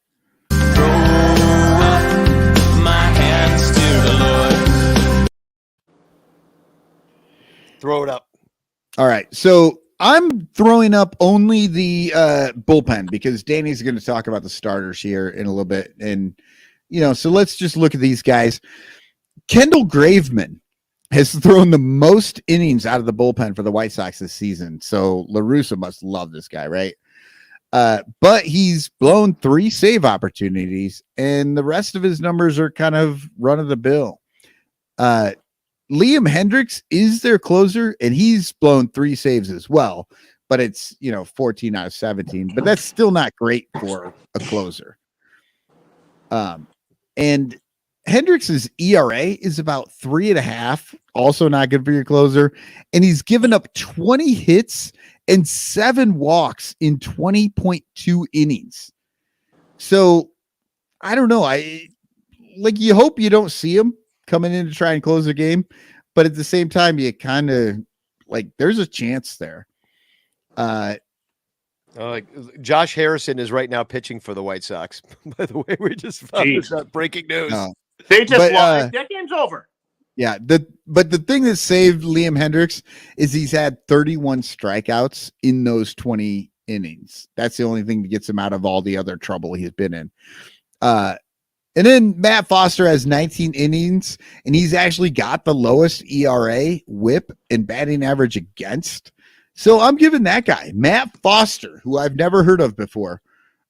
Throw it up. All right. So I'm throwing up only the bullpen because Danny's going to talk about the starters here in a little bit. And, so let's just look at these guys. Kendall Graveman has thrown the most innings out of the bullpen for the White Sox this season. So La Russa must love this guy, right? But he's blown 3 save opportunities, and the rest of his numbers are kind of run of the bill. Liam Hendricks is their closer, and he's blown 3 saves as well, but it's 14 out of 17, but that's still not great for a closer. And Hendricks' ERA is about 3.5, also not good for your closer, and he's given up 20 hits and 7 walks in 20.2 innings. So I don't know. You hope you don't see him coming in to try and close the game, but at the same time, you kind of there's a chance there. Josh Harrison is right now pitching for the White Sox. By the way, we just found this out. Breaking news. They just won. That game's over. Yeah, but the thing that saved Liam Hendricks is he's had 31 strikeouts in those 20 innings. That's the only thing that gets him out of all the other trouble he's been in. And then Matt Foster has 19 innings, and he's actually got the lowest ERA, WHIP, and batting average against. So I'm giving that guy, Matt Foster, who I've never heard of before.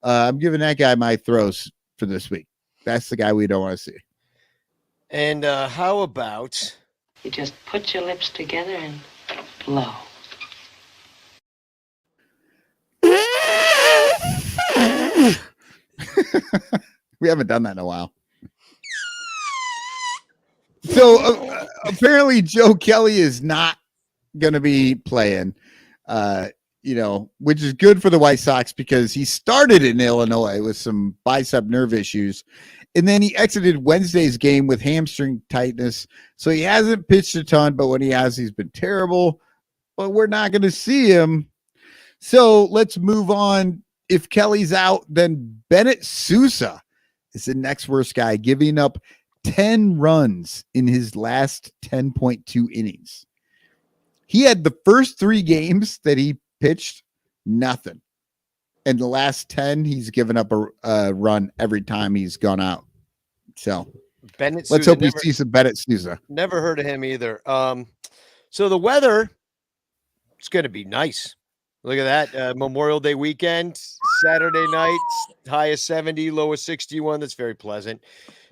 I'm giving that guy my throws for this week. That's the guy we don't want to see. And how about you just put your lips together and blow. We haven't done that in a while. So apparently Joe Kelly is not going to be playing, which is good for the White Sox because he started in Illinois with some bicep nerve issues. And then he exited Wednesday's game with hamstring tightness. So he hasn't pitched a ton, but when he has, he's been terrible. But we're not going to see him. So let's move on. If Kelly's out, then Bennett Sousa is the next worst guy, giving up 10 runs in his last 10.2 innings. He had the first 3 games that he pitched, nothing. And the last 10, he's given up a run every time he's gone out. So let's hope we see some Bennett Sousa. Never heard of him either. So the weather, it's going to be nice. Look at that. Memorial Day weekend, Saturday night, high of 70, low of 61. That's very pleasant.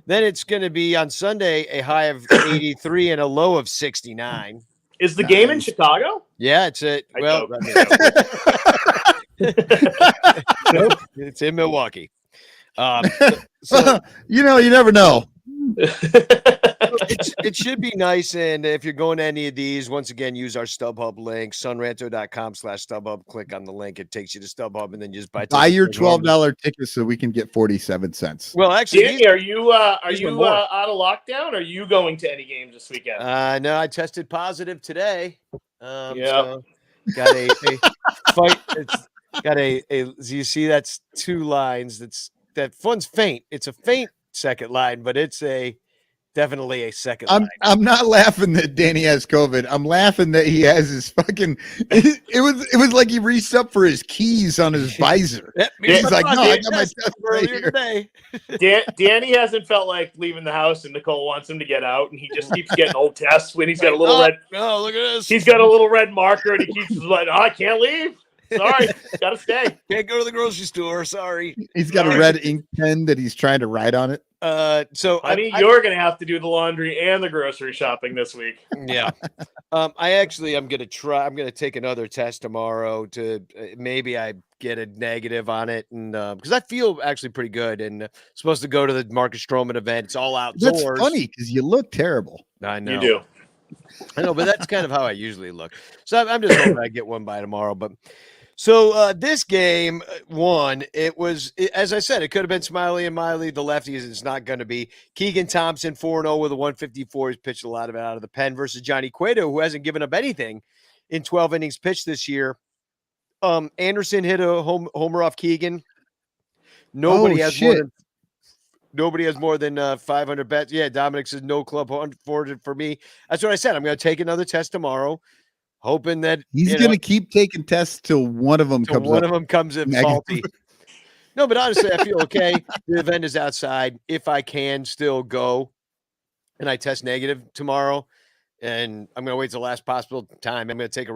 Then it's going to be on Sunday, a high of 83 and a low of 69. Is the game in Chicago? Yeah, it's it's in Milwaukee. So you never know. It should be nice. And if you're going to any of these, once again, use our StubHub link, sunranto.com/StubHub. Click on the link. It takes you to StubHub, and then you just buy your $12 ticket so we can get 47 cents. Well, actually, Danny, are you out of lockdown? Or are you going to any games this weekend? No, I tested positive today. Yeah. So got a fight. It's got a. You see, that's 2 lines. That one's faint. It's a faint second line, but it's definitely a second line. I'm not laughing that Danny has COVID. I'm laughing that he has his fucking. It was like he reached up for his keys on his visor. He's like, no, I got my test right here today. Danny hasn't felt like leaving the house, and Nicole wants him to get out, and he just keeps getting old tests when he's got a little red. No, look at this. He's got a little red marker, and he keeps like, I can't leave. Sorry, gotta stay. Can't go to the grocery store. Sorry. He's got a red ink pen that he's trying to write on it. So you're gonna have to do the laundry and the grocery shopping this week. Yeah. I'm gonna take another test tomorrow to maybe I get a negative on it, and because I feel actually pretty good, and supposed to go to the Marcus Stroman event. It's all outdoors. That's funny because you look terrible. I know. You do. I know, but that's kind of how I usually look. So I'm just hoping I get one by tomorrow. But so this game won. As I said, it could have been Smiley and Miley. The lefties, it's not going to be. Keegan Thompson 4-0 with a 154. He's pitched a lot of it out of the pen versus Johnny Cueto, who hasn't given up anything in 12 innings pitched this year. Anderson hit a homer off Keegan. Nobody has more than 500 bets. Yeah, Dominic says no club for me. That's what I said. I'm going to take another test tomorrow, hoping that he's going to keep taking tests till one of them comes in faulty. No, but honestly, I feel okay. The event is outside. If I can still go and I test negative tomorrow, and I'm going to wait till the last possible time, I'm going to take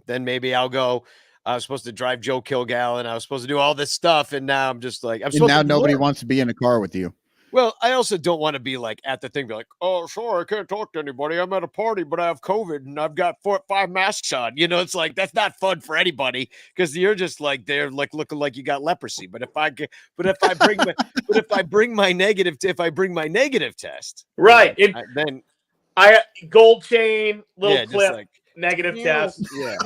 then maybe I'll go. I was supposed to drive Joe Kilgallen. I was supposed to do all this stuff, and now I'm just like, nobody wants to be in a car with you. Well, I also don't want to be like at the thing, be like, oh, sorry, I can't talk to anybody. I'm at a party, but I have COVID and I've got 4 or 5 masks on. It's like, that's not fun for anybody because you're just like, they're like looking like you got leprosy. But if I bring my negative test, right. Then I gold chain, little clip, like, negative test. Yeah.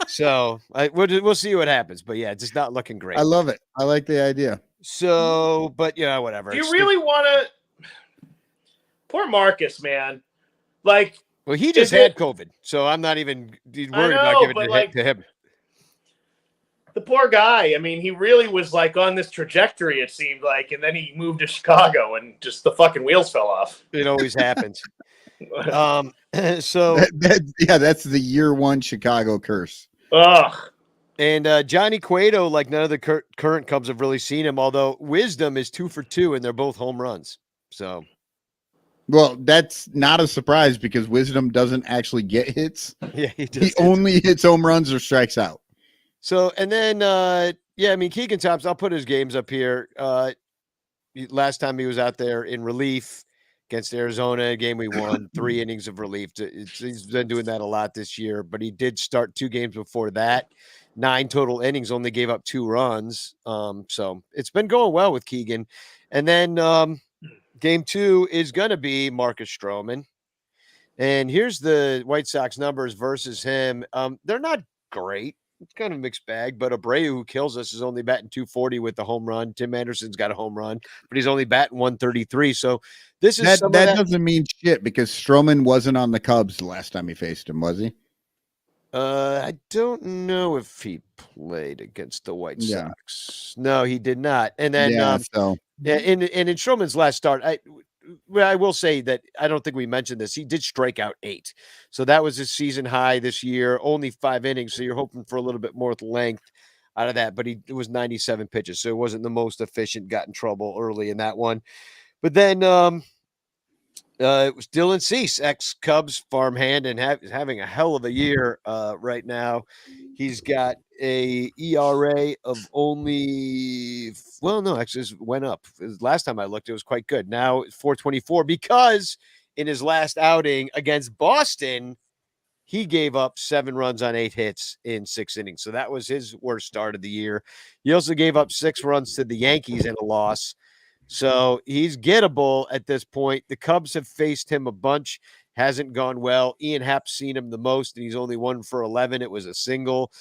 So we'll see what happens. But yeah, just not looking great. I love it. I like the idea. So, but yeah, whatever. Do you really want to? Poor Marcus, man. Like, Well, he just had COVID, so I'm not even worried about giving it to him. The poor guy. I mean, he really was like on this trajectory, it seemed like, and then he moved to Chicago and just the fucking wheels fell off. It always happens. So that's the year one Chicago curse. Ugh. And Johnny Cueto, like none of the current Cubs have really seen him, although Wisdom is 2 for 2 and they're both home runs. So, well, that's not a surprise because Wisdom doesn't actually get hits. Yeah, he only hits home runs or strikes out. So, and then, I mean, Keegan Thompson, I'll put his games up here. Last time he was out there in relief against Arizona, a game we won, 3 innings of relief. He's been doing that a lot this year, but he did start 2 games before that. 9 total innings, only gave up 2 runs. So it's been going well with Keegan. And then game 2 is going to be Marcus Stroman. And here's the White Sox numbers versus him. They're not great. It's kind of a mixed bag, but Abreu, who kills us, is only batting 240 with the home run. Tim Anderson's got a home run, but he's only batting 133. So this is that doesn't mean shit because Stroman wasn't on the Cubs the last time he faced him, was he? I don't know if he played against the White Sox. No, he did not. And then, in Stroman's last start, I will say that I don't think we mentioned this. He did strike out 8. So that was his season high this year, only 5 innings. So you're hoping for a little bit more length out of that, but it was 97 pitches. So it wasn't the most efficient, got in trouble early in that one. But then, it was Dylan Cease, ex-Cubs farmhand, and having a hell of a year right now. He's got a ERA of only actually it went up. Last time I looked, it was quite good. Now it's 4.24 because in his last outing against Boston, he gave up 7 runs on 8 hits in 6 innings. So that was his worst start of the year. He also gave up 6 runs to the Yankees in a loss. So he's gettable at this point. The Cubs have faced him a bunch. Hasn't gone well. Ian Happ's seen him the most, and he's only 1 for 11. It was a single.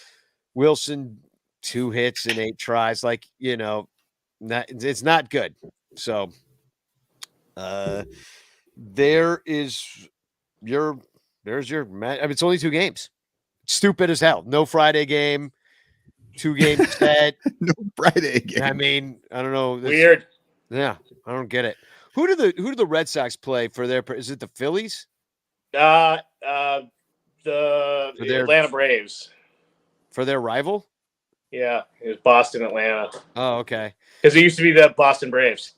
Wilson, 2 hits and 8 tries. Like, it's not good. So there's your match. I mean, it's only 2 games. Stupid as hell. No Friday game. 2 games set. No Friday game. I mean, I don't know. Weird. Yeah, I don't get it. Who do the Red Sox play for their? Is it the Phillies? The Atlanta Braves for their rival. Yeah, it was Boston, Atlanta. Oh, okay. Because it used to be the Boston Braves.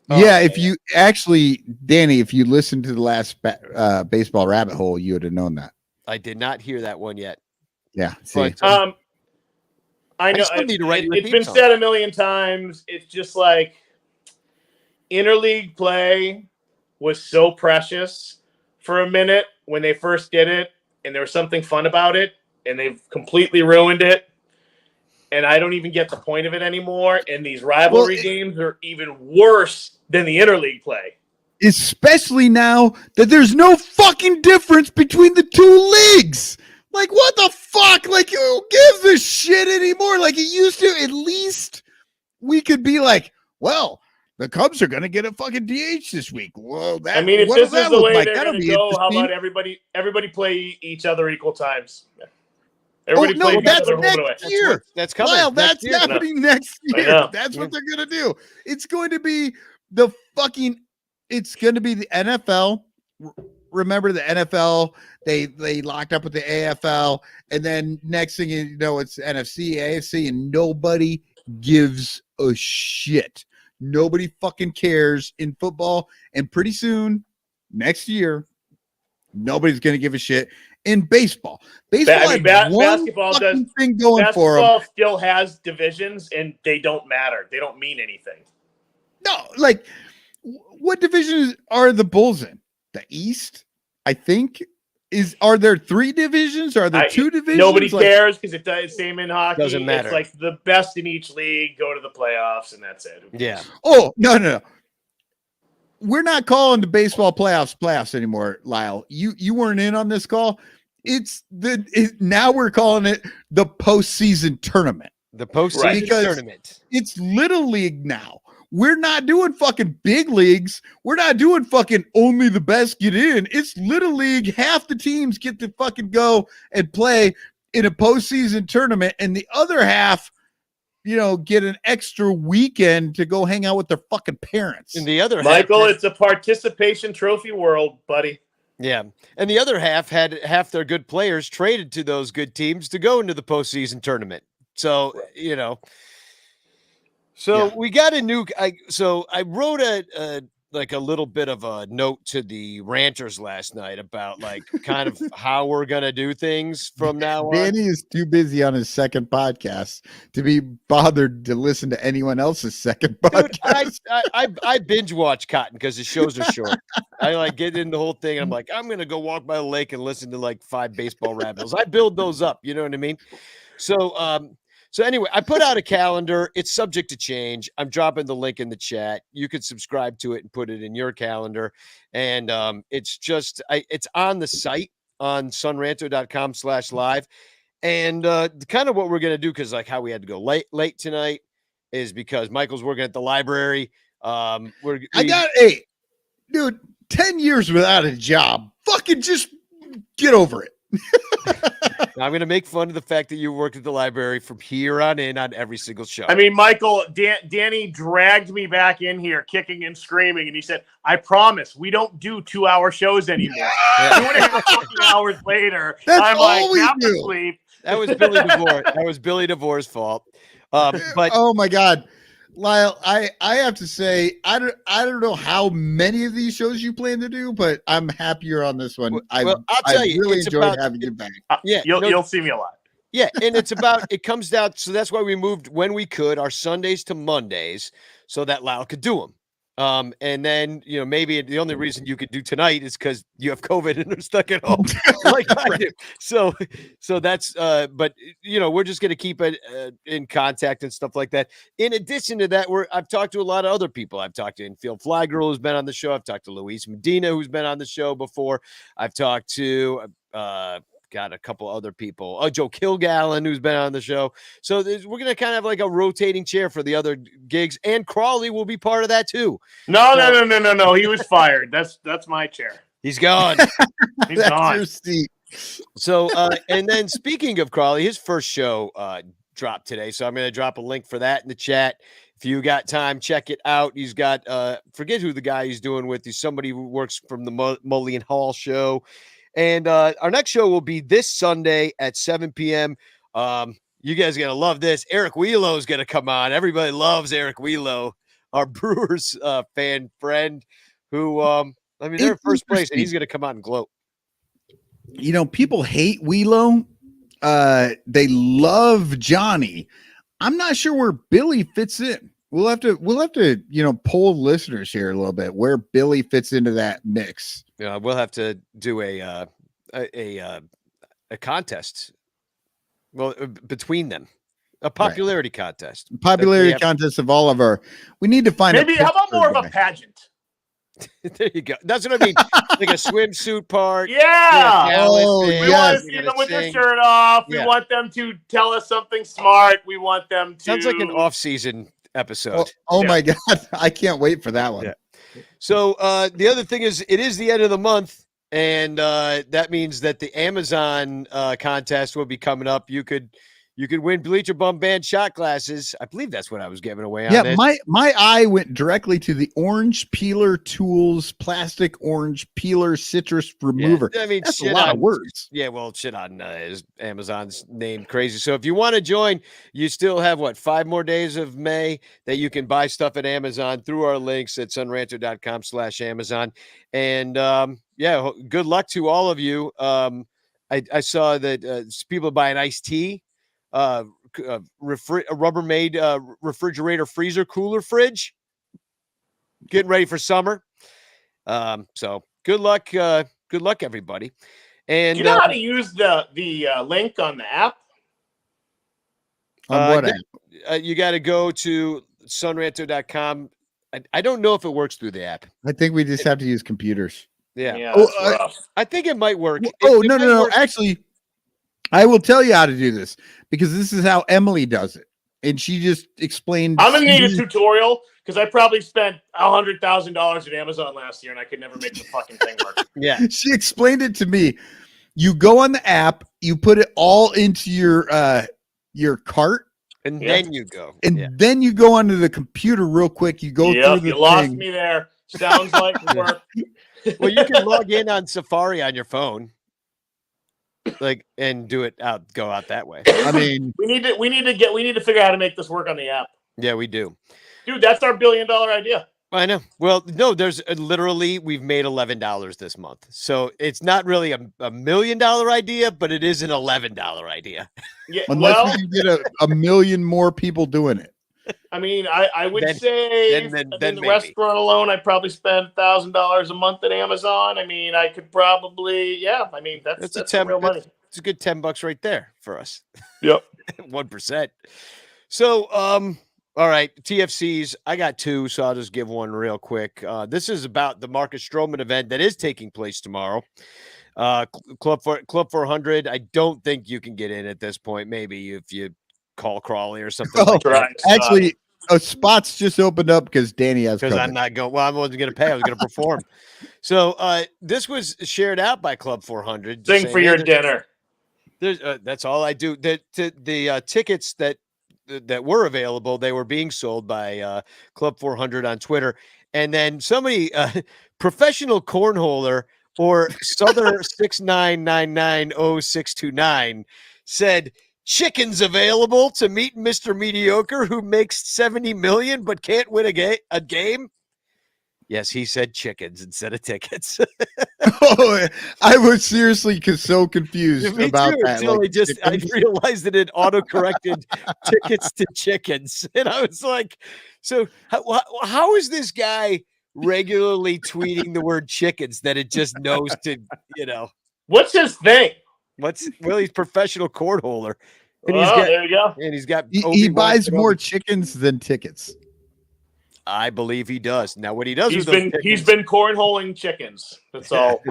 Yeah, if you actually, Danny, if you listened to the last baseball rabbit hole, you would have known that. I did not hear that one yet. Yeah. See. But, I know it's been said a million times. It's just like interleague play was so precious for a minute when they first did it, and there was something fun about it, and they've completely ruined it. And I don't even get the point of it anymore. And these rivalry games are even worse than the interleague play. Especially now that there's no fucking difference between the 2 leagues. Like, what the fuck? Like, who gives a shit anymore? Like, it used to. At least we could be like, well, the Cubs are going to get a fucking DH this week. Well, I mean, if this is the way they're going to go, how about everybody play each other equal times? Everybody play that's next year. That's coming. Lyle, that's happening next year. That's what they're going to do. It's going to be it's going to be the NFL. Remember the NFL, they locked up with the AFL, and then next thing you know, it's NFC, AFC, and nobody gives a shit. Nobody fucking cares in football, and pretty soon, next year, nobody's going to give a shit in baseball. Basketball does thing going for them. Basketball still has divisions, and they don't matter. They don't mean anything. No, like, what divisions are the Bulls in? The East, I think. Are there 3 divisions? Are there 2 divisions? Nobody cares because it's the same in hockey. Doesn't matter. It's like the best in each league go to the playoffs, and that's it. Yeah. Oh, no. We're not calling the baseball playoffs anymore, Lyle. You weren't in on this call. Now we're calling it the postseason tournament. The postseason Right. Because tournament. it's Little League now. We're not doing fucking big leagues. We're not doing fucking only the best get in. It's Little League. Half the teams get to fucking go and play in a postseason tournament, and the other half, get an extra weekend to go hang out with their fucking parents. And the other Michael, half, it's a participation trophy world, buddy. yeah, and the other half had half their good players traded to those good teams to go into the postseason tournament. So we got a new. I wrote a little bit of a note to the ranters last night about kind of how we're gonna do things from now on. Danny is too busy on his second podcast to be bothered to listen to anyone else's second podcast. Dude, I binge watch Cotton because his shows are short. I get in the whole thing and I'm like, I'm gonna go walk by the lake and listen to 5 baseball rabbits. I build those up, you know what I mean? So anyway, I put out a calendar. It's subject to change. I'm dropping the link in the chat. You can subscribe to it and put it in your calendar. And it's on the site on sunranto.com/live. And kind of what we're going to do, because how we had to go late tonight is because Michael's working at the library. Dude, 10 years without a job. Fucking just get over it. I'm going to make fun of the fact that you worked at the library from here on in on every single show. I mean, Michael, Danny dragged me back in here kicking and screaming, and he said, I promise we don't do 2-hour shows anymore. 2.5 fucking hours later, I'm all we half do. asleep. That was Billy DeVore. That was Billy DeVore's fault. But oh my God, Lyle, I have to say, I don't know how many of these shows you plan to do, but I'm happier on this one. Well, I'll tell you, really it's enjoyed about- having you back. You'll see me a lot. Yeah, and it comes down, so that's why we moved when we could our Sundays to Mondays so that Lyle could do them. And then, maybe the only reason you could do tonight is because you have COVID and are stuck at home like I do. So that's, but we're just going to keep it in contact and stuff like that. In addition to that, I've talked to a lot of other people. I've talked to Infield Fly Girl, who's been on the show. I've talked to Luis Medina, who's been on the show before. I've talked to, got a couple other people. Joe Kilgallen, who's been on the show. So we're going to kind of have a rotating chair for the other gigs, and Crawley will be part of that too. No. He was fired. That's my chair. He's gone. He's That's gone. your seat. So, and then speaking of Crawley, his first show dropped today. So I'm going to drop a link for that in the chat. If you got time, check it out. He's got, forget who the guy he's doing with. He's somebody who works from the Mulligan Hall show. And our next show will be this Sunday at 7 p.m. You guys are going to love this. Eric Wheelow is going to come on. Everybody loves Eric Wheelow, our Brewers fan friend who, they're in first place, and he's going to come out and gloat. People hate Wheelow. They love Johnny. I'm not sure where Billy fits in. We'll have to, poll listeners here a little bit where Billy fits into that mix. Yeah, we'll have to do a contest. Well, between them, a popularity contest. Contest of all of our. We need to find maybe. How about more of a pageant? There you go. That's what I mean. Like a swimsuit part. Yeah. We want to see them with their shirt off. We want them to tell us something smart. We want them to. Sounds like an off-season episode. Oh my God. I can't wait for that one. Yeah. So the other thing is, it is the end of the month, and that means that the Amazon contest will be coming up. You could win Bleacher Bum Band shot glasses. I believe that's what I was giving away on this. My eye went directly to the Orange Peeler Tools plastic orange peeler citrus remover. Yeah, I mean, that's a lot of words. Yeah, well, shit on is Amazon's name crazy. So if you want to join, you still have 5 more days of May that you can buy stuff at Amazon through our links at sunranto.com/Amazon. And good luck to all of you. I saw that people buying iced tea. A Rubbermaid refrigerator freezer cooler fridge, getting ready for summer. So good luck everybody. And do you know how to use the link on the app? On what app? You got to go to sunranto.com. I don't know if it works through the app. I think we just have to use computers. Yeah. Rough. I think it might work. No. Actually, I will tell you how to do this because this is how Emily does it. and she just explained. I'm gonna need a tutorial because I probably spent $100,000 at Amazon last year and I could never make the fucking thing work. Yeah. She explained it to me. You go on the app, you put it all into your cart, And then you go. and then you go onto the computer real quick. You go through the you lost thing. me there. Sounds like work. Well, you can log in on Safari on your phone, and do it go out that way. I mean, we need to figure out how to make this work on the app. Yeah, we do. Dude, that's our $1 billion idea. I know. Well, no, there's literally we've made $11 this month, so it's not really a $1 million idea, but it is an $11 idea. Yeah, unless we get a million more people doing it. I mean, I would say in the maybe. restaurant alone, I probably spend $1,000 a month at Amazon. I mean, I could probably, I mean, that's real money. It's a good $10 right there for us. Yep. 1%. So, all right, TFCs. I got two, so I'll just give one real quick. This is about the Marcus Stroman event that is taking place tomorrow. Club 400. I don't think you can get in at this point. Maybe if you call Crawley or something. Like that. Actually, a spot's just opened up because Danny has. Because I'm not going. Well, I wasn't going to pay. I was going to perform. So this was shared out by Club 400. Sing for your dinner. That's all I do. The tickets that were available, they were being sold by Club 400 on Twitter, and then somebody, professional cornholer or Souther 69990629 said, "Chickens available to meet Mr. Mediocre who makes 70 million but can't win a game." Yes, he said chickens instead of tickets. Oh, I was seriously so confused about that. I realized that it auto-corrected tickets to chickens. And I was like, so how is this guy regularly tweeting the word chickens that it just knows to, What's his thing? He's professional cornholer. And there you go. And he's got he buys more chickens than tickets. I believe he does. Now, what he does he's been cornholing chickens. That's all.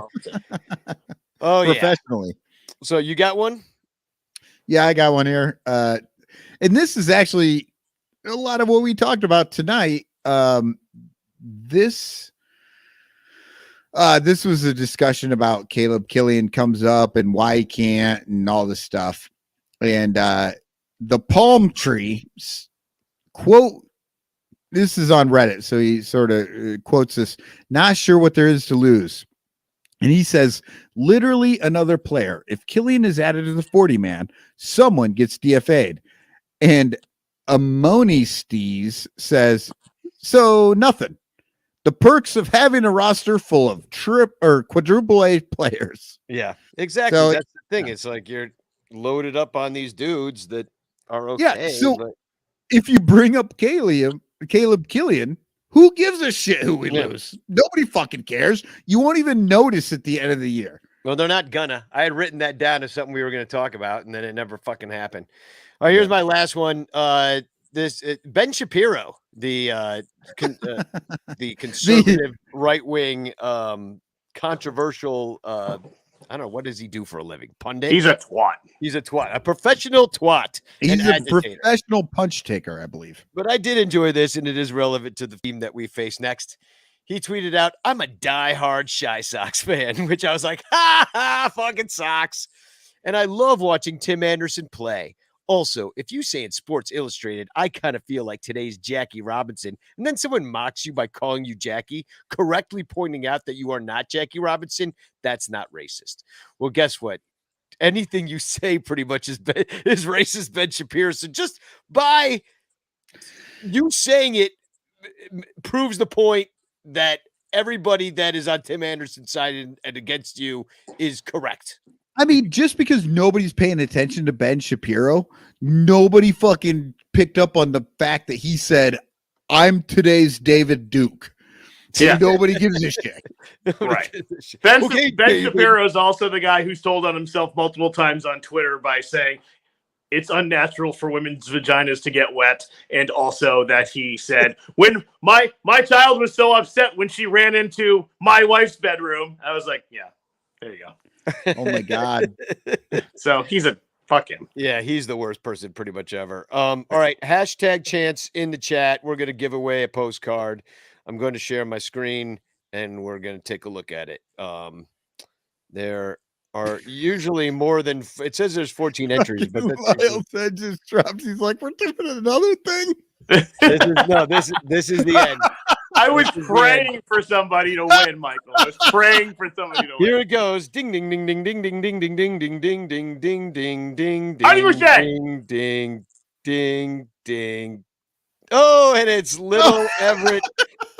Professionally. So you got one? Yeah, I got one here. And this is actually a lot of what we talked about tonight. This was a discussion about Caleb Killian comes up and why he can't and all this stuff. And the palm tree quote. This is on Reddit, so he sort of quotes this, "Not sure what there is to lose." And he says, literally another player. If Killian is added to the 40-man, someone gets DFA'd. And Amonistes says, so nothing. The perks of having a roster full of quadruple A players. Yeah, exactly. So, that's the thing. It's like you're loaded up on these dudes that are okay. Yeah, so if you bring up Caleb Killian, who gives a shit who we lose? Nobody fucking cares. You won't even notice at the end of the year. Well, they're not gonna. I had written that down as something we were going to talk about, and then it never fucking happened. All right, here's my last one. Ben Shapiro, the conservative right-wing controversial I don't know, what does he do for a living? Pundit? He's a twat. He's a twat, a professional twat. He's a professional punch taker, I believe. But I did enjoy this, and it is relevant to the team that we face next. He tweeted out, "I'm a diehard Shy Sox fan," which I was like, ha, fucking Sox. And I love watching Tim Anderson play. Also, if you say in Sports Illustrated, I kind of feel like today's Jackie Robinson, and then someone mocks you by calling you Jackie, correctly pointing out that you are not Jackie Robinson, that's not racist. Well, guess what? Anything you say pretty much is racist, Ben Shapiro. So just by you saying it proves the point that everybody that is on Tim Anderson's side and against you is correct. I mean, just because nobody's paying attention to Ben Shapiro, nobody fucking picked up on the fact that he said, "I'm today's David Duke." Yeah. Nobody gives a shit. Right. Ben Shapiro is also the guy who's told on himself multiple times on Twitter by saying it's unnatural for women's vaginas to get wet. And also that he said, when my child was so upset when she ran into my wife's bedroom, I was like, yeah, there you go. Oh my God. So he's a Fuck him. Yeah, he's the worst person pretty much ever. All right, hashtag chance in the chat. We're going to give away a postcard. I'm going to share my screen, and we're going to take a look at it. There are usually more than it says there's 14 entries, but Lyle said just drops. He's like, we're doing another thing. This is the end. I was praying for somebody to win, Michael. I was praying for somebody to win. Here it goes. Ding ding ding ding ding ding ding ding ding ding ding ding ding ding ding How do you say? ding ding ding ding. Oh, and it's little Everett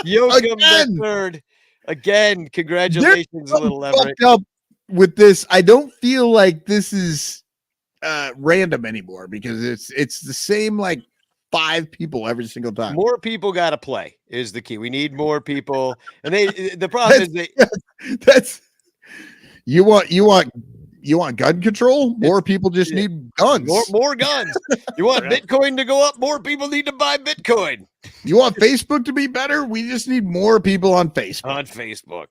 Yoakum the third. Again, congratulations, little Everett. Up with this, I don't feel like this is random anymore because it's the same like 5 people every single time. More people got to play is the key. We need more people, and the problem is that's you want gun control. More people just need guns. More guns. You want Bitcoin to go up? More people need to buy Bitcoin. You want Facebook to be better? We just need more people on Facebook.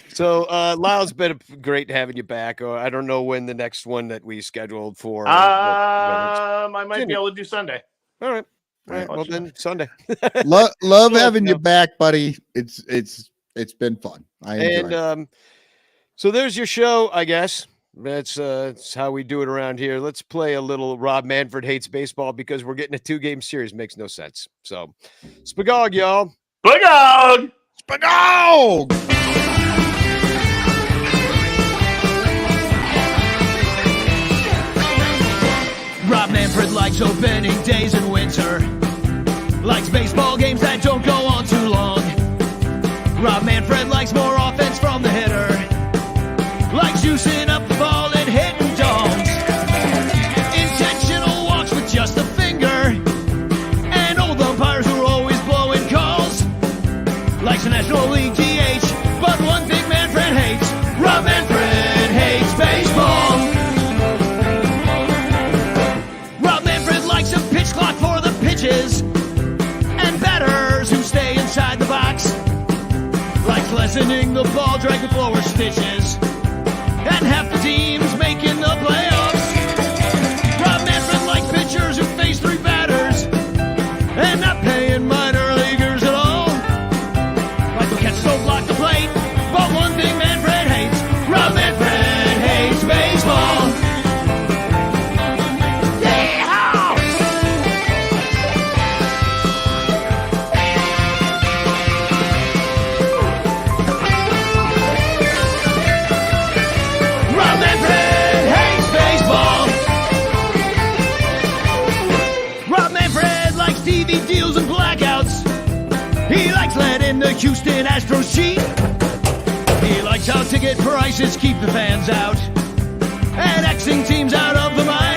So, Lyle's been great having you back. I don't know when the next one that we scheduled for. I might be able to do Sunday. All right. Well, then Sunday. love having you back, buddy. It's been fun. So there's your show, I guess. That's how we do it around here. Let's play a little Rob Manfred Hates Baseball because we're getting a 2-game series. Makes no sense. So, Spagog, y'all. Spagog! Spagog! Rob Manfred likes opening days in winter. Likes baseball games that don't go on too long. Rob Manfred likes more offense from the hitter. Likes juicing up the ball and hitting dongs. Intentional walks with just a finger. And old umpires who are always blowing calls. Likes the National League DH, but one thing Manfred hates. Rob Manfred hates baseball. Clock for the pitches and batters who stay inside the box. Likes lessening the ball drag with lower stitches and half the teams making the playoffs. Rob Manfred likes pitchers who face 3 batters and not paying minor leaguers at all. Like the catchers don't block the plate, but one thing Manfred hates. Rob Manfred hates baseball. Deals and blackouts. He likes letting the Houston Astros cheat. He likes how ticket prices keep the fans out and Xing teams out of the minors.